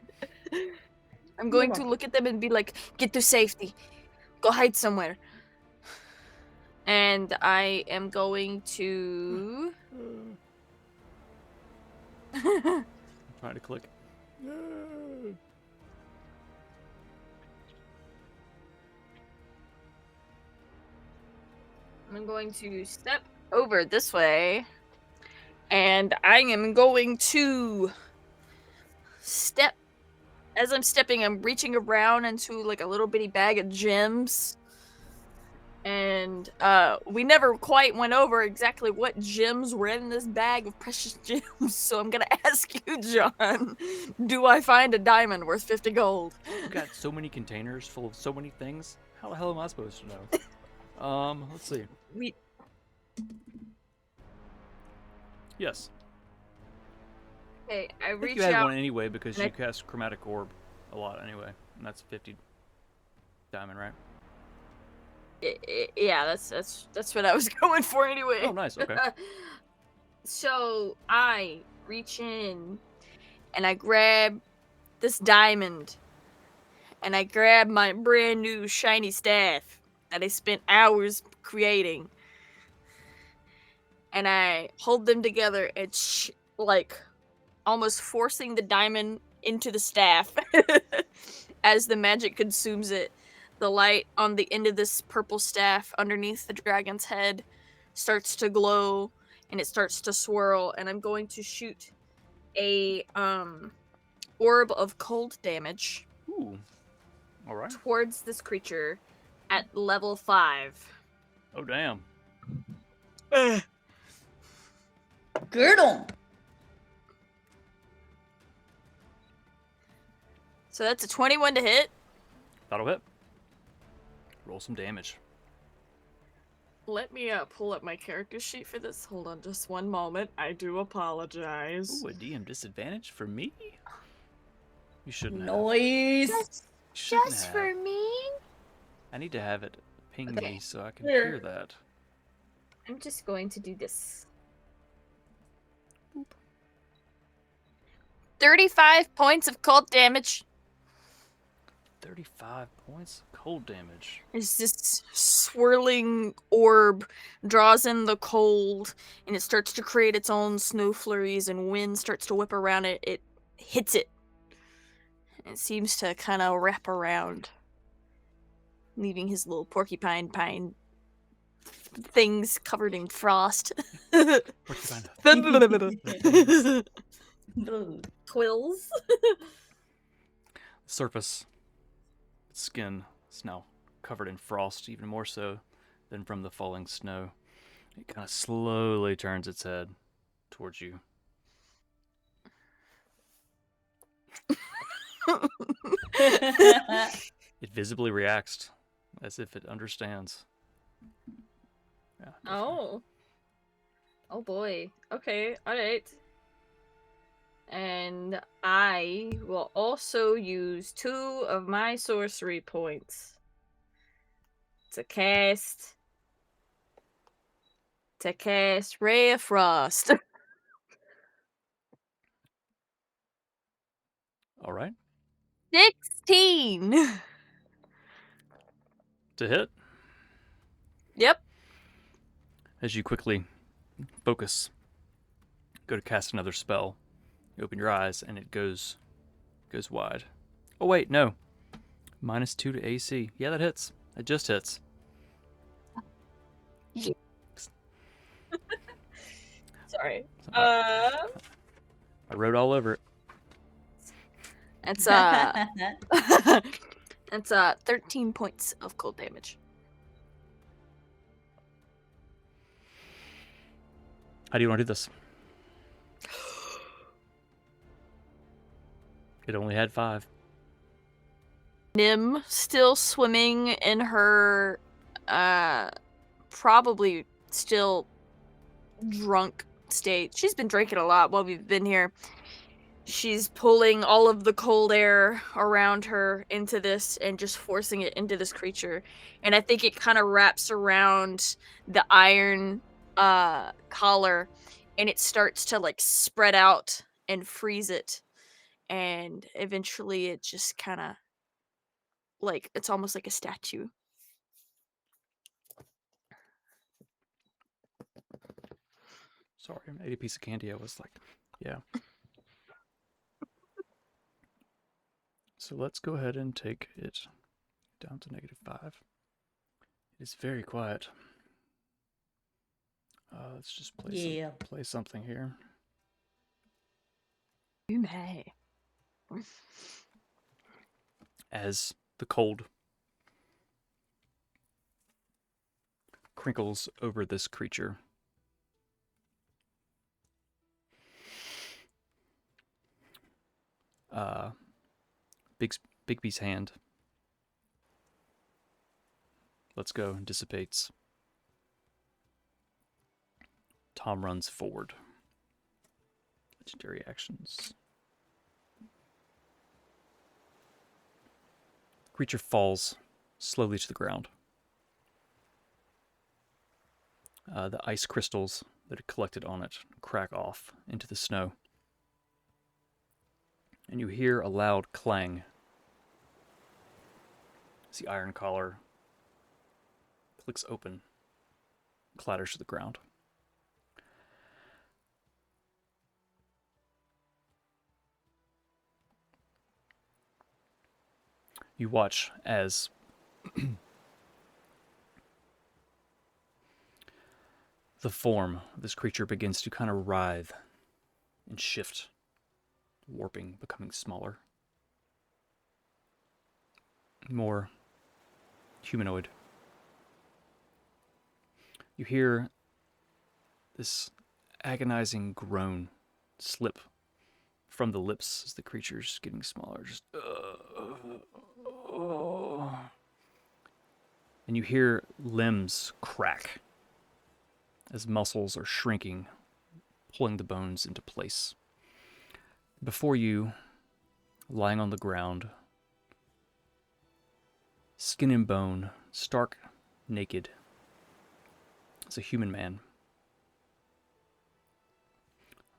I'm going to look at them and be like, get to safety. Go hide somewhere. And I am going to... I'm trying to click. I'm going to step over this way. And I am going to step. As I'm stepping, I'm reaching around into like a little bitty bag of gems. And we never quite went over exactly what gems were in this bag of precious gems. So I'm gonna ask you, John, do I find a diamond worth 50 gold? You've got so many containers full of so many things. How the hell am I supposed to know? Let's see. Yes. Okay, I I think reach you had out. one anyway because and you I- cast Chromatic Orb a lot anyway, and that's 50 diamond, right? Yeah, that's what I was going for anyway. Oh, nice. Okay. So I reach in and I grab this diamond and I grab my brand new shiny staff that I spent hours creating and I hold them together and like almost forcing the diamond into the staff as the magic consumes it. The light on the end of this purple staff underneath the dragon's head starts to glow and it starts to swirl, and I'm going to shoot a orb of cold damage Ooh. All right. towards this creature at level 5. Oh, damn. Girdle. So that's a 21 to hit. That'll hit. Roll some damage. Let me pull up my character sheet for this. Hold on just one moment. I do apologize. Ooh, a DM disadvantage for me? You shouldn't have. Noise. Shouldn't Just have. for me? I need to have it ping Okay. me so I can Here. hear that. I'm just going to do this. 35 points of cold damage. 35 points cold damage. As this swirling orb draws in the cold and it starts to create its own snow flurries and wind starts to whip around it. It hits it. It seems to kind of wrap around, leaving his little porcupine pine things covered in frost. Porcupine. Quills. Surface skin is now covered in frost, even more so than from the falling snow. It kind of slowly turns its head towards you. It visibly reacts as if it understands. Yeah. definitely. Oh. Oh boy. Okay, alright. And I will also use 2 of my sorcery points to cast Ray of Frost. All right. 16. To hit, Yep. as you quickly focus, go to cast another spell. You open your eyes and it goes wide. Oh wait, no. -2 to AC. Yeah, that hits. It just hits. Sorry. I wrote all over it. It's it's 13 points of cold damage. How do you want to do this? It only had 5. Nim still swimming in her probably still drunk state. She's been drinking a lot while we've been here. She's pulling all of the cold air around her into this and just forcing it into this creature. And I think it kind of wraps around the iron collar, and it starts to like spread out and freeze it. And eventually it just kind of like, it's almost like a statue. Sorry, I ate a piece of candy. I was like, yeah. So let's go ahead and take it down to -5. It is very quiet. Let's just play something here. You may. As the cold crinkles over this creature, Bigby's hand lets go and dissipates. Tom runs forward. Legendary actions. Creature falls slowly to the ground. The ice crystals that had collected on it crack off into the snow. And you hear a loud clang as the iron collar clicks open, clatters to the ground. You watch as the form of this creature begins to kind of writhe and shift, warping, becoming smaller, more humanoid. You hear this agonizing groan slip from the lips as the creature's getting smaller, just and you hear limbs crack as muscles are shrinking, pulling the bones into place. Before you, lying on the ground, skin and bone, stark naked, is a human man.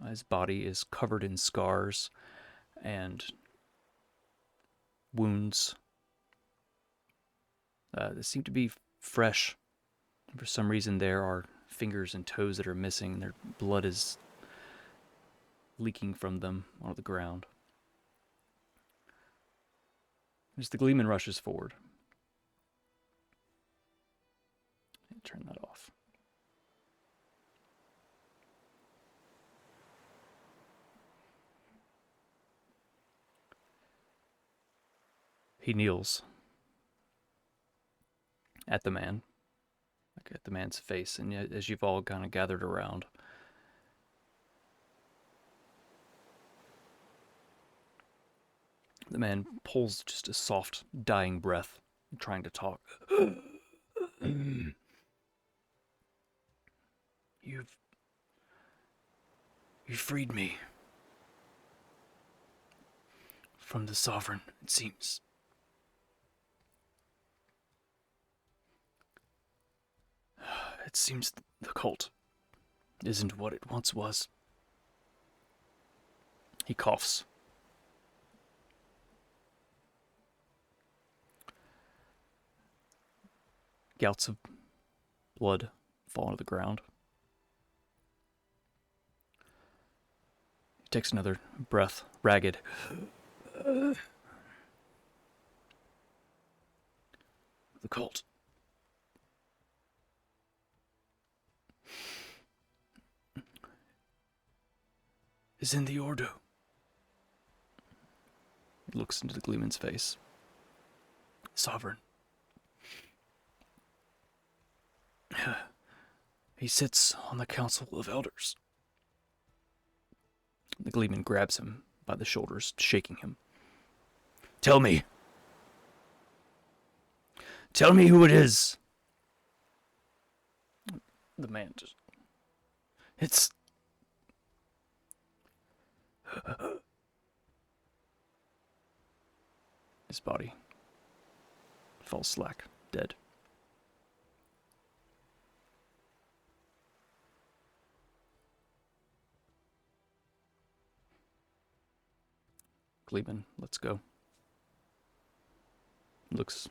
His body is covered in scars and wounds that seem to be fresh. For some reason, there are fingers and toes that are missing, and their blood is leaking from them onto the ground. As the Gleeman rushes forward, turn that off. He kneels at the man, like at the man's face, and as you've all kind of gathered around, the man pulls just a soft, dying breath, trying to talk. You freed me from the Sovereign, it seems. It seems the cult isn't what it once was. He coughs. Gouts of blood fall to the ground. He takes another breath, ragged. The cult. Is in the Ordo. He looks into the Gleeman's face. Sovereign. He sits on the Council of Elders. The Gleeman grabs him by the shoulders, shaking him. Tell me. Tell me who it is. The man just... His body falls slack, dead. Gleeman, let's go. Looks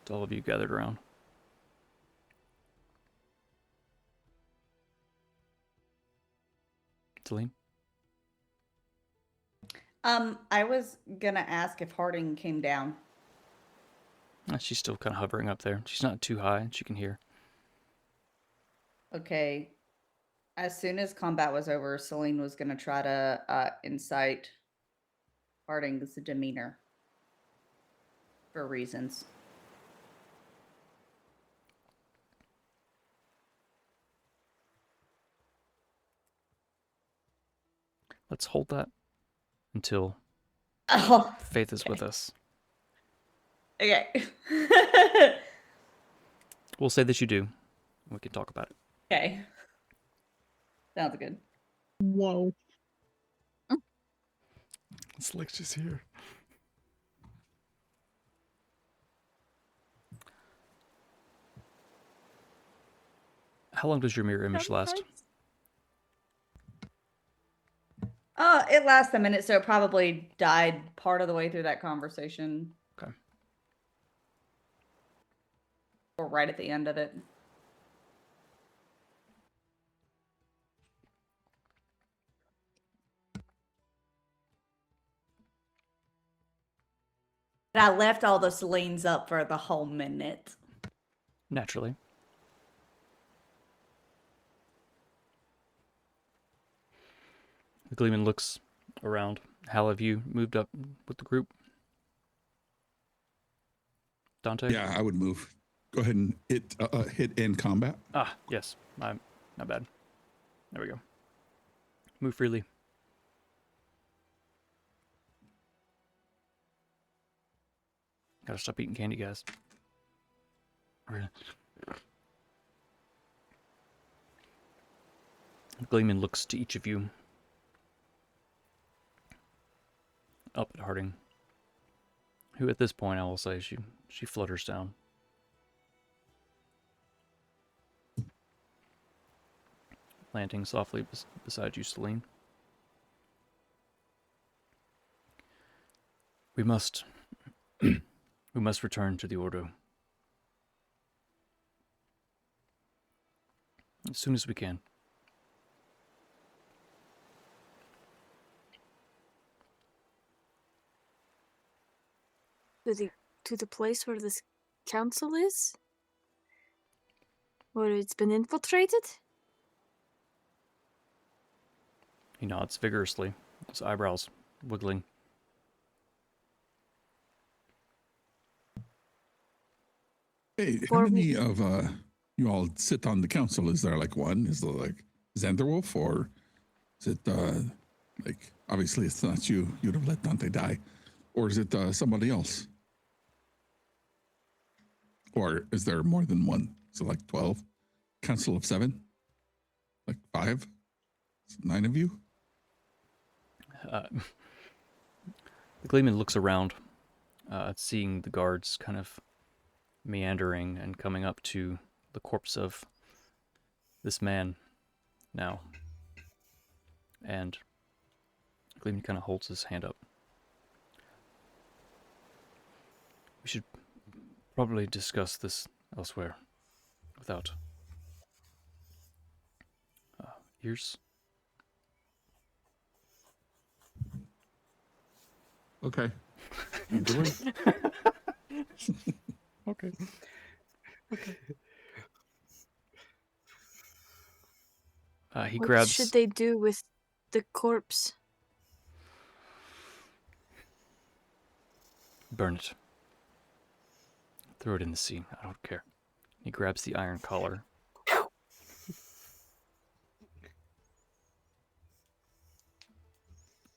to all of you gathered around. Celine? I was gonna ask if Harding came down. She's still kind of hovering up there. She's not too high. She can hear. Okay. As soon as combat was over, Celine was gonna try to incite Harding's demeanor for reasons. Let's hold that until Oh, Faith is with us. okay. We'll say that you do. We can talk about it. Okay. Sounds good. Whoa. It's like she's here. How long does your mirror image last? It lasts a minute, so it probably died part of the way through that conversation. Okay. Or right at the end of it. But I left all the Celine's up for the whole minute. Naturally. The Gleeman looks around. Hal, have you moved up with the group? Dante? Yeah, I would move. Go ahead and hit end combat. Ah, yes. I'm not bad. There we go. Move freely. Gotta stop eating candy, guys. Gleeman looks to each of you. Up at Harding, who at this point I will say she flutters down. Landing softly beside you, Celine. We must return to the Ordo as soon as we can. To the place where this council is? Where it's been infiltrated? He nods vigorously, his eyebrows wiggling. Hey, how many of you all sit on the council? Is there like one? Is there like Xanderwolf, or is it like obviously it's not you? You'd have let Dante die, or is it somebody else? Or is there more than one? So like 12? Council of 7? Like 5? 9 of you? The Gleeman looks around, seeing the guards kind of meandering and coming up to the corpse of this man now. And Gleeman kind of holds his hand up. We should probably discuss this elsewhere without ears. Okay. Okay. He What grabs. should they do with the corpse? Burn it. Throw it in the sea. I don't care. He grabs the iron collar.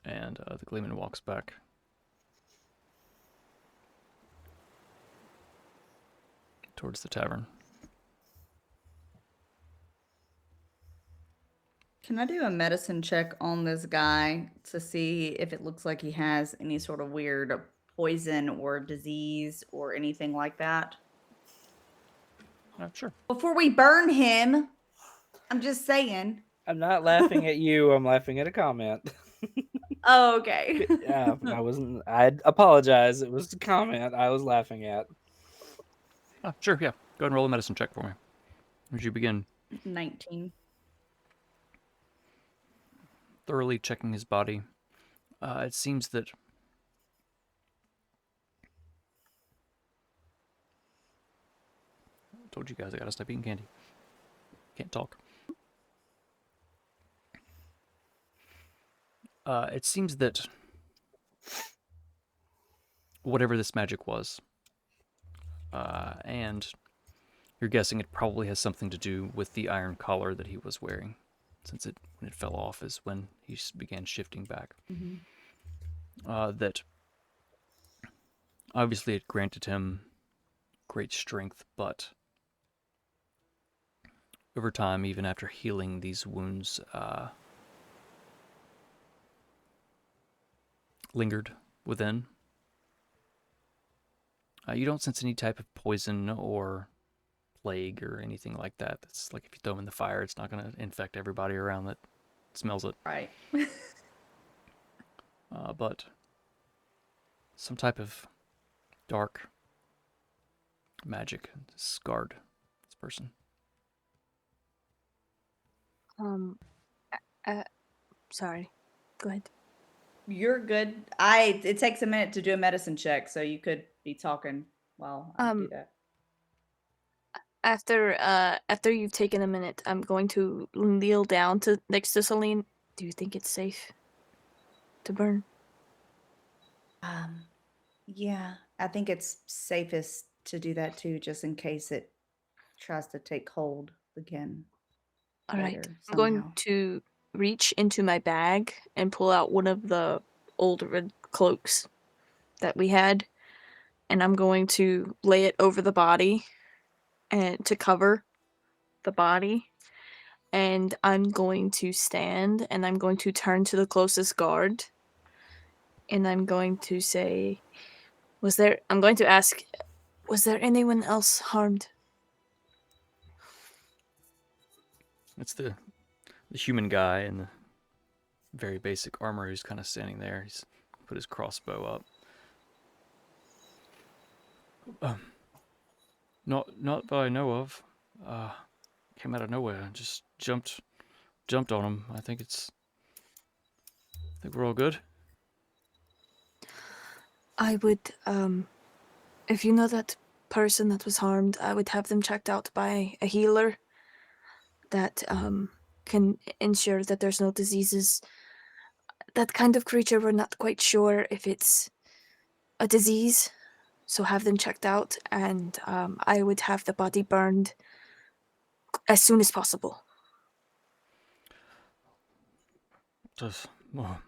And the Gleeman walks back. Towards the tavern. Can I do a medicine check on this guy to see if it looks like he has any sort of weird poison or disease or anything like that? Sure. Before we burn him, I'm just saying. I'm not laughing at you. I'm laughing at a comment. Oh, okay. Yeah, I wasn't. I apologize. It was a comment I was laughing at. Sure, yeah. Go ahead and roll a medicine check for me. As you begin 19. thoroughly checking his body, it seems that I told you guys I gotta stop eating candy. Can't talk. It seems that whatever this magic was, and you're guessing it probably has something to do with the iron collar that he was wearing, since when it fell off is when he began shifting back. That obviously it granted him great strength, but over time, even after healing these wounds, lingered within. You don't sense any type of poison or plague or anything like that. It's like if you throw him in the fire, it's not going to infect everybody around that smells it. Right. But some type of dark magic scarred this person. Sorry. Go ahead. You're good. It takes a minute to do a medicine check, so you could be talking while I do that. After you've taken a minute, I'm going to kneel down next to Celine. Do you think it's safe to burn? Yeah, I think it's safest to do that too, just in case it tries to take hold again. All right. later I'm going somehow. to reach into my bag and pull out one of the old red cloaks that we had, and I'm going to lay it over the body and to cover the body. And I'm going to stand and I'm going to turn to the closest guard. And I'm going to say, I'm going to ask, was there anyone else harmed? It's the human guy in the very basic armor who's kind of standing there. He's put his crossbow up. Not that I know of. Came out of nowhere. Just jumped on him. I think we're all good. I would, if you know that person that was harmed, I would have them checked out by a healer that can ensure that there's no diseases. That kind of creature, we're not quite sure if it's a disease, so have them checked out, and I would have the body burned as soon as possible. Well,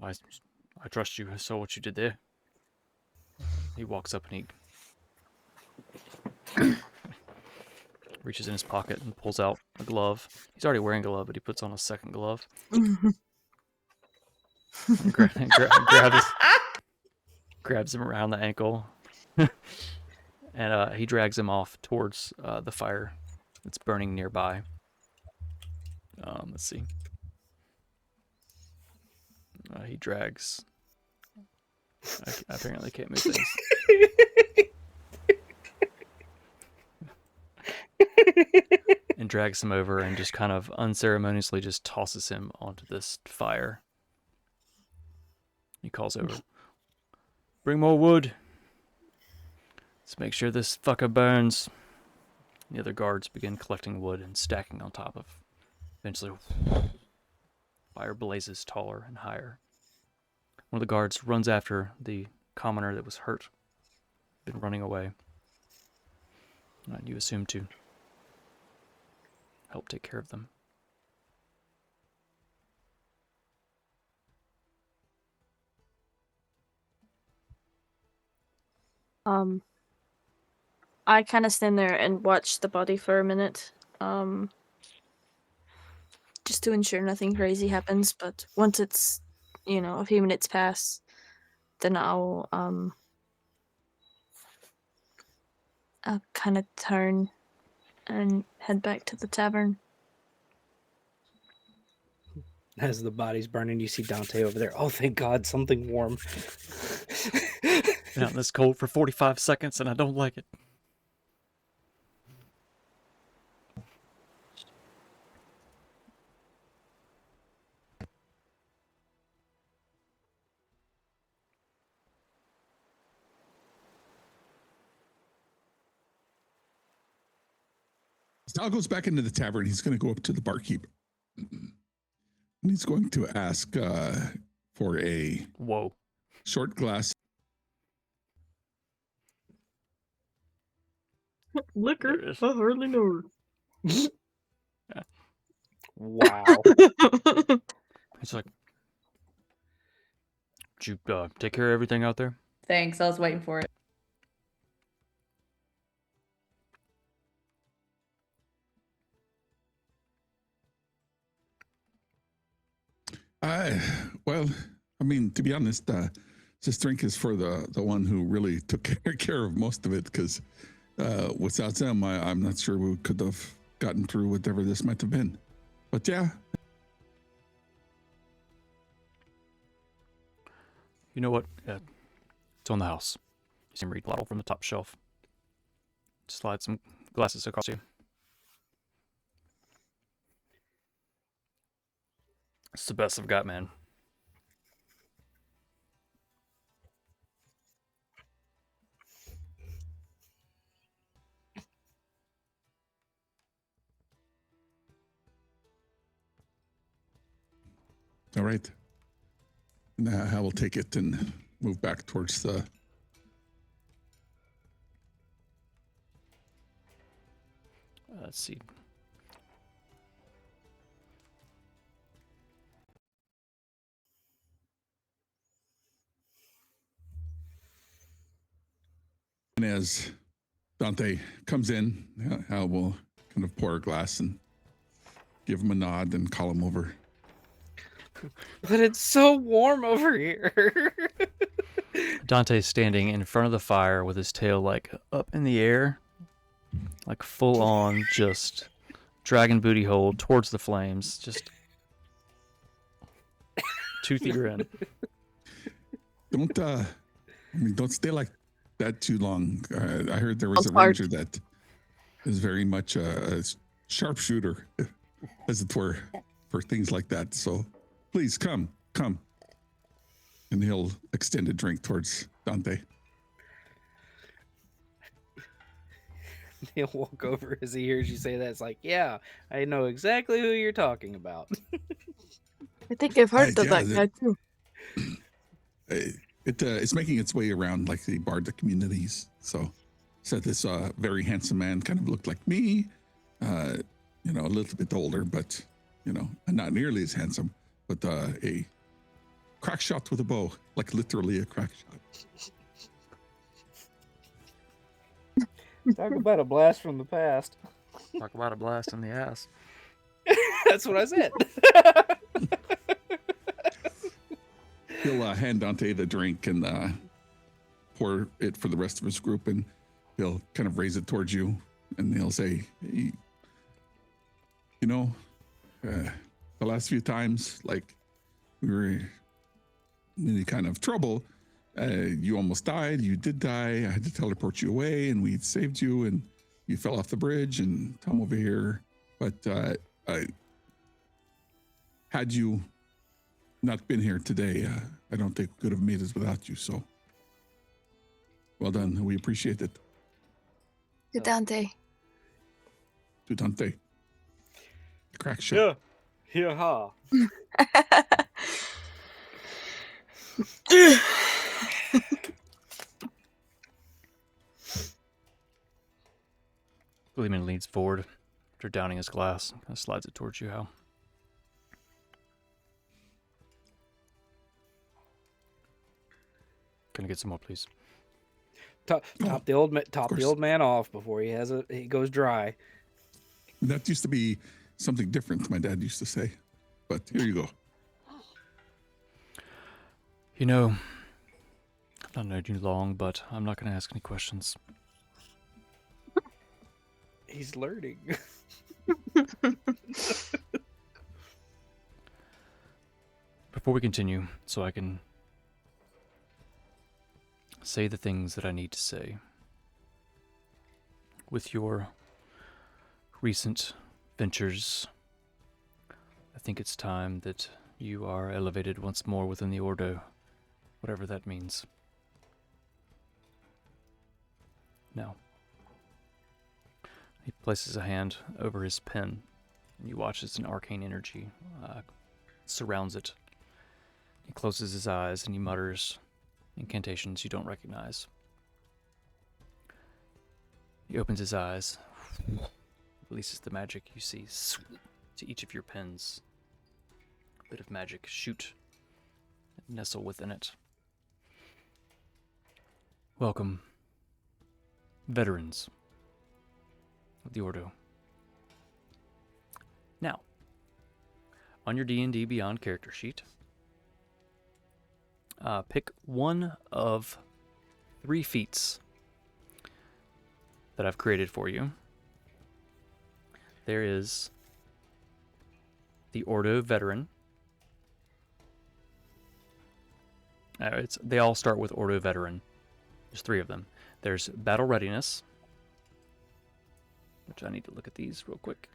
I trust you. I saw what you did there. He walks up and he reaches in his pocket and pulls out a glove. He's already wearing a glove, but he puts on a second glove. And grabs him around the ankle, and he drags him off towards the fire that's burning nearby. Let's see. He drags. I apparently can't move things. And drags him over and just kind of unceremoniously just tosses him onto this fire. He calls over, "Bring more wood. Let's make sure this fucker burns." The other guards begin collecting wood and stacking on top of. Eventually, fire blazes taller and higher. One of the guards runs after the commoner that was hurt, been running away. And you assume to help take care of them. I kind of stand there and watch the body for a minute. just to ensure nothing crazy happens. But once it's, a few minutes pass, then I'll kind of turn and head back to the tavern. As the body's burning, you see Dante over there. Oh, thank God, something warm. Been out in this cold for 45 seconds and I don't like it. Sal goes back into the tavern. He's going to go up to the barkeep. And he's going to ask for a Whoa. short glass. Liquor? There it is. I hardly know her. Wow. It's like, did you take care of everything out there? Thanks. I was waiting for it. Well, I mean, to be honest, this drink is for the one who really took care of most of it, because without them, I'm not sure we could have gotten through whatever this might have been. But yeah. You know what? It's on the house. You see him read bottle from the top shelf. Slide some glasses across you. It's the best I've got, man. All right. Now I will take it and move back towards the. Let's see. And as Dante comes in, Hal will kind of pour a glass and give him a nod and call him over. But it's so warm over here. Dante's standing in front of the fire with his tail like up in the air, like full on just dragon booty hole towards the flames, just toothy grin. Don't stay like that too long. I heard there was a Hard. ranger that is very much a sharpshooter, as it were, for things like that. So please come. And he'll extend a drink towards Dante. He'll walk over as he hears you say that. It's like, yeah, I know exactly who you're talking about. I think I've heard of yeah, that guy too. It's making its way around like the Bardic communities. So this very handsome man kind of looked like me, a little bit older, but not nearly as handsome, but a crack shot with a bow, like literally a crack shot. Talk about a blast from the past. Talk about a blast in the ass. That's what I said. He'll hand Dante the drink and pour it for the rest of his group, and he'll kind of raise it towards you, and he'll say, hey, the last few times, like, we were in any kind of trouble, you almost died. You did die. I had to teleport you away, and we saved you, and you fell off the bridge and come over here. But had you not been here today, I don't think we could have made it without you. So, well done. We appreciate it. To Dante. To Dante. Crack shot. Yeah, ha. Gleeman leans forward after downing his glass, kind of slides it towards you, Hal. Can I get some more, please? Top the old man off before he goes dry. That used to be something different, my dad used to say. But here you go. You know, I've not known you long, but I'm not going to ask any questions. He's learning. Before we continue, so I can say the things that I need to say, with your recent ventures, I think it's time that you are elevated once more within the Ordo, whatever that means. Now, he places a hand over his pen, and you watch as an arcane energy surrounds it. He closes his eyes and he mutters incantations you don't recognize. He opens his eyes, releases the magic you see to each of your pens. A bit of magic shoot and nestle within it. Welcome, veterans of the Ordo. Now, on your D&D Beyond character sheet, pick one of 3 feats that I've created for you. There is the Ordo Veteran. They all start with Ordo Veteran. There's 3 of them. There's Battle Readiness, which I need to look at these real quick.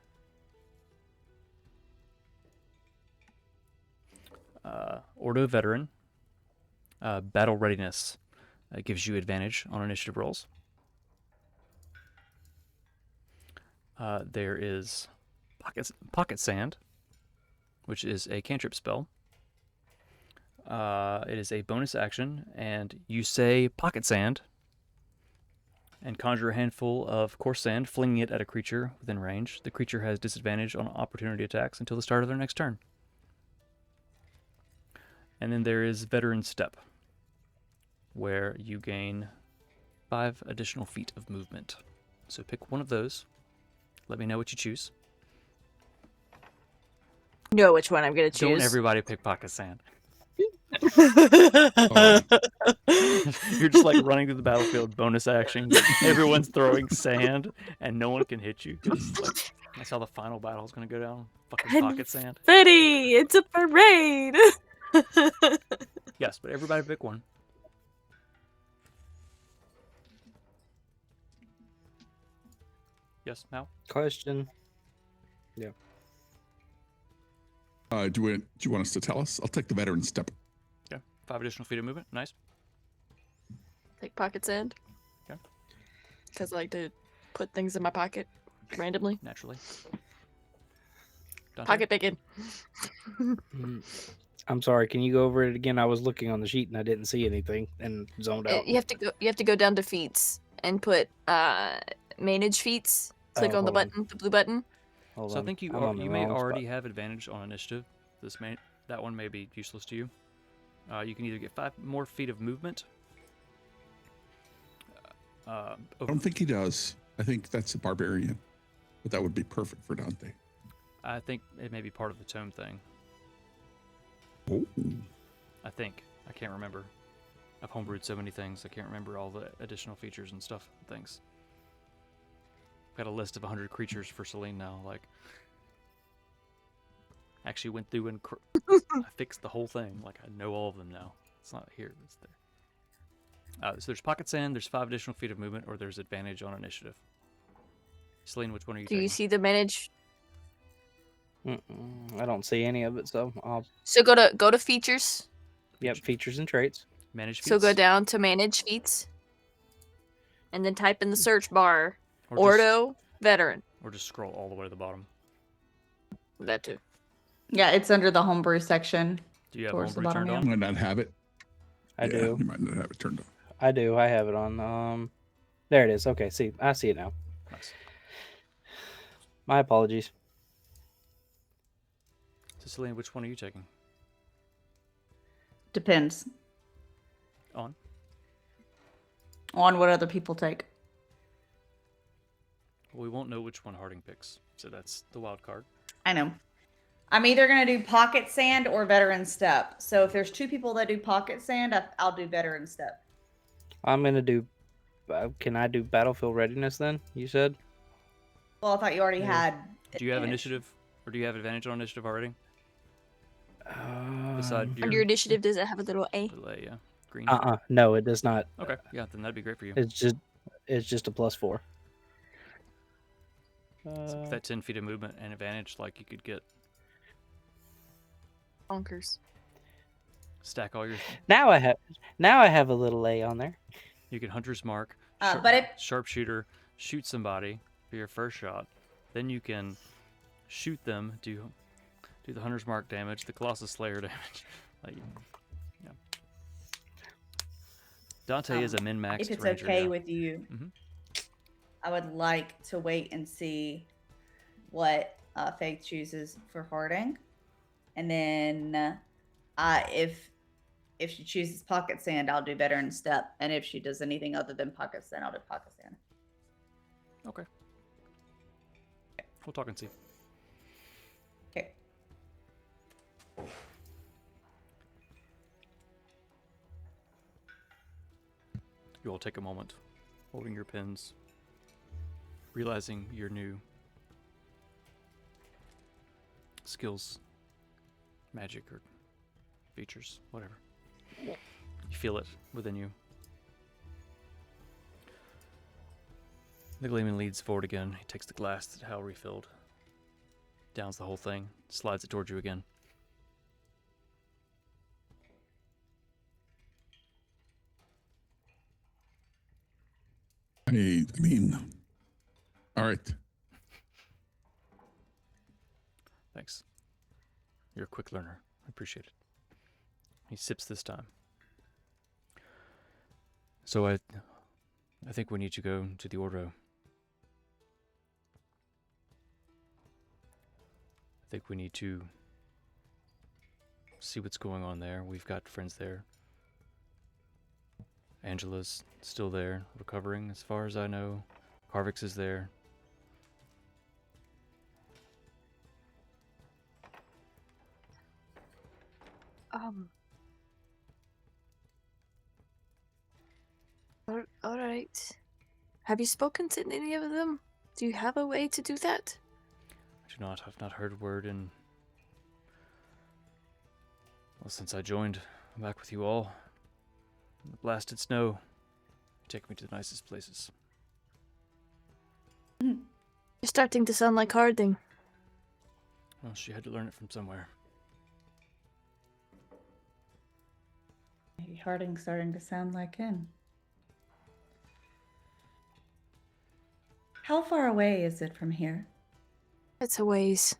Ordo Veteran. Battle Readiness gives you advantage on initiative rolls. There is Pocket Sand, which is a cantrip spell. It is a bonus action, and you say Pocket Sand and conjure a handful of coarse sand, flinging it at a creature within range. The creature has disadvantage on opportunity attacks until the start of their next turn. And then there is Veteran Step, where you gain 5 additional feet of movement. So pick one of those. Let me know what you choose. Know which one I'm gonna choose. Don't everybody pick Pocket Sand. Oh, You're just like running through the battlefield, bonus action. Everyone's throwing sand, and no one can hit you. It's like, that's how the final battle is going to go down. Fucking Pocket Sand. Confetti! It's a parade! Yes, but everybody pick one. Yes, Mal? Question. do you want us to tell us? I'll take the veteran step. Okay. 5 additional feet of movement. Nice. Take pocket sand. Okay. Because I like to put things in my pocket randomly. Naturally. Dante? Pocket picking. I'm sorry. Can you go over it again? I was looking on the sheet and I didn't see anything and zoned out. You have to go down to feats and put manage feats. Click on the hold on. button, the blue button. Hold So I on. think you I'm on the may wrong already spot. have advantage on initiative. That one may be useless to you. You can either get 5 more feet of movement. I don't think he does. I think that's a barbarian, but that would be perfect for Dante. I think it may be part of the tome thing. Oh, I think. I can't remember. I've homebrewed so many things, I can't remember all the additional features and stuff and things. I've got a list of 100 creatures for Celine now, like... Actually went through and I fixed the whole thing. Like, I know all of them now. It's not here, it's there. So there's Pocket Sand, there's 5 additional feet of movement, or there's advantage on initiative. Celine, which one are you Do taking? you see the manage? I don't see any of it, so I'll. So go to features. Yep, features and traits. Manage feats? So go down to manage feats. And then type in the search bar Or Ordo Veteran. Or just scroll all the way to the bottom. That too. Yeah, it's under the homebrew section. Do you have Towards the homebrew bottom, turned yeah. on? you might not have it. I Yeah, do. You might not have it turned on. I do. I have it on. There it is. Okay, see, I see it now. Nice. My apologies. So Celine, which one are you taking? Depends On? on what other people take. Well, we won't know which one Harding picks, so that's the wild card. I know. I'm either going to do pocket sand or veteran step. So if there's 2 people that do pocket sand, I'll do veteran step. I'm gonna do. Can I do battlefield readiness then? You said. Well, I thought you already Yeah. had. Do you have advantage. initiative, or do you have advantage on initiative already? Beside Um, Under your initiative, does it have a little A? little A, yeah, green. No, it does not. Okay, yeah, then that'd be great for you. It's just a +4. So with that 10 feet of movement and advantage, like you could get Bonkers. stack all your. Now I have a little A on there. You can hunter's mark, But if sharpshooter, shoot somebody for your first shot. Then you can shoot them, do the hunter's mark damage, the Colossus Slayer damage. Like, yeah. Dante is a min-maxed if it's ranger. okay Yeah. with you, Mhm. I would like to wait and see what Faith chooses for Harding, and then if she chooses pocket sand, I'll do veteran step, and if she does anything other than pocket sand, I'll do pocket sand. Okay. We'll talk and see. Okay. You all take a moment, holding your pens, realizing your new skills, magic, or features, whatever. You feel it within you. The Gleeman leads forward again. He takes the glass that Hal refilled, downs the whole thing, slides it towards you again. I mean, all right. Thanks. You're a quick learner. I appreciate it. He sips this time. So I think we need to go to the Ordo. I think we need to see what's going on there. We've got friends there. Angela's still there, recovering as far as I know. Carvix is there. All right. Have you spoken to any of them? Do you have a way to do that? I do not. I've not heard a word in. Well, since I joined back with you all. In the blasted snow. You take me to the nicest places. You're starting to sound like Harding. Well, she had to learn it from somewhere. Maybe Harding's starting to sound like him. How far away is it from here? It's a ways.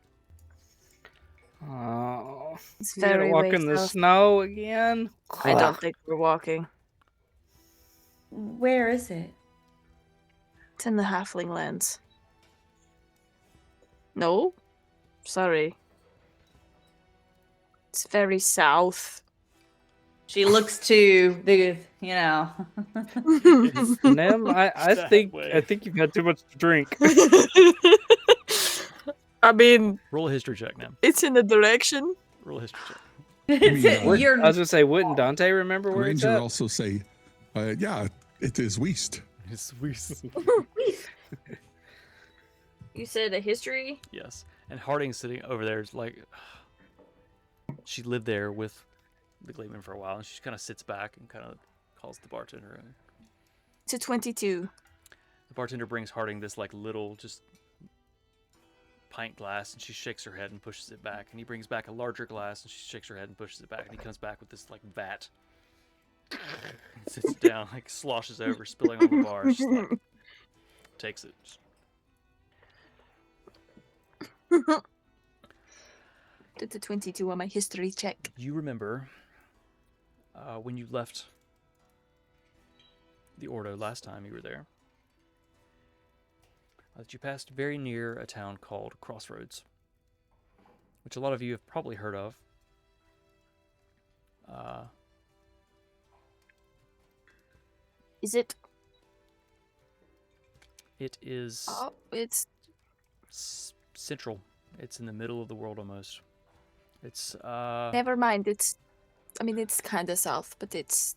Oh, It's you gotta very walk ways in the south. snow again. I don't think we're walking. Where is it? It's in the Halfling lands. No? Sorry. It's very south. She looks to the, Nem, I That think way. you've had too much to drink. I mean, Roll a history check now. it's in the direction. Roll a history check. you're I was gonna say, wouldn't Dante remember where it's Ranger at? also say, yeah, it is west. It's Weiss. You said a history? Yes. And Harding's sitting over there, is like, she lived there with the Gleeman for a while, and she kind of sits back and kind of calls the bartender. It's a 22. The bartender brings Harding this like little just pint glass, and she shakes her head and pushes it back. And he brings back a larger glass, and she shakes her head and pushes it back. And he comes back with this like vat. And sits down, like sloshes over, spilling on the bar. Just like takes it. Did the 22 on my history check. You remember when you left the Ordo last time you were there, that you passed very near a town called Crossroads, which a lot of you have probably heard of. Is it? It is Oh, it's central It's in the middle of the world almost. It's Never mind. It's kind of south, but it's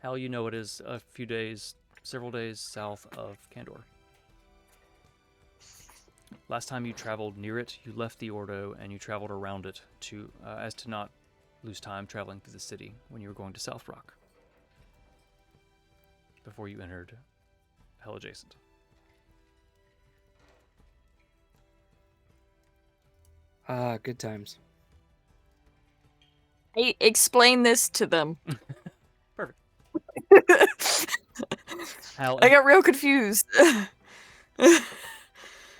how you know it is several days south of Kandor. Last time you traveled near it, you left the Ordo and you traveled around it to as to not lose time traveling through the city when you were going to South Rock before you entered Hell Adjacent. Ah, good times. Hey, explain this to them. Perfect. Hal, I got real confused.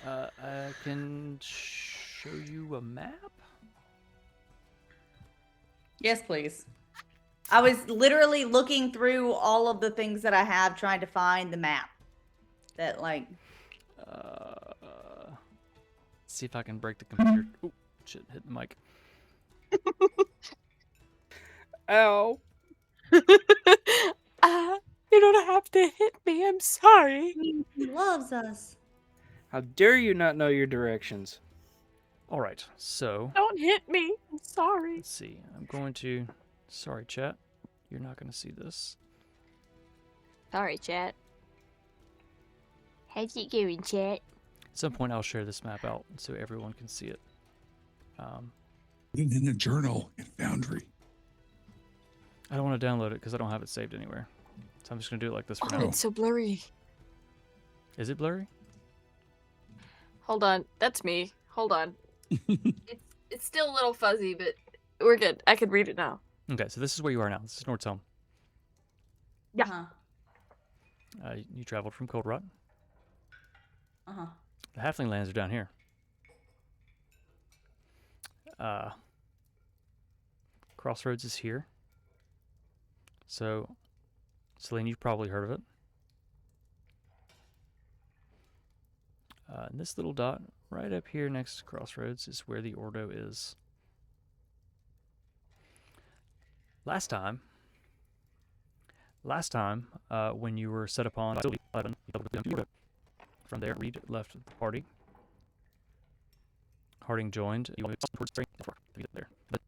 I can show you a map. Yes, please. I was literally looking through all of the things that I have, trying to find the map. That, like... See if I can break the computer. Oh, shit, hit the mic. Ow. You don't have to hit me. I'm sorry. He loves us. How dare you not know your directions? All right, so Don't hit me. I'm sorry. let's see. I'm going to. Sorry, chat. You're not going to see this. Sorry, chat. How's it going, chat? At some point, I'll share this map out so everyone can see it. In a journal in Foundry. I don't want to download it because I don't have it saved anywhere. So I'm just going to do it like this for Oh, now. it's so blurry. Is it blurry? Hold on. That's me. Hold on. It's still a little fuzzy, but we're good. I can read it now. Okay, so this is where you are now. This is North's home. Yeah. Uh-huh. You traveled from Cold Rot. Uh-huh. The Halfling lands are down here. Crossroads is here. So, Celine, you've probably heard of it. And this little dot right up here next to Crossroads is where the Ordo is. Last time, when you were set upon 11, from there, Reed left the party. Harding joined. You went towards there. But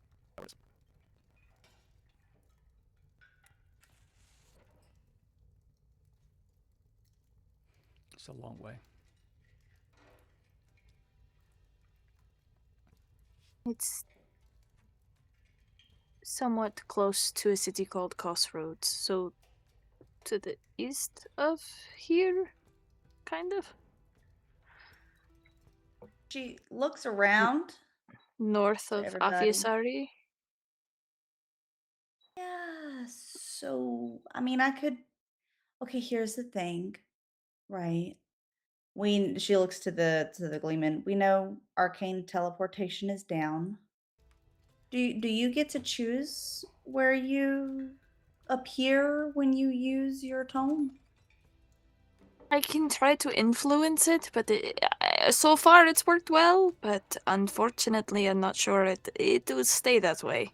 it's a long way. It's somewhat close to a city called Crossroads, so to the east of here, kind of. She looks around. North of Everybody. Afiasari. Yeah, so, I mean, I could... Okay, here's the thing, right? She looks to the Gleeman. We know arcane teleportation is down. Do you get to choose where you appear when you use your tome? I can try to influence it, but so far it's worked well, but unfortunately I'm not sure it will stay that way.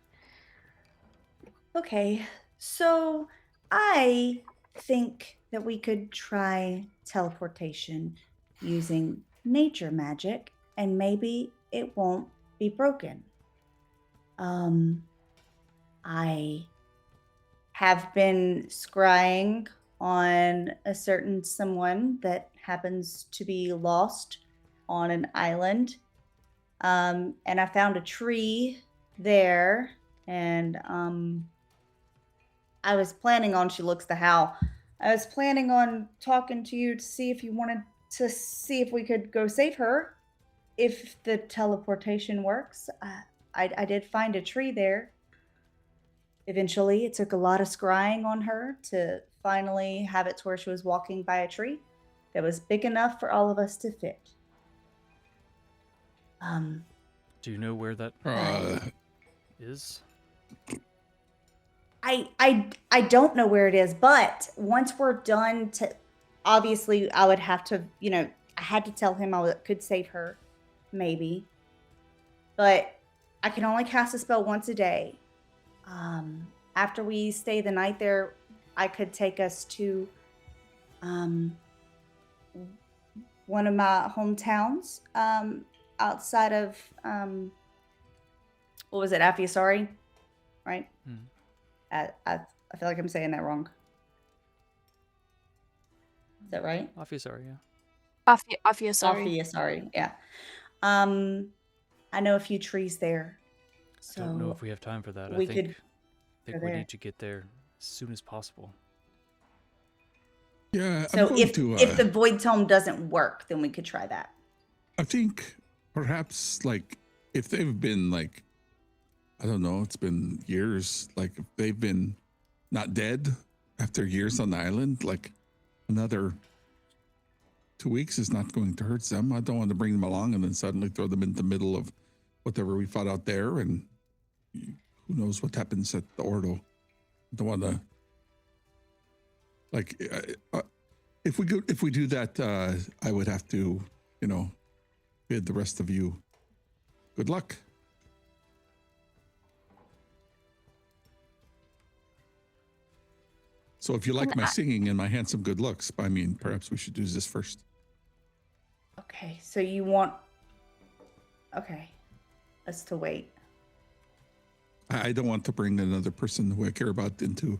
Okay, so I think that we could try teleportation using nature magic, and maybe it won't be broken. I have been scrying on a certain someone that happens to be lost on an island. And I found a tree there, and I was planning on, she looks to Hal, I was planning on talking to you to see if you wanted to see if we could go save her, if the teleportation works. I did find a tree there. Eventually, it took a lot of scrying on her to finally have it to where she was walking by a tree that was big enough for all of us to fit. Do you know where that is? I don't know where it is, but once we're done, obviously I would have to, I had to tell him I could save her, maybe. But I can only cast a spell once a day. After we stay the night there, I could take us to one of my hometowns. outside of what was it, Afiasari? Right? Mhm. I feel like I'm saying that wrong. Is that right? Afiasari, yeah. Afia, sorry. Afiasari, yeah. I know a few trees there. So Don't know if we have time for that. we I could think go we there. need to get there as soon as possible. Yeah, I'm So going if to. if the void tome doesn't work, then we could try that. I think perhaps like if they've been like, I don't know, it's been years. Like if they've been not dead after years on the island, like another 2 weeks is not going to hurt them. I don't want to bring them along and then suddenly throw them in the middle of whatever we fought out there, and who knows what happens at the Ordo. I don't want to like if we do that, I would have to, bid the rest of you good luck. So if you like Can my I- singing and my handsome good looks, I mean, perhaps we should do this first. Okay, so you want us to wait. I don't want to bring another person who I care about into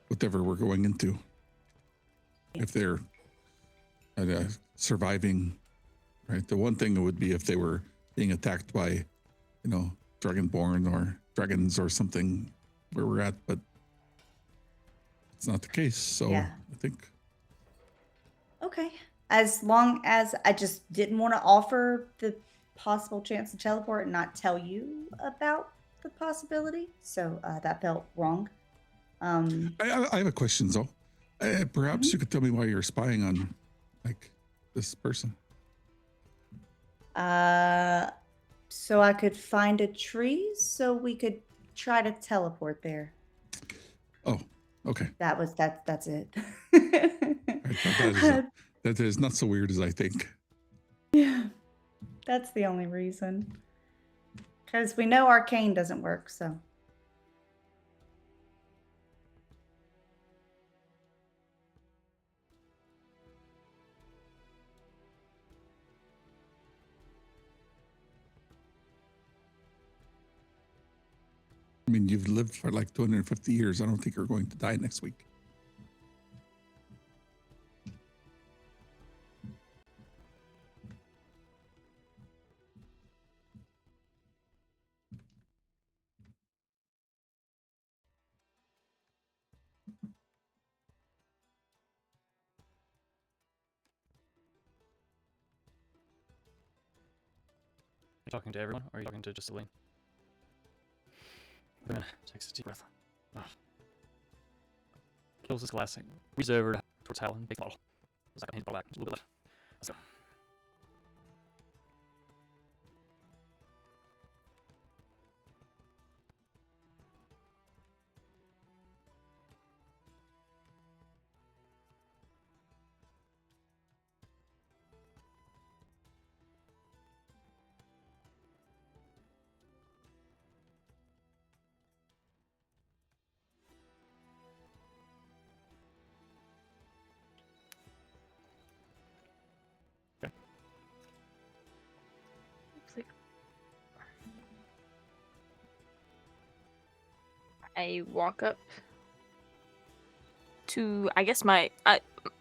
whatever we're going into. If they're surviving, right? The one thing would be if they were being attacked by, dragonborn or dragons or something where we're at, but it's not the case. So Yeah. I think. Okay. As long as I just didn't want to offer the possible chance to teleport and not tell you about the possibility. So that felt wrong. I have a question, though. Perhaps you could tell me why you're spying on, like, this person. So I could find a tree so we could try to teleport there. Oh, okay. That's it. That is not so weird as I think. Yeah, that's the only reason. Because we know arcane doesn't work, so. I mean, you've lived for like 250 years. I don't think you're going to die next week. Are you talking to everyone, or are you talking to just Celine? Wait a minute. Takes a deep breath. Ugh. Kills this glass thing. Reaches over towards Howland. Big bottle. It's like a hand bottle back. Just a little bit left. Let's go. I walk up to, I guess, my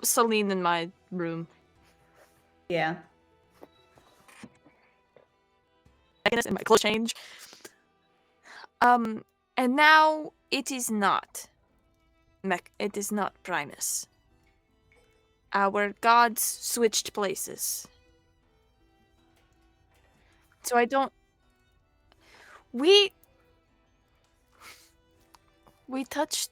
Celine in my room. Yeah. In my clothes change. And now it is not it is not Primus. Our gods switched places. So I don't. We touched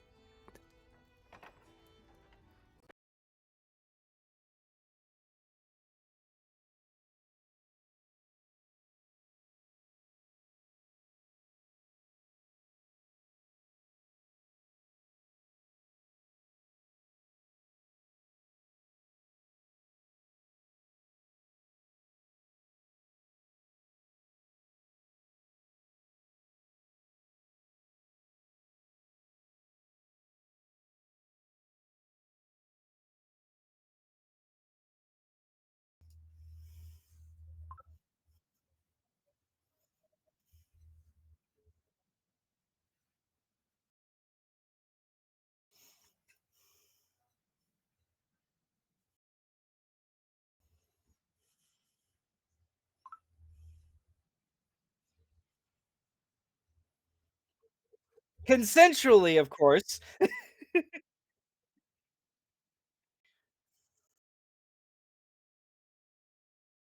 Consensually, of course.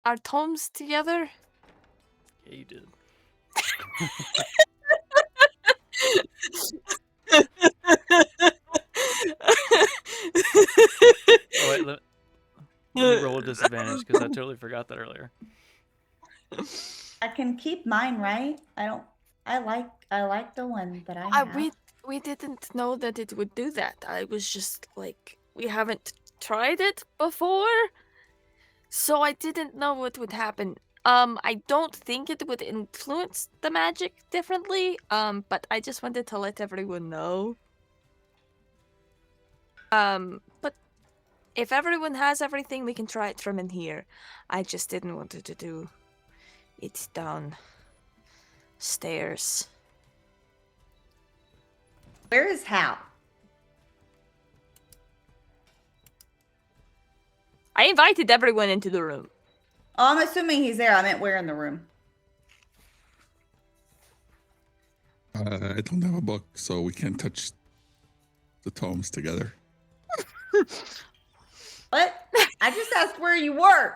Our tomes together? Yeah, you did. Oh wait, let me roll a disadvantage because I totally forgot that earlier. I can keep mine, right? I like the one that I have. We didn't know that it would do that. I was just like, we haven't tried it before, so I didn't know what would happen. I don't think it would influence the magic differently. But I just wanted to let everyone know. But if everyone has everything, we can try it from in here. I just didn't want to do it downstairs. Where is Hal? I invited everyone into the room. Oh, I'm assuming he's there. I meant where in the room? I don't have a book, so we can't touch the tomes together. What? I just asked where you were.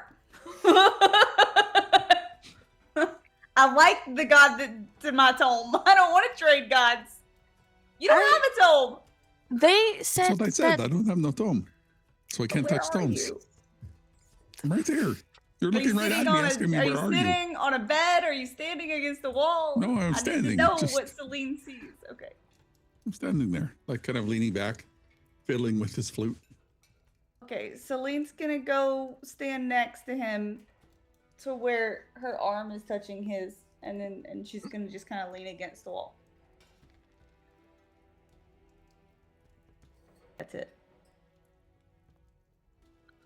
I like the god to my tome. I don't want to trade gods. You don't have a tome. They said That's what I said. that I don't have no tome, so I can't Where touch are tomes. you? I'm right there. You're Are you looking right at sitting me, on asking me are where you are you? sitting on a bed? Are you standing against the wall? No, I'm I need standing, to know just- what Celine sees. Okay. I'm standing there, like kind of leaning back, fiddling with his flute. Okay, Celine's gonna go stand next to him to where her arm is touching his, and she's gonna just kind of lean against the wall. That's it.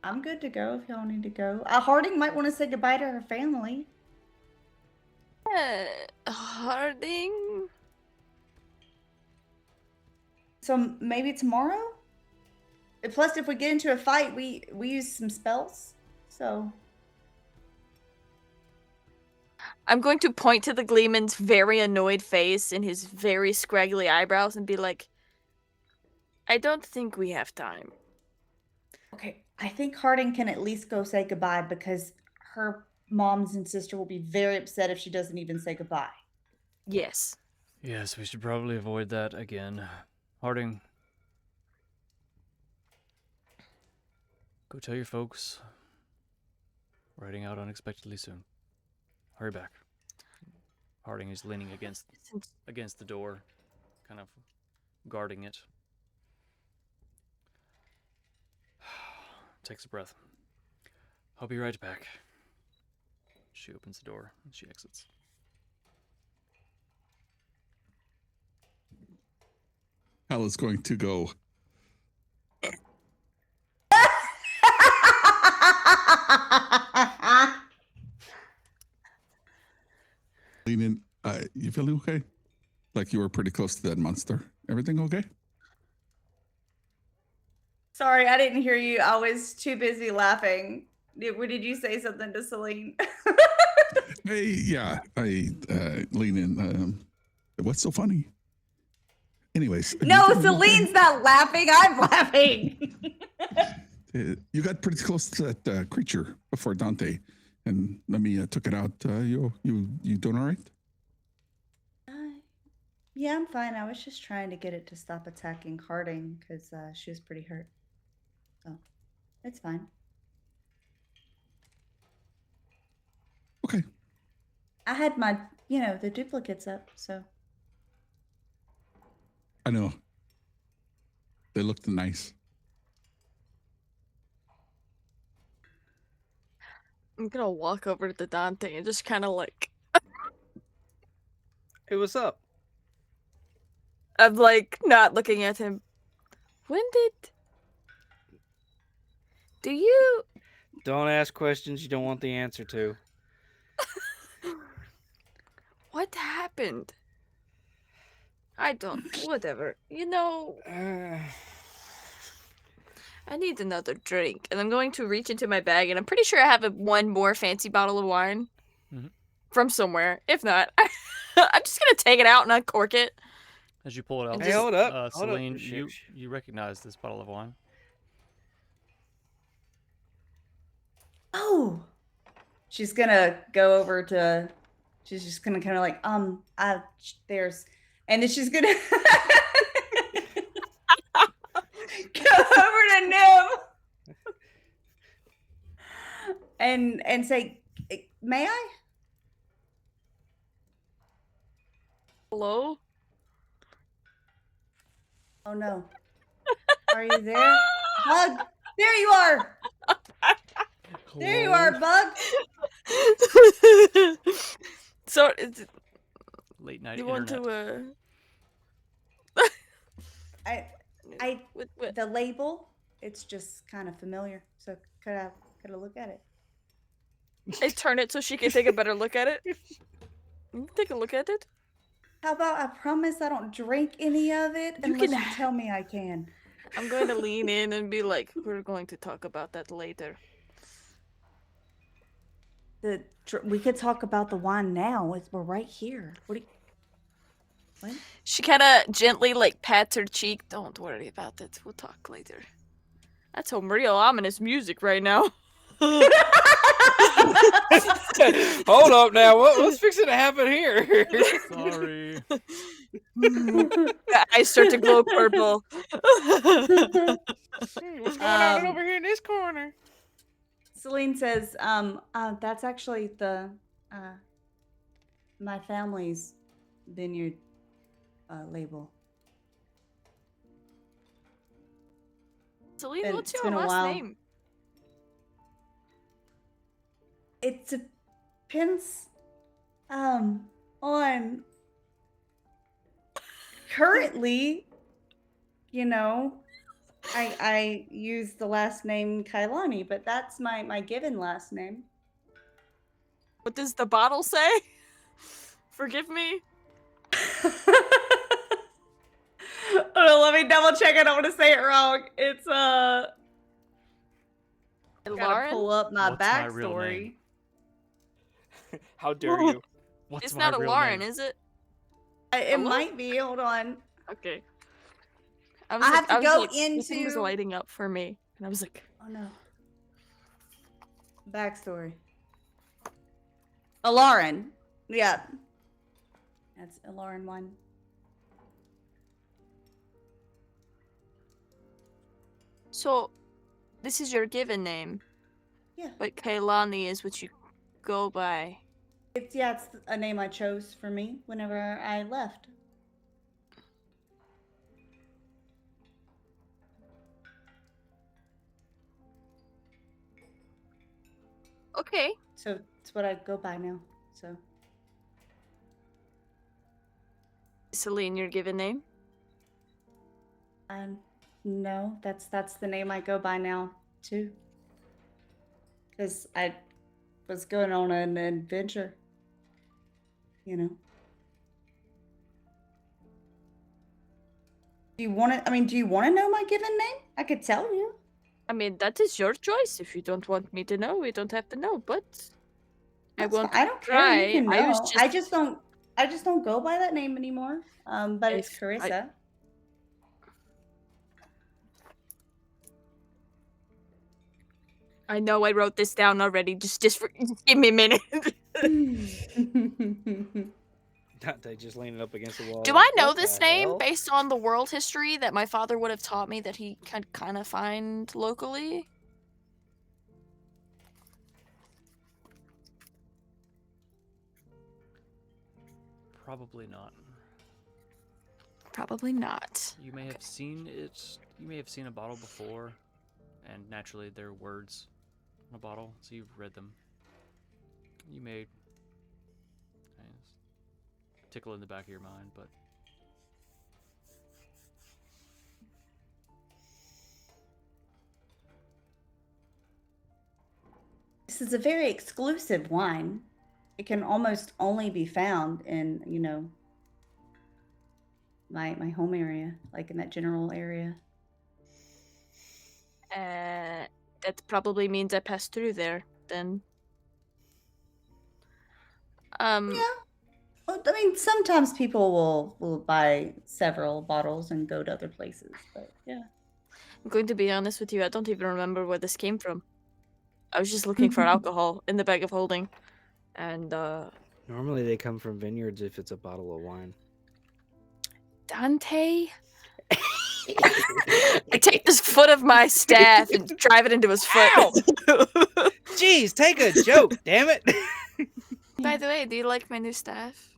I'm good to go if y'all need to go. Harding might want to say goodbye to her family. Harding. So maybe tomorrow? Plus, if we get into a fight, we use some spells. So I'm going to point to the Gleeman's very annoyed face and his very scraggly eyebrows and be like, I don't think we have time. okay, I think Harding can at least go say goodbye because her moms and sister will be very upset if she doesn't even say goodbye. Yes. Yes, we should probably avoid that again. Harding, go tell your folks we're heading out unexpectedly soon. Hurry back. Harding is leaning against the door, kind of guarding it. Takes a breath. I'll be right back. She opens the door and she exits. Hal is going to go. Lean in. You feeling okay? Like you were pretty close to that monster. Everything okay? Sorry, I didn't hear you. I was too busy laughing. Did you say something to Celine? Hey, yeah. I lean in. What's so funny? Anyways. No, you feeling Celine's not laughing. I'm laughing. okay? You got pretty close to that creature before Dante, and Lamia took it out. You doing all right? Yeah, I'm fine. I was just trying to get it to stop attacking Harding because she was pretty hurt. So it's fine. Okay. I had my, the duplicates up, so. I know. They looked nice. I'm gonna walk over to Dante and just kind of like, Hey, what's up? I'm like not looking at him. Do you? Don't ask questions you don't want the answer to. What happened? I don't. Whatever. I need another drink, and I'm going to reach into my bag, and I'm pretty sure I have one more fancy bottle of wine from somewhere. If not, I'm just gonna take it out and uncork it. As you pull it out, Hey, hold up, hold up. Celine, Shh. you recognize this bottle of wine. Oh, she's gonna go over to. She's just gonna kind of like, there's, and then she's gonna go over to Nim and say, "May I?" Hello? Oh no, are you there, Bug? There you are. There you are, Bug. So, Late night you internet. want to, I what? the label, it's just kind of familiar, so could I look at it? I turn it so she can take a better look at it. Take a look at it. How about I promise I don't drink any of it You unless can you tell me I can. I'm going to lean in and be like, we're going to talk about that later. We could talk about the wine now. We're right here. What? She kind of gently like pats her cheek. Don't worry about it. We'll talk later. That's some real ominous music right now. Hold up now. What's fixing to happen here? Sorry. The eyes start to glow purple. What's going on over here in this corner? Celine says, that's actually the my family's vineyard label. Celine, what's It's your been a last while. name? It depends on currently, I use the last name Kailani, but that's my given last name. What does the bottle say? Forgive me. Oh, let me double check. I don't want to say it wrong. It's gotta Lauren? pull up my What's my real backstory. name? How dare you? What's It's my not a real Lauren, name? is it? It Hello? might be. Hold on. Okay. I have to was go like, this thing was into- lighting up for me, and I was like, Oh no. Backstory. Lauren. Yeah. That's a Lauren one. so this is your given name, Yeah. but Kailani is what you go by. It's a name I chose for me whenever I left. Okay. So it's what I go by now. So Celine, your given name? no, that's the name I go by now too. Because I was going on an adventure. Do you want to? Do you want to know my given name? I could tell you. I mean, that is your choice. If you don't want me to know, we don't have to know, but I That's won't fine. I don't try. care. You can know. I was I just don't go by that name anymore. But it's If Carissa. I know I wrote this down already. Just give me a minute. Dante just leaning up against the wall. Do like, I know what this the name hell? based on the world history that my father would have taught me that he could kind of find locally? Probably not. Probably not. You may have seen it. You may have seen a bottle before, and naturally there are words on a bottle, so you've read them. You may tickle in the back of your mind, but This is a very exclusive wine. It can almost only be found in, my home area, like in that general area. That probably means I passed through there then. Yeah. Oh, I mean, sometimes people will buy several bottles and go to other places, but yeah. I'm going to be honest with you, I don't even remember where this came from. I was just looking for alcohol in the bag of holding. And, Normally they come from vineyards if it's a bottle of wine. Dante? I take this foot of my staff and drive it into his foot. Jeez, take a joke, damn it. By the way, do you like my new staff?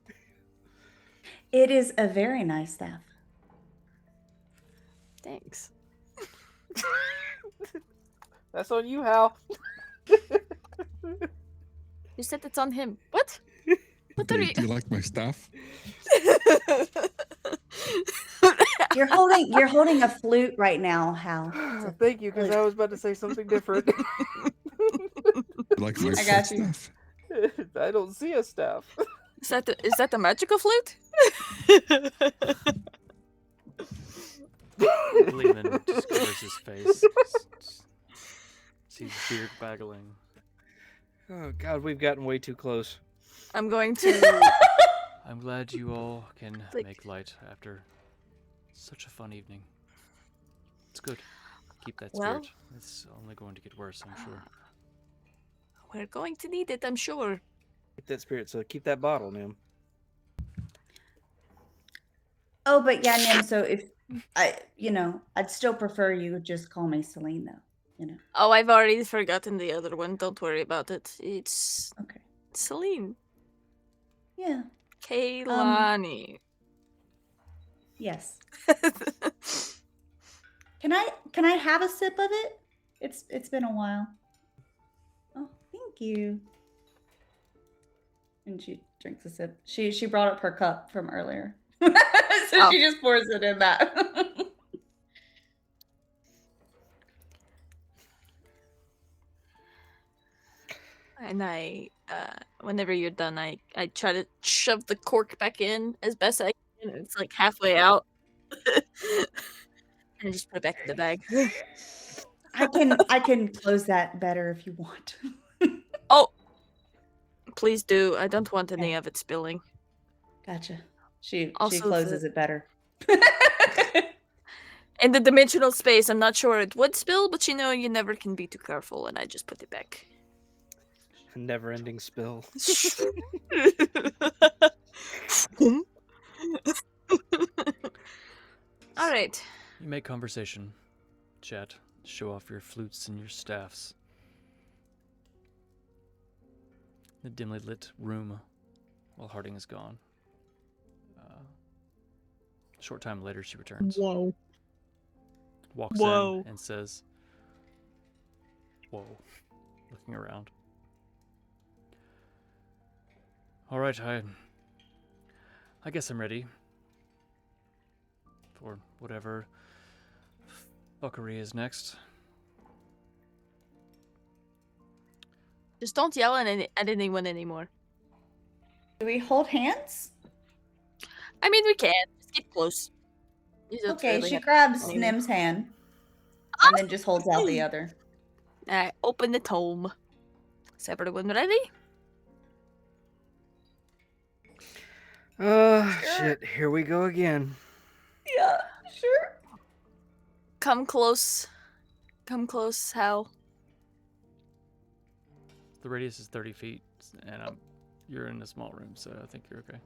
It is a very nice staff. Thanks. That's on you, Hal. You said it's on him. What? What are Hey, you... do you like my stuff? You're holding a flute right now, Hal. Thank you, because I was about to say something different. You like my I got you. stuff? I don't see a staff. Is that the magical flute? Lehman just covers his face. Sees beard baggling. Oh God, we've gotten way too close. I'm going to... I'm glad you all can Like- make light after such a fun evening. It's good. Keep that Well- spirit. It's only going to get worse, I'm sure. We're going to need it, I'm sure. Keep that spirit, so keep that bottle, Nim. Oh, but yeah, Nim, so if I'd still prefer you would just call me Celine though, Oh, I've already forgotten the other one. Don't worry about it. It's Okay. Celine. Yeah. Kaylani. Yes. Can I have a sip of it? It's been a while. Oh, thank you. And she drinks a sip. She brought up her cup from earlier. So she just pours it in that. And whenever you're done, I try to shove the cork back in as best I can. It's like halfway out. And just put it back in the bag. I can close that better if you want. Oh! Please do. I don't want any of it spilling. Gotcha. She Also closes it better. In the dimensional space, I'm not sure it would spill, but you never can be too careful, and I just put it back. Never-ending spill. All right. You make conversation, chat, show off your flutes and your staffs. The dimly lit room while Harding is gone. A short time later, she returns. Whoa. Walks Whoa. in and says, "Whoa," looking around. All right, I guess I'm ready for whatever fuckery is next. Just don't yell at anyone anymore. Do we hold hands? I mean, we can. Just get close. You don't Okay, really she have- grabs anyway. Nim's hand and then just holds out the other. I open the tome. Is everyone ready? Shit, here we go again. Yeah, sure. Come close. Come close, Hal. The radius is 30 feet, and you're in a small room, so I think you're okay.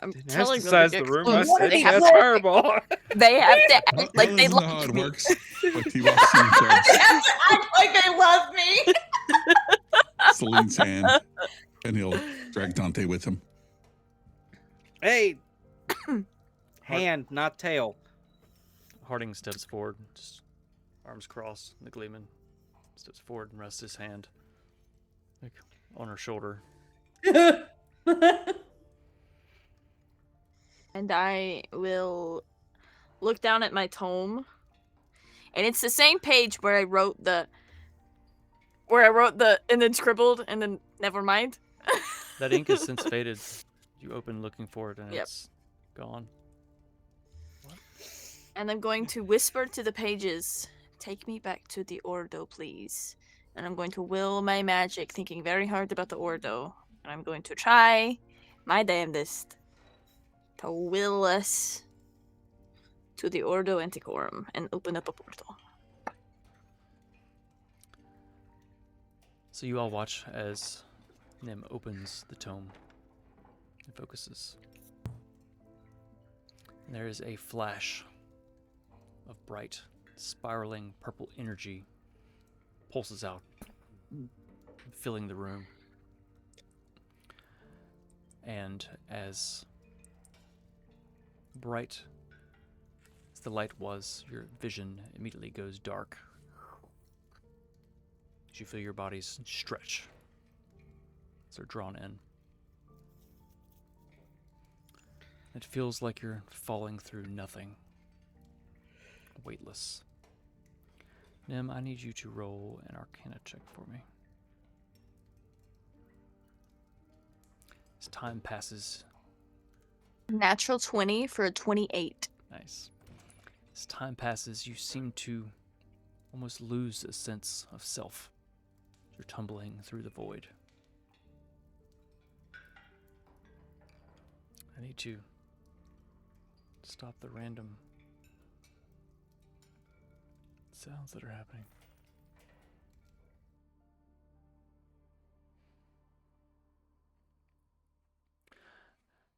I'm That's telling the them size to of get the room. close. I said They he have has to, fireball. they have to act That like they is not how like it me. works. But he walks in and grabs Act like they love me. Celine's hand, and he'll drag Dante with him. Hey, hand, not tail. Harding steps forward, just arms crossed. The Gleeman steps forward and rests his hand like on her shoulder. And I will look down at my tome. And it's the same page where I wrote the and then scribbled and then never mind. That ink has since faded. You open looking for it, and Yep. it's gone. And I'm going to whisper to the pages, "Take me back to the Ordo, please." And I'm going to will my magic, thinking very hard about the Ordo. And I'm going to try my damnedest to will us to the Ordo Antiquorum and open up a portal. So you all watch as Nim opens the tome and focuses. And there is a flash of bright, spiraling purple energy pulses out, filling the room. And as bright as the light was, your vision immediately goes dark. As you feel your bodies stretch as they're drawn in. It feels like you're falling through nothing. Weightless. Nim, I need you to roll an Arcana check for me. As time passes, Natural 20 for a 28. nice. As time passes, you seem to almost lose a sense of self. You're tumbling through the void. I need to stop the random sounds that are happening.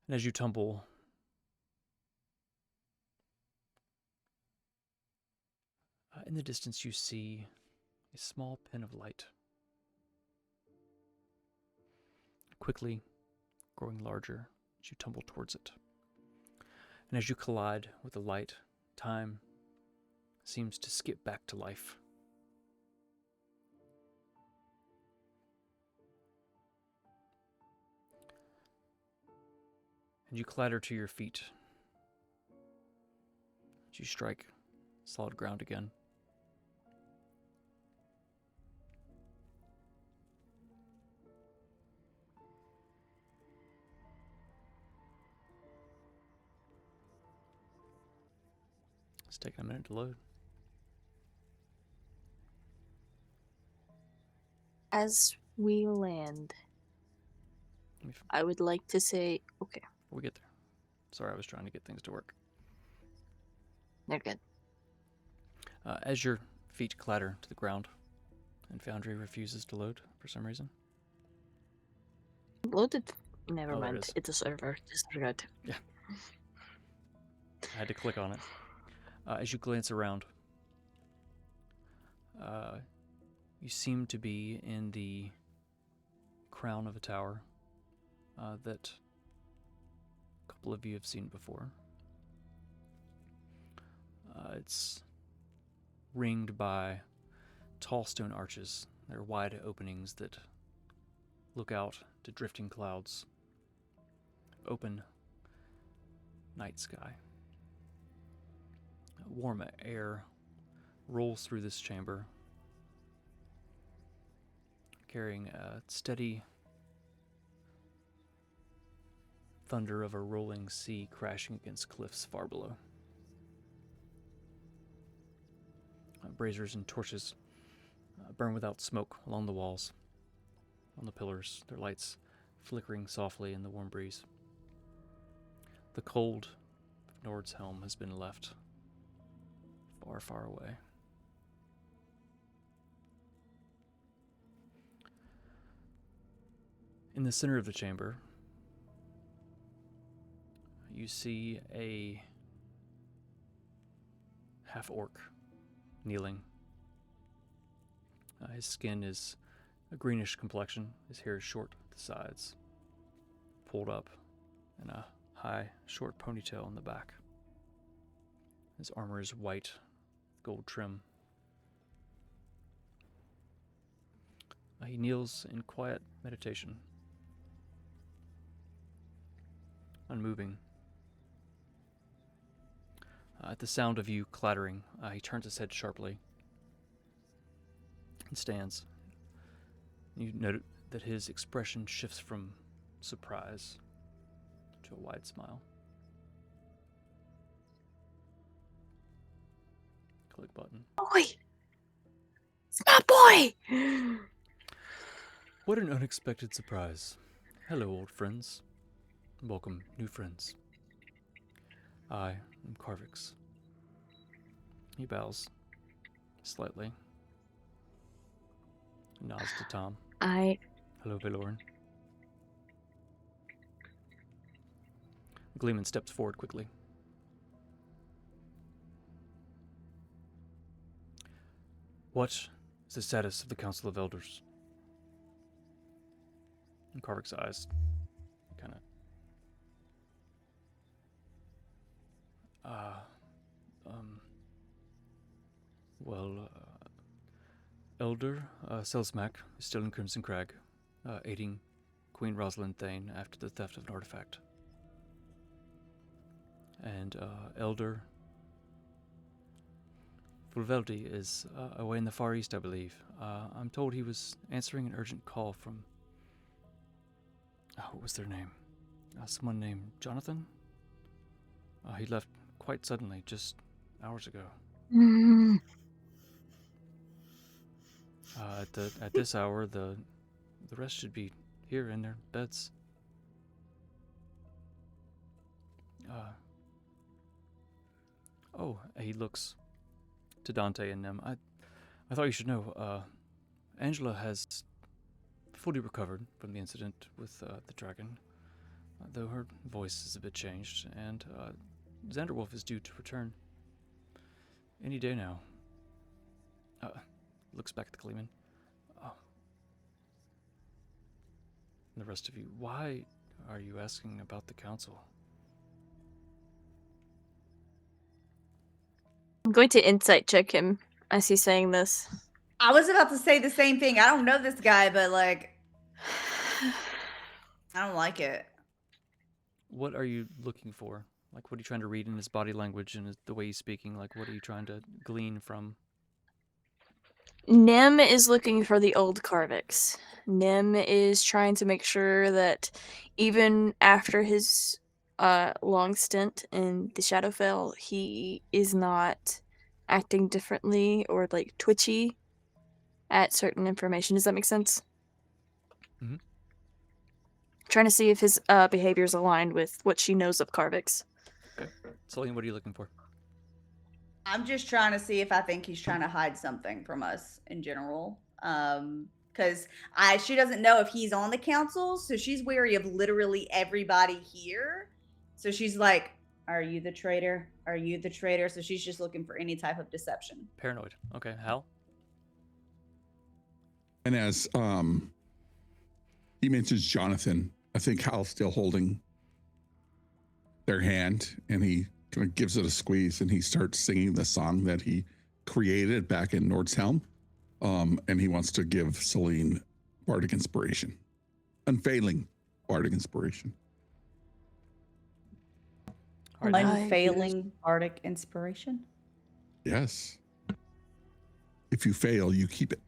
And as you tumble, in the distance you see a small pin of light. Quickly growing larger as you tumble towards it. And as you collide with the light, time seems to skip back to life. And you clatter to your feet as you strike solid ground again. It's taking a minute to load. As we land, I would like to say, okay, Before we get there. Sorry, I was trying to get things to work. they're good. As your feet clatter to the ground, and Foundry refuses to load for some reason. Loaded. Never Oh, there it mind. is. It's a server. Just forgot to. Yeah. I had to click on it. As you glance around, you seem to be in the crown of a tower that a couple of you have seen before. It's ringed by tall stone arches. There are wide openings that look out to drifting clouds, open night sky. Warm air rolls through this chamber, carrying a steady thunder of a rolling sea crashing against cliffs far below. Braziers and torches burn without smoke along the walls, on the pillars, their lights flickering softly in the warm breeze. The cold of Nord's Helm has been left far, far away. In the center of the chamber, you see a half-orc kneeling. His skin is a greenish complexion. His hair is short at the sides, pulled up in a high, short ponytail in the back. His armor is white, gold trim. He kneels in quiet meditation, unmoving. At the sound of you clattering, he turns his head sharply and stands. You note that his expression shifts from surprise to a wide smile. Click button. Boy! It's my boy! What an unexpected surprise. Hello, old friends. Welcome, new friends. I am Carvix. He bows slightly. Nods to Tom. Hello, Velorin. Gleeman steps forward quickly. What is the status of the Council of Elders? And Carvix's eyes kind of... Elder Selsmack is still in Crimson Crag, aiding Queen Rosalind Thane after the theft of an artifact. And Elder Fulveldi is away in the Far East, I believe. I'm told he was answering an urgent call from... what was their name? Someone named Jonathan? He left quite suddenly, just hours ago. At this hour, the rest should be here in their beds. He looks to Dante and them. I thought you should know. Angela has fully recovered from the incident with the dragon, though her voice is a bit changed, and Xanderwolf is due to return any day now. Looks back at the Gleeman. And the rest of you, why are you asking about the council? I'm going to insight check him as he's saying this. I was about to say the same thing. I don't know this guy, but like, I don't like it. What are you looking for? Like, what are you trying to read in his body language and the way he's speaking? Like, what are you trying to glean from? Nim is looking for the old Carvix. Nim is trying to make sure that even after his long stint in the Shadowfell, he is not acting differently or like twitchy at certain information. Does that make sense? Mhm. Trying to see if his behavior is aligned with what she knows of Carvix. Okay. Celine, what are you looking for? I'm just trying to see if I think he's trying to hide something from us in general. Because she doesn't know if he's on the council, so she's wary of literally everybody here. So she's like, "Are you the traitor? Are you the traitor?" So she's just looking for any type of deception. Paranoid. Okay, Hal? And as he mentions Jonathan, I think Hal's still holding their hand, and he kind of gives it a squeeze, and he starts singing the song that he created back in Nord's-Helm. And he wants to give Celine bardic inspiration, unfailing bardic inspiration. All right, Unfailing bardic inspiration. Yes. If you fail, you keep it.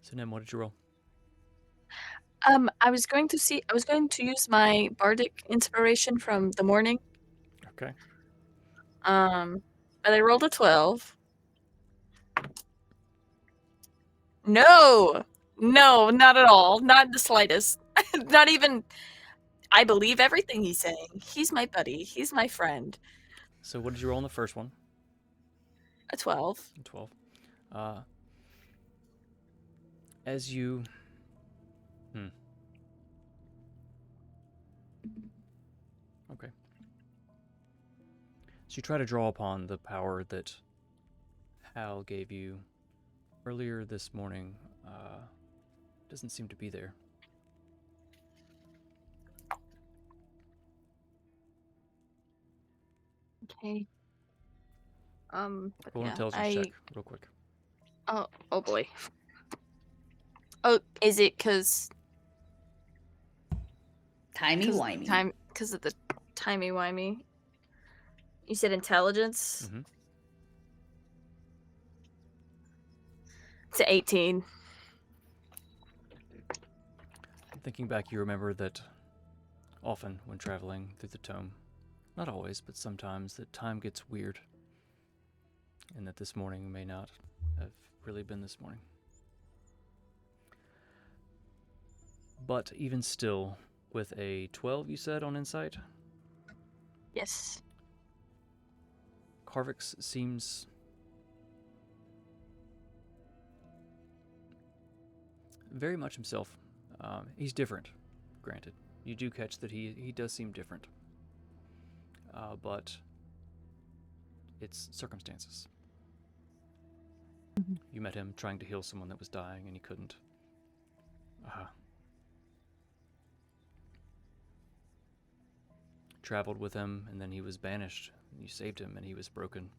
so Nim, what did you roll? I was going to use my bardic inspiration from the morning. Okay. But I rolled a 12. No, not at all. Not the slightest. Not even. I believe everything he's saying. He's my buddy. He's my friend. So what did you roll in the first one? A 12. 12. As you... Okay. So you try to draw upon the power that Hal gave you earlier this morning. Doesn't seem to be there. Okay. Roll yeah, intelligence check real quick. Oh boy. Oh, is it because Timey-wimey. because of the timey-wimey? You said intelligence? Mm-hmm. It's 18. Thinking back, you remember that often when traveling through the tome, not always, but sometimes, that time gets weird. And that this morning may not have really been this morning. But even still, with a 12, you said, on insight, Yes. Carvix seems very much himself. He's different, granted. You do catch that he does seem different. But it's circumstances. You met him trying to heal someone that was dying, and he couldn't. Traveled with him, and then he was banished. You saved him, and he was broken.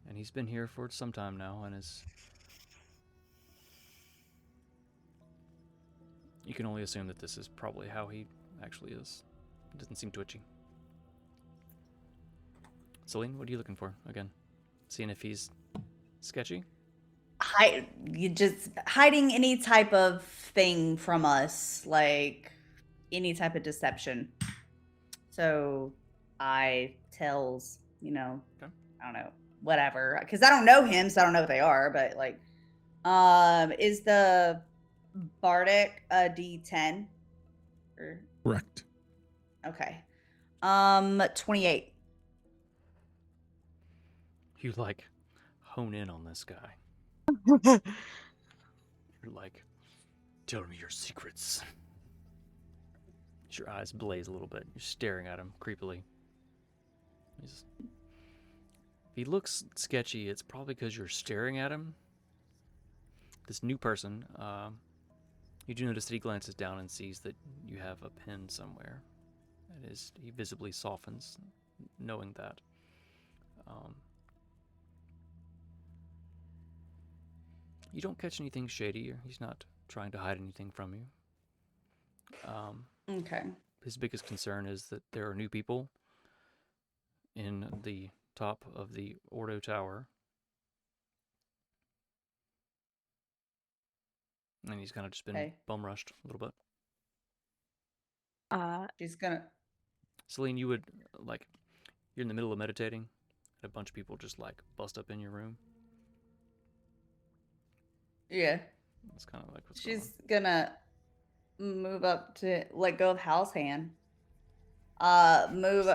And he's been here for some time now, and is... You can only assume that this is probably how he actually is. It doesn't seem twitchy. Celine, what are you looking for, again? Seeing if he's sketchy? You just hiding any type of thing from us, like any type of deception. So tells, Okay. I don't know, whatever, because I don't know him, so I don't know what they are. But like, is the bardic a D10? Or... Correct. Okay. 28. You hone in on this guy. You're like, tell me your secrets. Your eyes blaze a little bit. You're staring at him creepily. If he looks sketchy, it's probably because you're staring at him. This new person, you do notice that he glances down and sees that you have a pen somewhere. He visibly softens, knowing that. You don't catch anything shady, or he's not trying to hide anything from you. Okay. His biggest concern is that there are new people in the top of the Ordo Tower. And he's kind of just been bum rushed a little bit. She's gonna... Celine, you would, you're in the middle of meditating, and a bunch of people just, bust up in your room. Yeah. That's kind of what's She's gonna move up to let go of Hal's hand. Move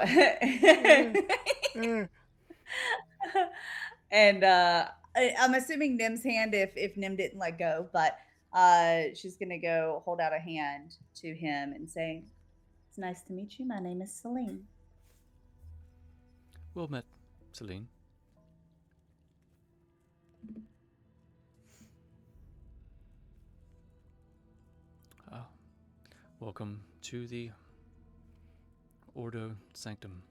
and I'm assuming Nim's hand if Nim didn't let go, but she's gonna go hold out a hand to him and say, "It's nice to meet you. My name is Celine." Well met, Celine. Welcome to the Ordo Sanctum.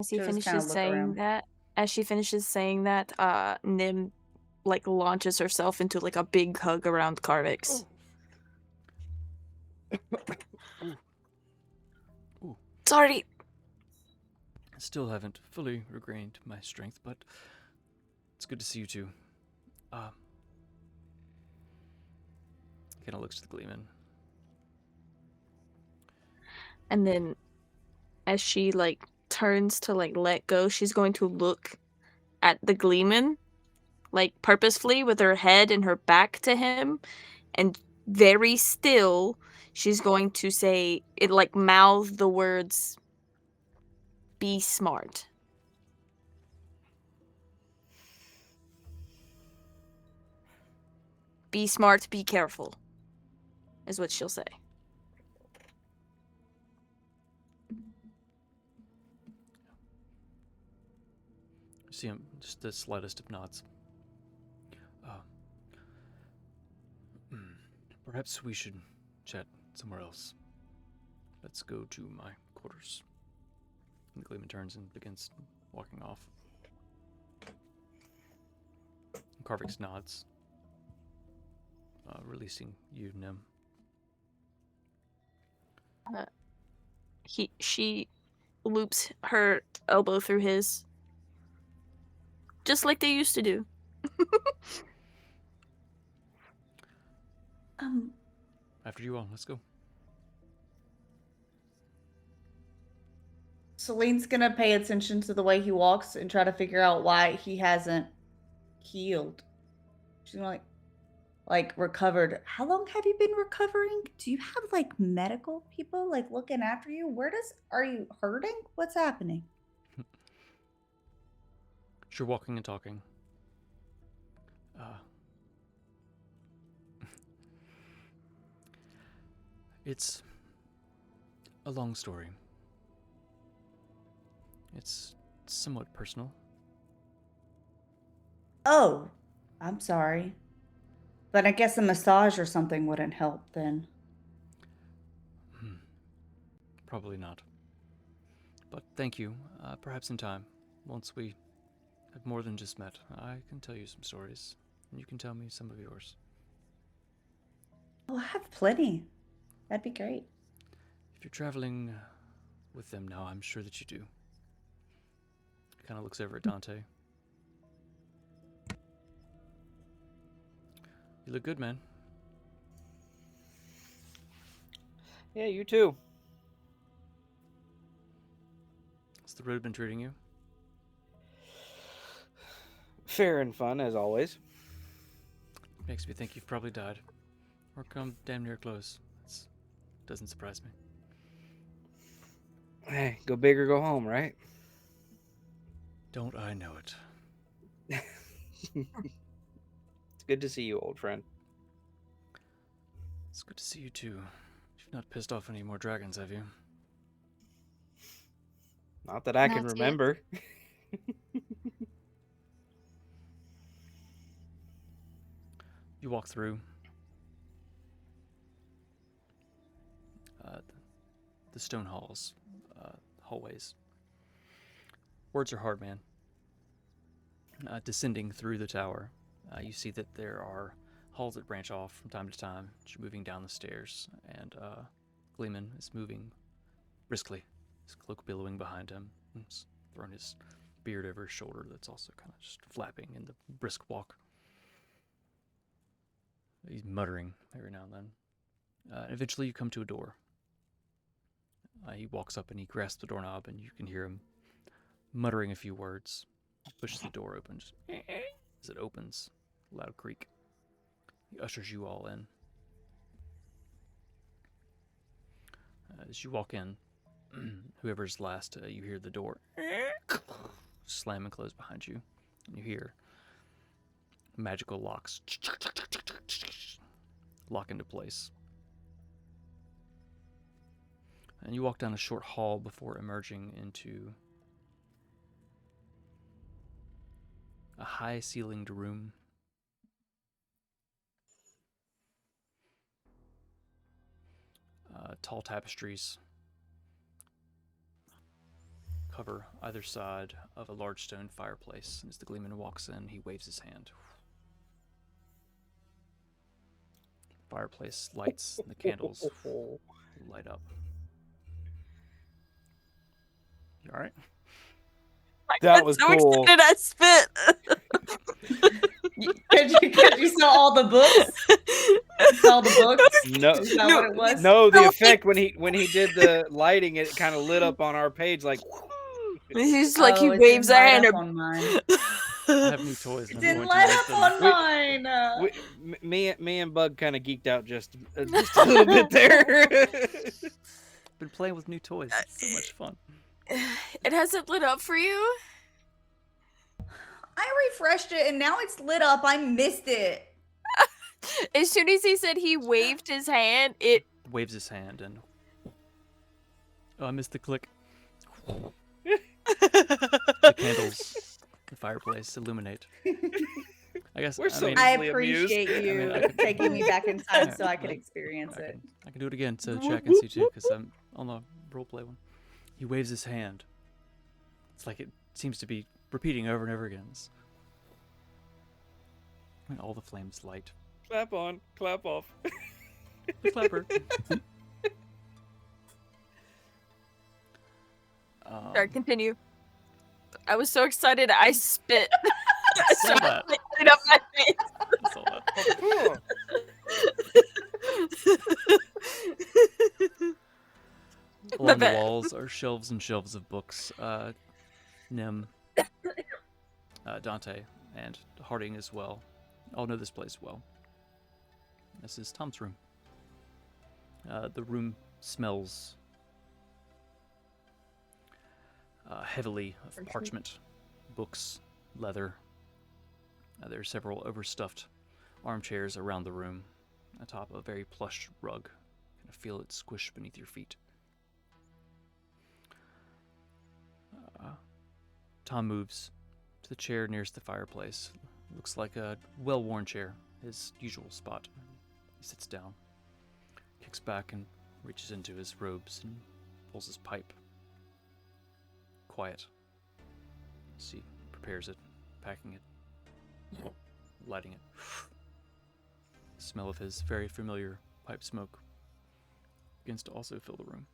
As he She'll just kinda finishes look saying around. that, as she finishes saying that, Nim launches herself into a big hug around Carvix. Ooh. Sorry. I still haven't fully regained my strength, but it's good to see you two. Kind of looks to the Gleeman. And then as she turns to let go, she's going to look at the Gleeman purposefully with her head and her back to him, and very still she's going to say it, mouth the words, "Be smart. Be smart, be careful," is what she'll say. You see him, just the slightest of nods. Perhaps we should chat somewhere else. Let's go to my quarters. And the Gleeman turns and begins walking off. And Carvix nods, releasing you, Nim. She loops her elbow through his, just like they used to do. After you all, let's go. Celine's gonna pay attention to the way he walks and try to figure out why he hasn't healed. She's gonna like recovered. How long have you been recovering? Do you have like medical people like looking after you? Are you hurting? What's happening? You're walking and talking. It's a long story. It's somewhat personal. Oh, I'm sorry. But I guess a massage or something wouldn't help then. Probably not. But thank you. Perhaps in time, once we have more than just met, I can tell you some stories, and you can tell me some of yours. Oh, I have plenty. That'd be great. If you're traveling with them now, I'm sure that you do. He kind of looks over at Dante. You look good, man. Yeah, you too. Has the road been treating you? Fair and fun, as always. Makes me think you've probably died. Or come damn near close. Doesn't surprise me. Hey, go big or go home, right? Don't I know it? It's good to see you, old friend. It's good to see you too. You've not pissed off any more dragons, have you? Not that I can Not yet. remember. You walk through the stone halls, hallways. Words are hard, man. Descending through the tower, you see that there are halls that branch off from time to time. You're moving down the stairs, and Gleeman is moving briskly, his cloak billowing behind him. He's thrown his beard over his shoulder that's also kind of just flapping in the brisk walk. He's muttering every now and then. Eventually you come to a door. He walks up and he grasps the doorknob, and you can hear him muttering a few words. He pushes the door open. Just as it opens, loud creak. He ushers you all in. As you walk in, whoever's last, you hear the door slam and close behind you. And you hear magical locks lock into place. And you walk down a short hall before emerging into a high-ceilinged room. Tall tapestries cover either side of a large stone fireplace. And as the Gleeman walks in, he waves his hand. Fireplace lights and the candles light up. You alright? That was so cool. excited I spit. Because you saw all the books? You saw the books? No, Is that what it was? no, the No, effect when he did the lighting, it kind of lit up on our page like. He's like Oh, he it waves didn't our light hand. up on mine. I have new toys. It And I'm didn't going light to make up them. on mine. Me and Bug kind of geeked out just a little bit there. Been playing with new toys. It's so much fun. It hasn't lit up for you? I refreshed it and now it's lit up. I missed it. As soon as he said he waved his hand, it Waves his hand and. Oh, I missed the click. The candles, the fireplace illuminate. I guess We're so I mean, I Easily amused. appreciate you I mean, I could- taking me back in time so I could I- experience it. I can do it again so chat can see too, because I'm on the roleplay one. He waves his hand. It's like it seems to be repeating over and over again. And all the flames light. Clap on, clap off. The clapper. Sorry, continue. I was so excited I spit. I saw that. Right up my face. I saw that. Along the bad. walls are shelves and shelves of books. Nim, Dante, and Harding as well. All know this place well. This is Tom's room. The room smells heavily of Parchment. parchment, books, leather. There are several overstuffed armchairs around the room, atop a very plush rug. Kind of feel it squish beneath your feet. Tom moves to the chair nearest the fireplace. Looks like a well-worn chair, his usual spot. He sits down, kicks back, and reaches into his robes and pulls his pipe. Quiet. As he prepares it, packing it, lighting it. The smell of his very familiar pipe smoke begins to also fill the room.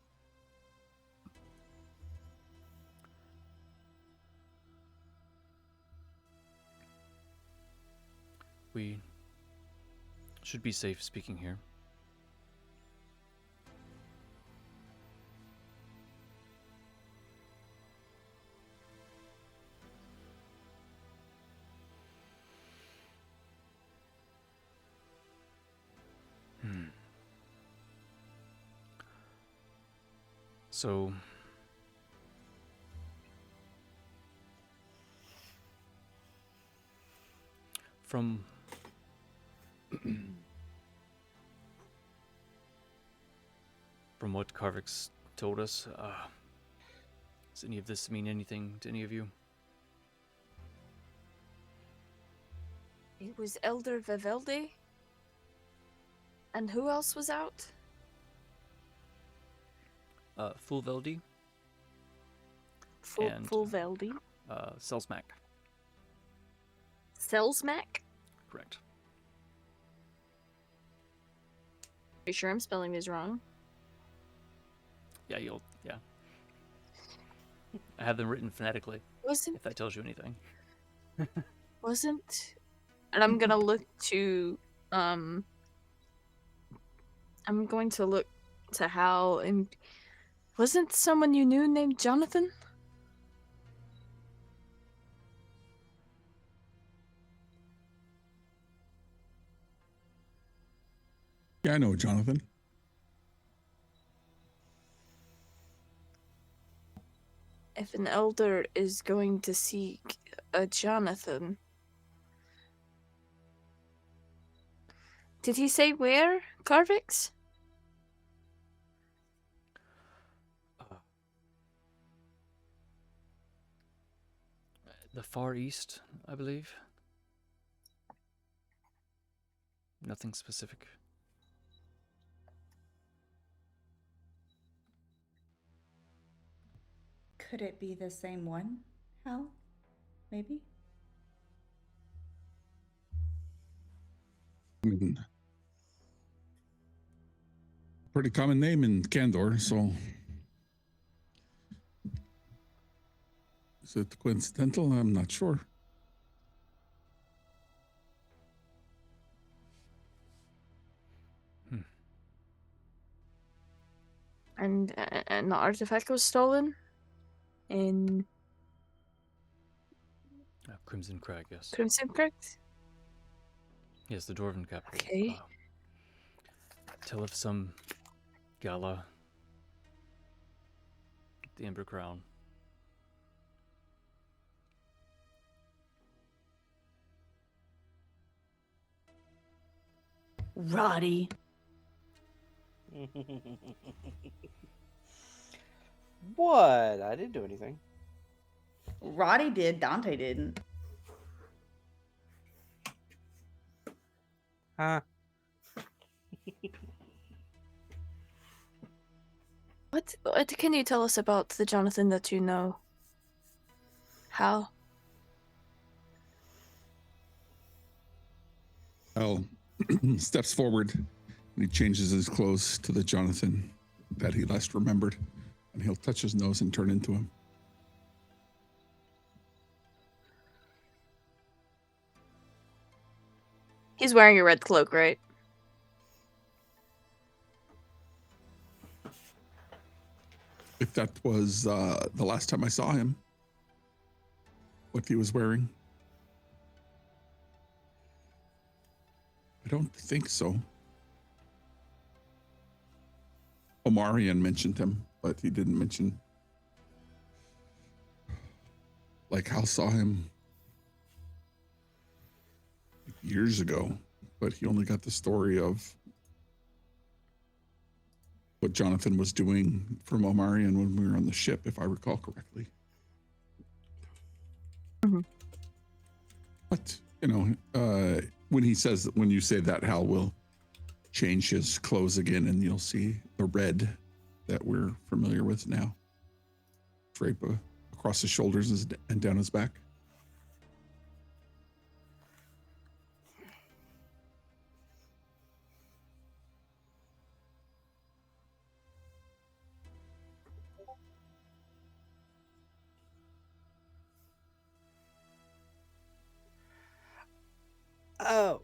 We should be safe speaking here. So, from what Karvik's told us, does any of this mean anything to any of you? It was Elder Vivelde. And who else was out? Fulveldi and Fulveldi. Selsmack. Selsmack? Correct. Are you sure I'm spelling these wrong? Yeah, I have them written phonetically, Wasn't if that tells you anything. wasn't and I'm gonna look to I'm going to look to Hal, and wasn't someone you knew named Jonathan? Yeah, I know, Jonathan. If an elder is going to seek a Jonathan. Did he say where? Karvix? The Far East, I believe. Nothing specific. Could it be the same one? Hal? Maybe? I mean, pretty common name in Kandor, so is it coincidental? I'm not sure. And the artifact was stolen in Crimson Crag, yes. Crimson Crags? Yes, the Dwarven capital. Okay. Tell of some gala at the Ember Crown. Roddy. What? I didn't do anything. Roddy did, Dante didn't. Huh? What can you tell us about the Jonathan that you know? How? Al steps forward and he changes his clothes to the Jonathan that he last remembered, and he'll touch his nose and turn into him. He's wearing a red cloak, right? If that was the last time I saw him, what he was wearing. I don't think so. Omarion mentioned him, but he didn't mention. Like Hal saw him years ago, but he only got the story of what Jonathan was doing from Omarion when we were on the ship, if I recall correctly. Mm-hmm. But, when he says, when you say that, Hal will change his clothes again and you'll see the red that we're familiar with now drape across his shoulders and down his back. Oh.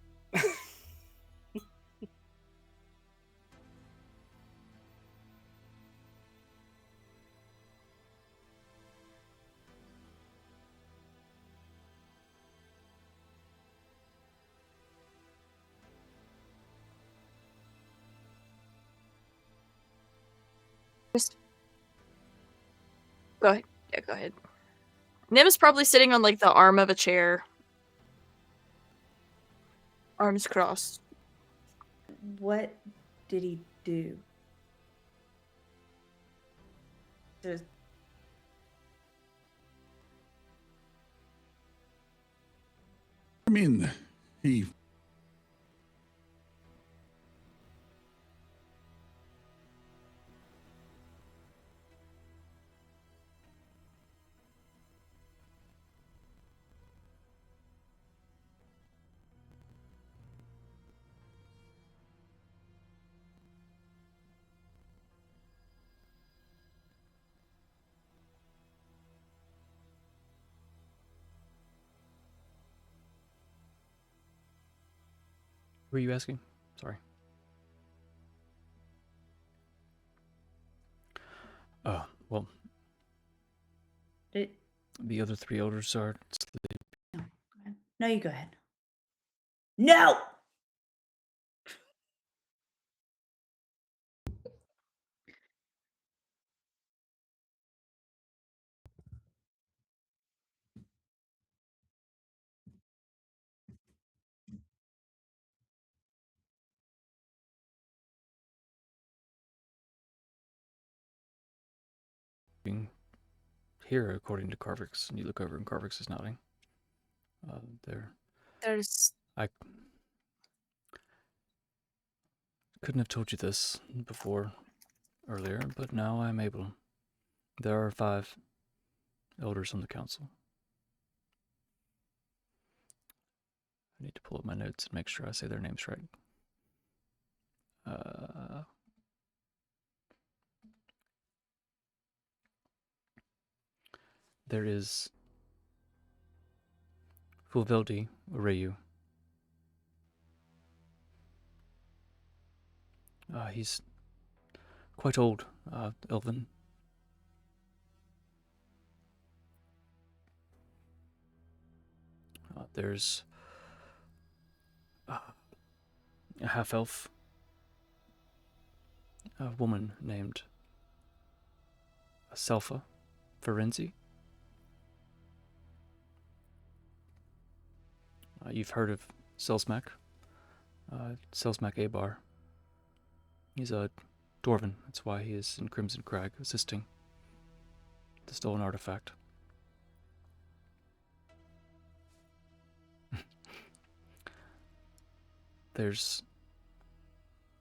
Go ahead. Yeah, go ahead. Nim is probably sitting on like the arm of a chair. Arms crossed. What did he do? Just I mean, he Who are you asking? Sorry. Oh, well, did, the other three elders are asleep. no, go ahead. No, you go ahead. No. Here, according to Carvix, and you look over and Carvix is nodding. There's I couldn't have told you this before, earlier, but now I'm able. There are 5 elders on the council. I need to pull up my notes and make sure I say their names right. There is Fulveldi Oreyu. He's quite old, elven. There's a half-elf, a woman named Selfa Ferenzi. You've heard of Selsmac. Selsmac Abar. He's a dwarven. That's why he is in Crimson Crag, assisting the stolen artifact. There's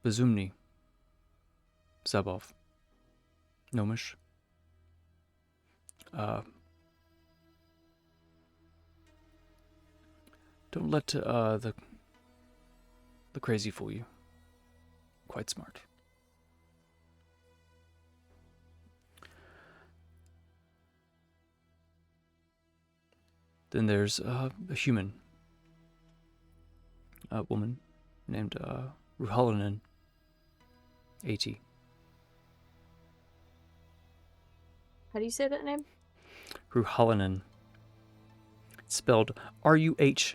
Bazumni Zabov. Gnomish. Don't let the crazy fool you. Quite smart. Then there's a human, a woman named Ruhalanen 80. How do you say that name? Ruhalanen. It's spelled Ruhallinen.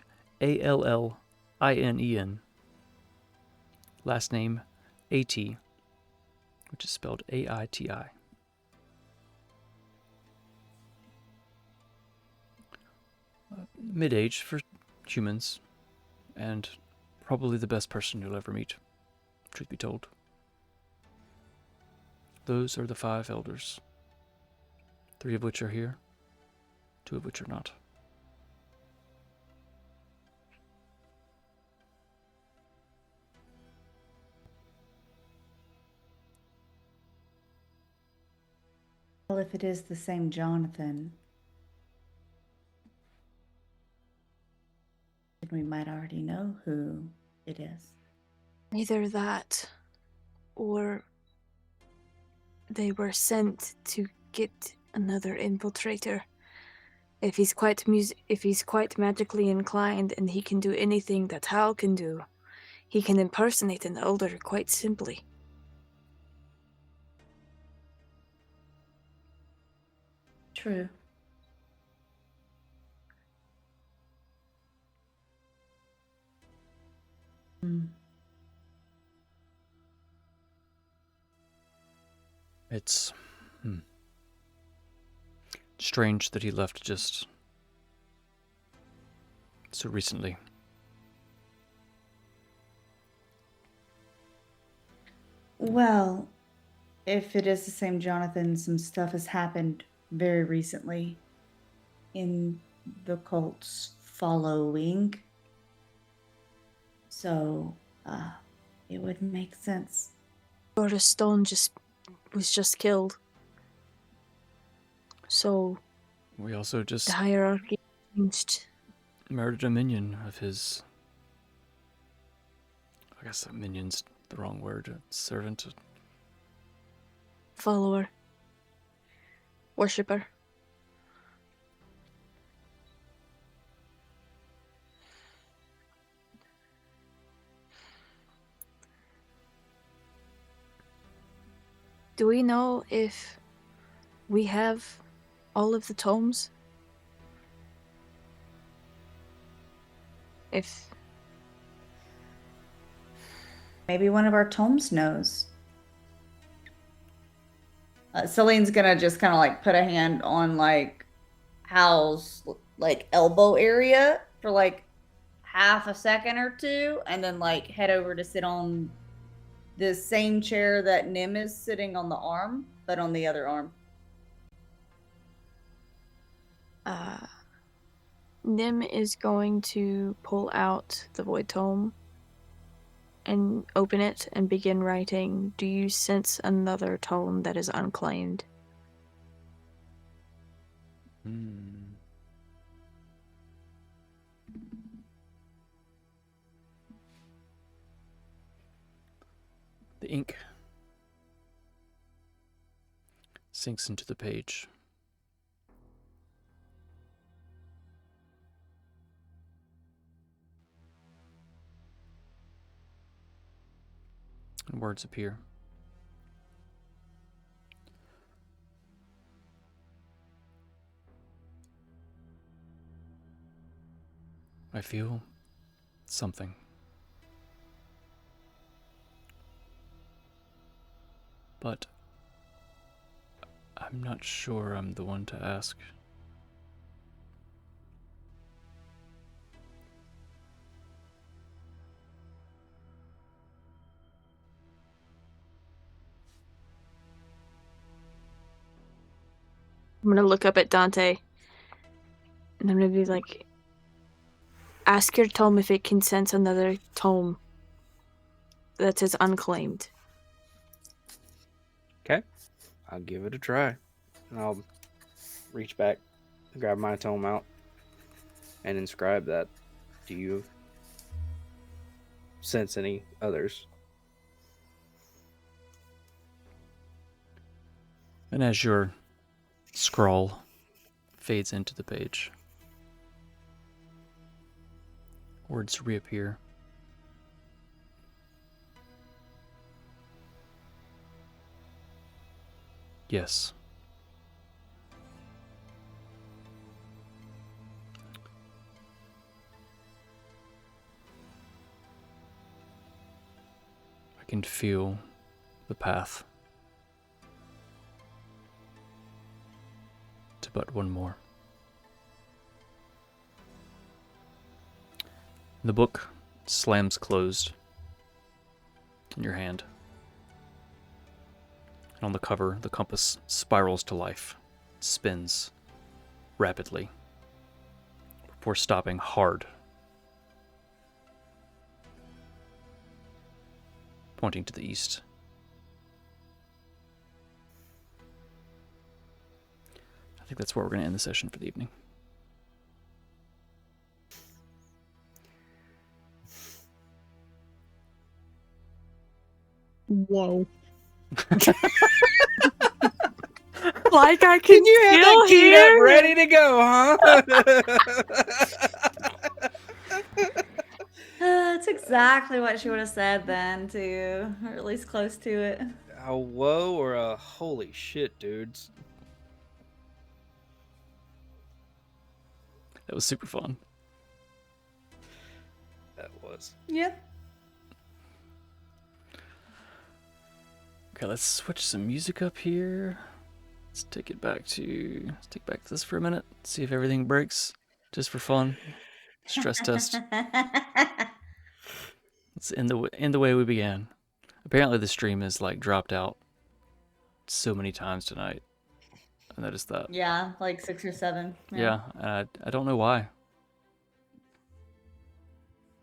Last name AT which is spelled Aiti. Mid-age for humans, and probably the best person you'll ever meet, truth be told. Those are the 5 elders, 3 of which are here, 2 of which are not. Well, if it is the same Jonathan, then we might already know who it is. Either that, or they were sent to get another infiltrator. If he's quite magically inclined and he can do anything that Hal can do, he can impersonate an elder quite simply. True. It's strange that he left just so recently. Well, if it is the same Jonathan, some stuff has happened very recently in the cult's following. So, it would make sense. Ordo Stone was just killed. So We also just the hierarchy changed. murdered a minion of his. I guess minion's the wrong word. Servant. Follower. Worshipper. Do we know if we have all of the tomes? If Maybe one of our tomes knows. Celine's gonna just kind of like put a hand on like Hal's like elbow area for like half a second or two, and then like head over to sit on the same chair that Nim is sitting on the arm, but on the other arm. Nim is going to pull out the Void Tome and open it and begin writing, "Do you sense another tome that is unclaimed?" The ink sinks into the page. And words appear. I feel something. But I'm not sure I'm the one to ask. I'm gonna look up at Dante and I'm gonna be like, ask your tome if it can sense another tome that is unclaimed. Okay. I'll give it a try. And I'll reach back, grab my tome out, and inscribe that. Do you sense any others? And as your scrawl fades into the page, words reappear. Yes. I can feel the path but one more. The book slams closed in your hand. And on the cover, the compass spirals to life, spins rapidly, before stopping hard, pointing to the east. I think that's where we're going to end the session for the evening. Whoa. Like I can You had still that keyed up, hear. ready to go, huh? That's exactly what she would have said then, too, or at least close to it. A whoa or a holy shit, dudes. That was super fun. That was. Yeah. Okay, let's switch some music up here. Let's take back this for a minute. See if everything breaks, just for fun. Stress test. Let's end the way we began. Apparently the stream is like dropped out so many times tonight. I noticed that. Yeah, like 6 or 7. Yeah, I don't know why.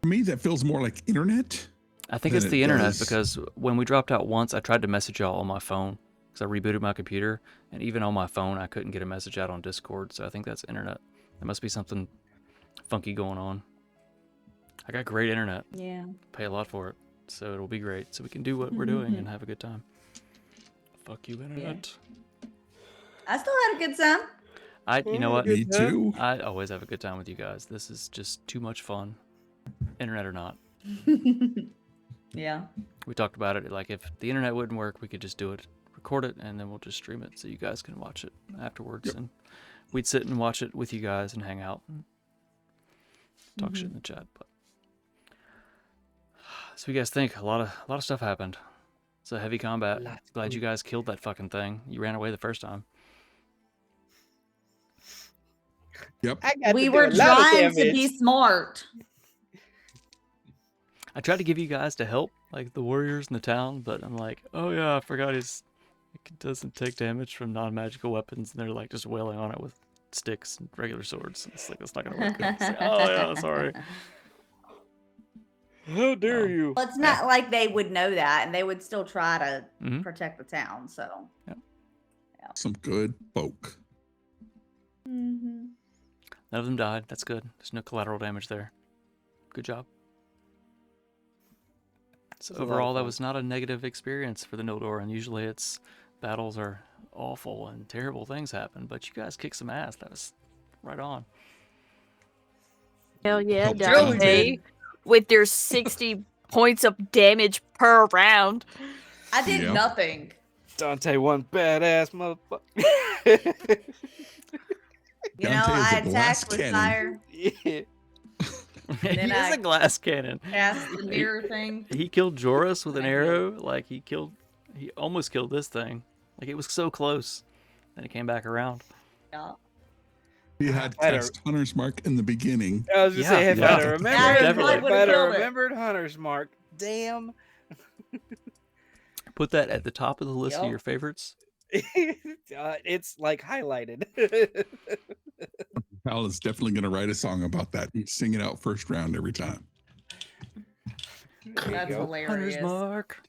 For me, that feels more like internet. I think it's the internet because when we dropped out once, I tried to message y'all on my phone because I rebooted my computer, and even on my phone, I couldn't get a message out on Discord. So I think that's internet. There must be something funky going on. I got great internet. Yeah. Pay a lot for it, so it'll be great. So we can do what we're doing and have a good time. Fuck you, internet. Yeah. I still had a good time. You know what? Me too. I always have a good time with you guys. This is just too much fun, internet or not. Yeah. We talked about it. Like, if the internet wouldn't work, we could just do it, record it, and then we'll just stream it so you guys can watch it afterwards. Yep. And we'd sit and watch it with you guys and hang out and talk shit in the chat. But so you guys think a lot of stuff happened. It's a heavy combat. Glad you guys killed that fucking thing. You ran away the first time. Yep. We were trying to be smart. I tried to give you guys to help, like the warriors in the town, but I'm like, oh yeah, I forgot it doesn't take damage from non-magical weapons, and they're like just wailing on it with sticks and regular swords. It's like, that's not gonna work. Like, oh yeah, sorry. How dare you? Well, it's not like they would know that, and they would still try to protect the town. So, yeah. Some good folk. Mm-hmm. None of them died. That's good. There's no collateral damage there. Good job. So overall, that was not a negative experience for the Nildorin. Usually it's battles are awful and terrible things happen, but you guys kicked some ass. That was right on. Hell yeah, Helped Dante. With your 60 points of damage per round. I did nothing. Dante, one badass motherfucker. You know, I attacked with fire. Yeah. He is a glass cannon. Cast the mirror thing. He killed Joris with an arrow. Like he almost killed this thing. Like it was so close. Then he came back around. Yeah. He had cast Hunter's Mark in the beginning. I was just saying, if I'd have remembered Hunter's Mark, damn. Put that at the top of the list of your favorites. It's like highlighted. Al is definitely going to write a song about that and sing it out first round every time. That's hilarious. Hunter's Mark.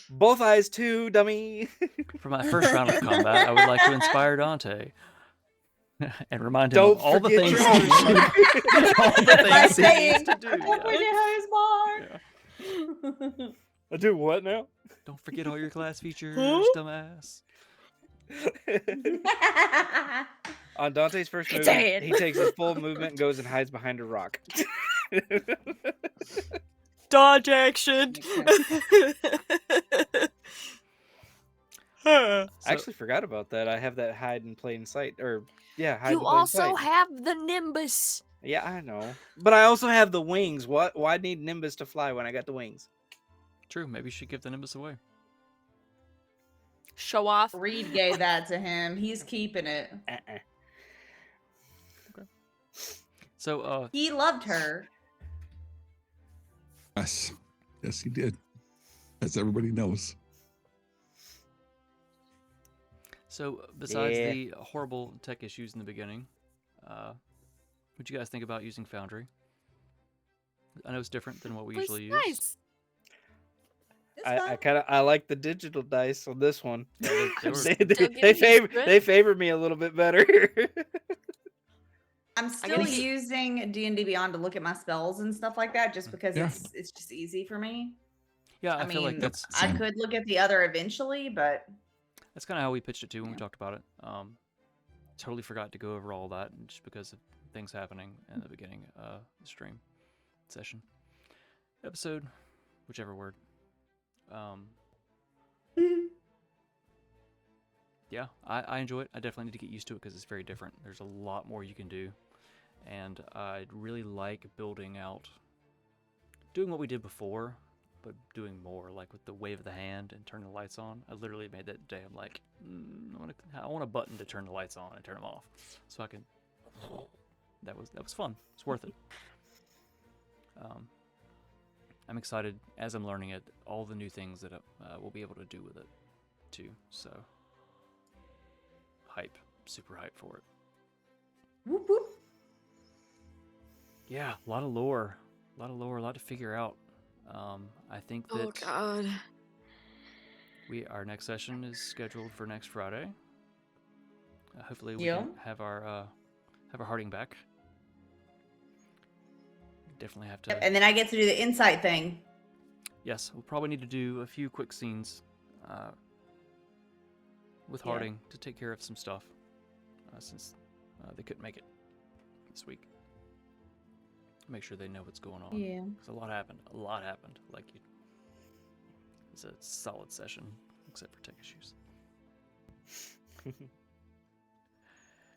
Both eyes too, dummy. For my first round of combat, I would like to inspire Dante and remind him of all the things he needs to do. Yeah. I do what now? Don't forget all your class features, dumbass. On Dante's first movement, he takes his full movement and goes and hides behind a rock. Dodge action. I actually forgot about that. I have that hide in plain sight, hide in plain also sight. have the Nimbus. Yeah, I know, but I also have the wings. Why need Nimbus to fly when I got the wings? True. Maybe you should give the Nimbus away. Show off. Reed gave that to him. He's keeping it. So, He loved her. Yes. Yes, he did. As everybody knows. besides Yeah. the horrible tech issues in the beginning, what'd you guys think about using Foundry? I know it's different than what we It was usually use. nice. It's I fun. I like the digital dice on this one. Yeah, they were- Still getting used to it. They favor me a little bit better. I'm still gotta get- using D&D Beyond to look at my spells and stuff like that, just because Yeah. it's just easy for me. Yeah, I I feel like mean, that's I Same. could look at the other eventually, but that's kind of how we pitched it too when we Yeah. talked about it. Totally forgot to go over all that just because of things happening in the beginning the stream session episode, whichever word. Yeah, I enjoy it. I definitely need to get used to it because it's very different. There's a lot more you can do, and I really like building out, doing what we did before, but doing more, like with the wave of the hand and turning the lights on. I literally made that today. I'm like, I want a button to turn the lights on and turn them off, so I can. That was fun. It's worth it. I'm excited as I'm learning it, all the new things that we'll be able to do with it, too. So, hype, super hype for it. whoop whoop. Yeah, a lot of lore, a lot to figure out. I think that Oh God. our next session is scheduled for next Friday. Hopefully, we Yeah. can have our Harding back. Definitely have to. And then I get to do the insight thing. Yes, we'll probably need to do a few quick scenes with Yeah. Harding to take care of some stuff since they couldn't make it this week. Make sure they know what's going on. Yeah. Because a lot happened. Like, it's a solid session, except for tech issues.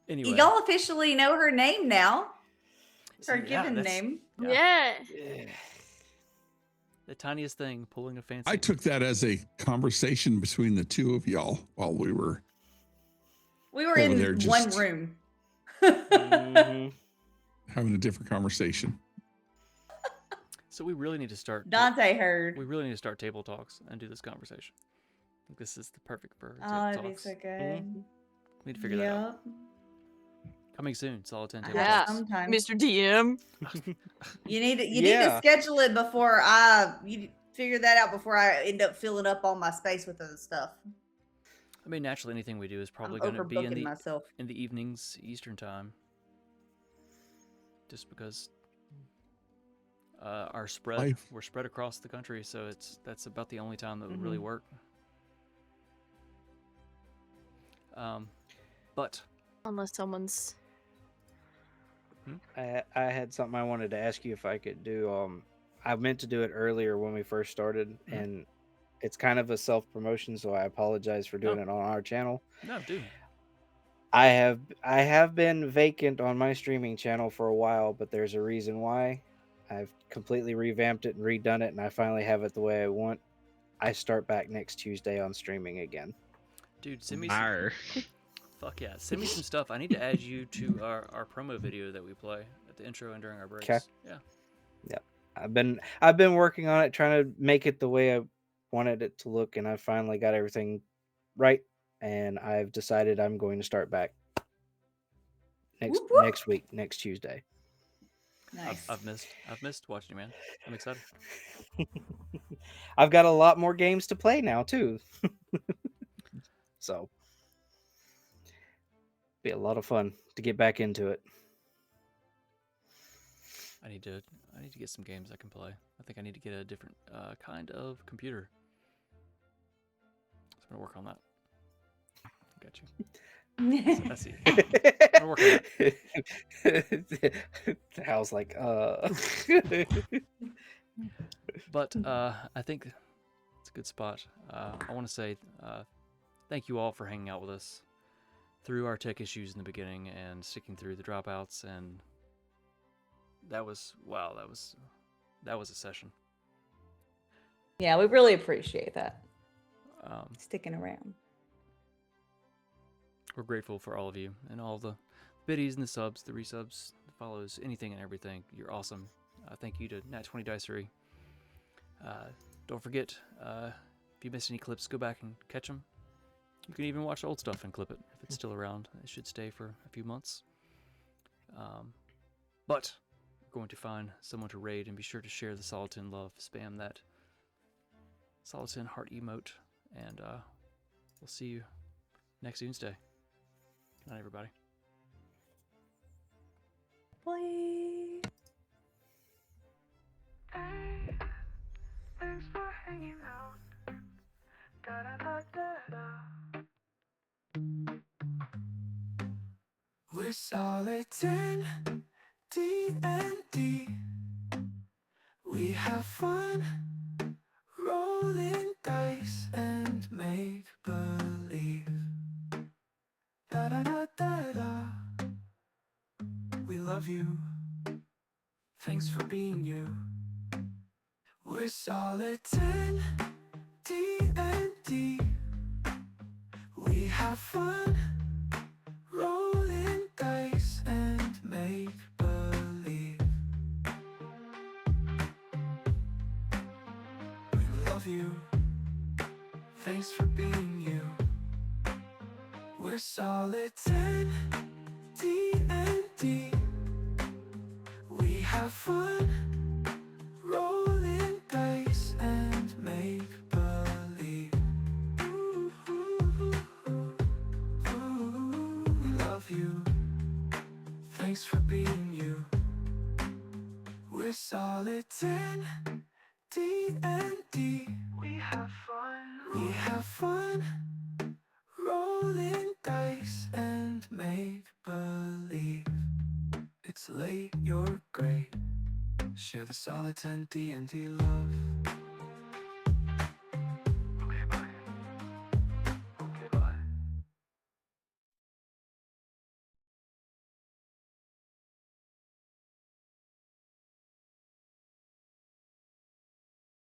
Anyway. Y'all officially know her name now. See, Her yeah, given that's- name. Yeah. The tiniest thing, pulling a fancy. I took that as a conversation between the two of y'all while we were We were Over there in one just- room. Mhm. having a different conversation. So we really need to start. Dante heard. We really need to start table talks and do this conversation. I think this is the perfect for table Oh, it'd be talks. so good. We need to figure that out. Yep. Coming soon. Solid 10 table Yeah. talks. Sometime. Mr. DM. You need to Yeah. schedule it before you figure that out before I end up filling up all my space with other stuff. I mean, naturally, anything we do is I'm probably going to be in overbooking myself. the evenings Eastern time. Just because we're spread across the country, so that's about the only time that would really work. But Unless someone's. I had something I wanted to ask you if I could do. I meant to do it earlier when we first started, and it's kind of a self promotion, so I apologize for doing it on our channel. no, dude. I have been vacant on my streaming channel for a while, but there's a reason why. I've completely revamped it and redone it, and I finally have it the way I want. I start back next Tuesday on streaming again. Dude, send me some. Fuck yeah, send me some stuff. I need to add you to our promo video that we play at the intro and during our breaks. 'Kay. Yeah. I've been working on it, trying to make it the way I wanted it to look, and I finally got everything right. And I've decided I'm going to start back Whoop, whoop. next week, next Tuesday. Nice. I've missed watching you, man. I'm excited. I've got a lot more games to play now too, so be a lot of fun to get back into it. I need to get some games I can play. I think I need to get a different kind of computer. So I'm gonna work on that. Got you. I see. I'm gonna work on that. Hal's like, But I think it's a good spot. I want to say thank you all for hanging out with us through our tech issues in the beginning and sticking through the dropouts, and that was a session. Yeah, we really appreciate that. Um, Sticking around. we're grateful for all of you and all the biddies and the subs, the resubs, the follows, anything and everything. You're awesome. Thank you to Nat20 Dicery. Don't forget, if you missed any clips, go back and catch them. You can even watch old stuff and clip it if it's still around. It should stay for a few months. But we're going to find someone to raid, and be sure to share the Soliton love. Spam that Soliton heart emote, and we'll see you next Doomsday. Good night, everybody. Bye. Thanks for hanging out. Da da da da da. We're solid 10 D&D. We have fun rolling dice and make believe. Da da da da da. We love you. Thanks for being you. We're solid 10 D&D. We have fun rolling dice and make believe. We love you. Thanks for being you. We're solid 10 D&D. We have fun rolling dice and make believe. Ooh, ooh, ooh, ooh. We love you. Thanks for being you. We're solid 10 D&D. We have fun. We have fun rolling dice and make believe. It's late, you're great. Share the solid 10 D&D love.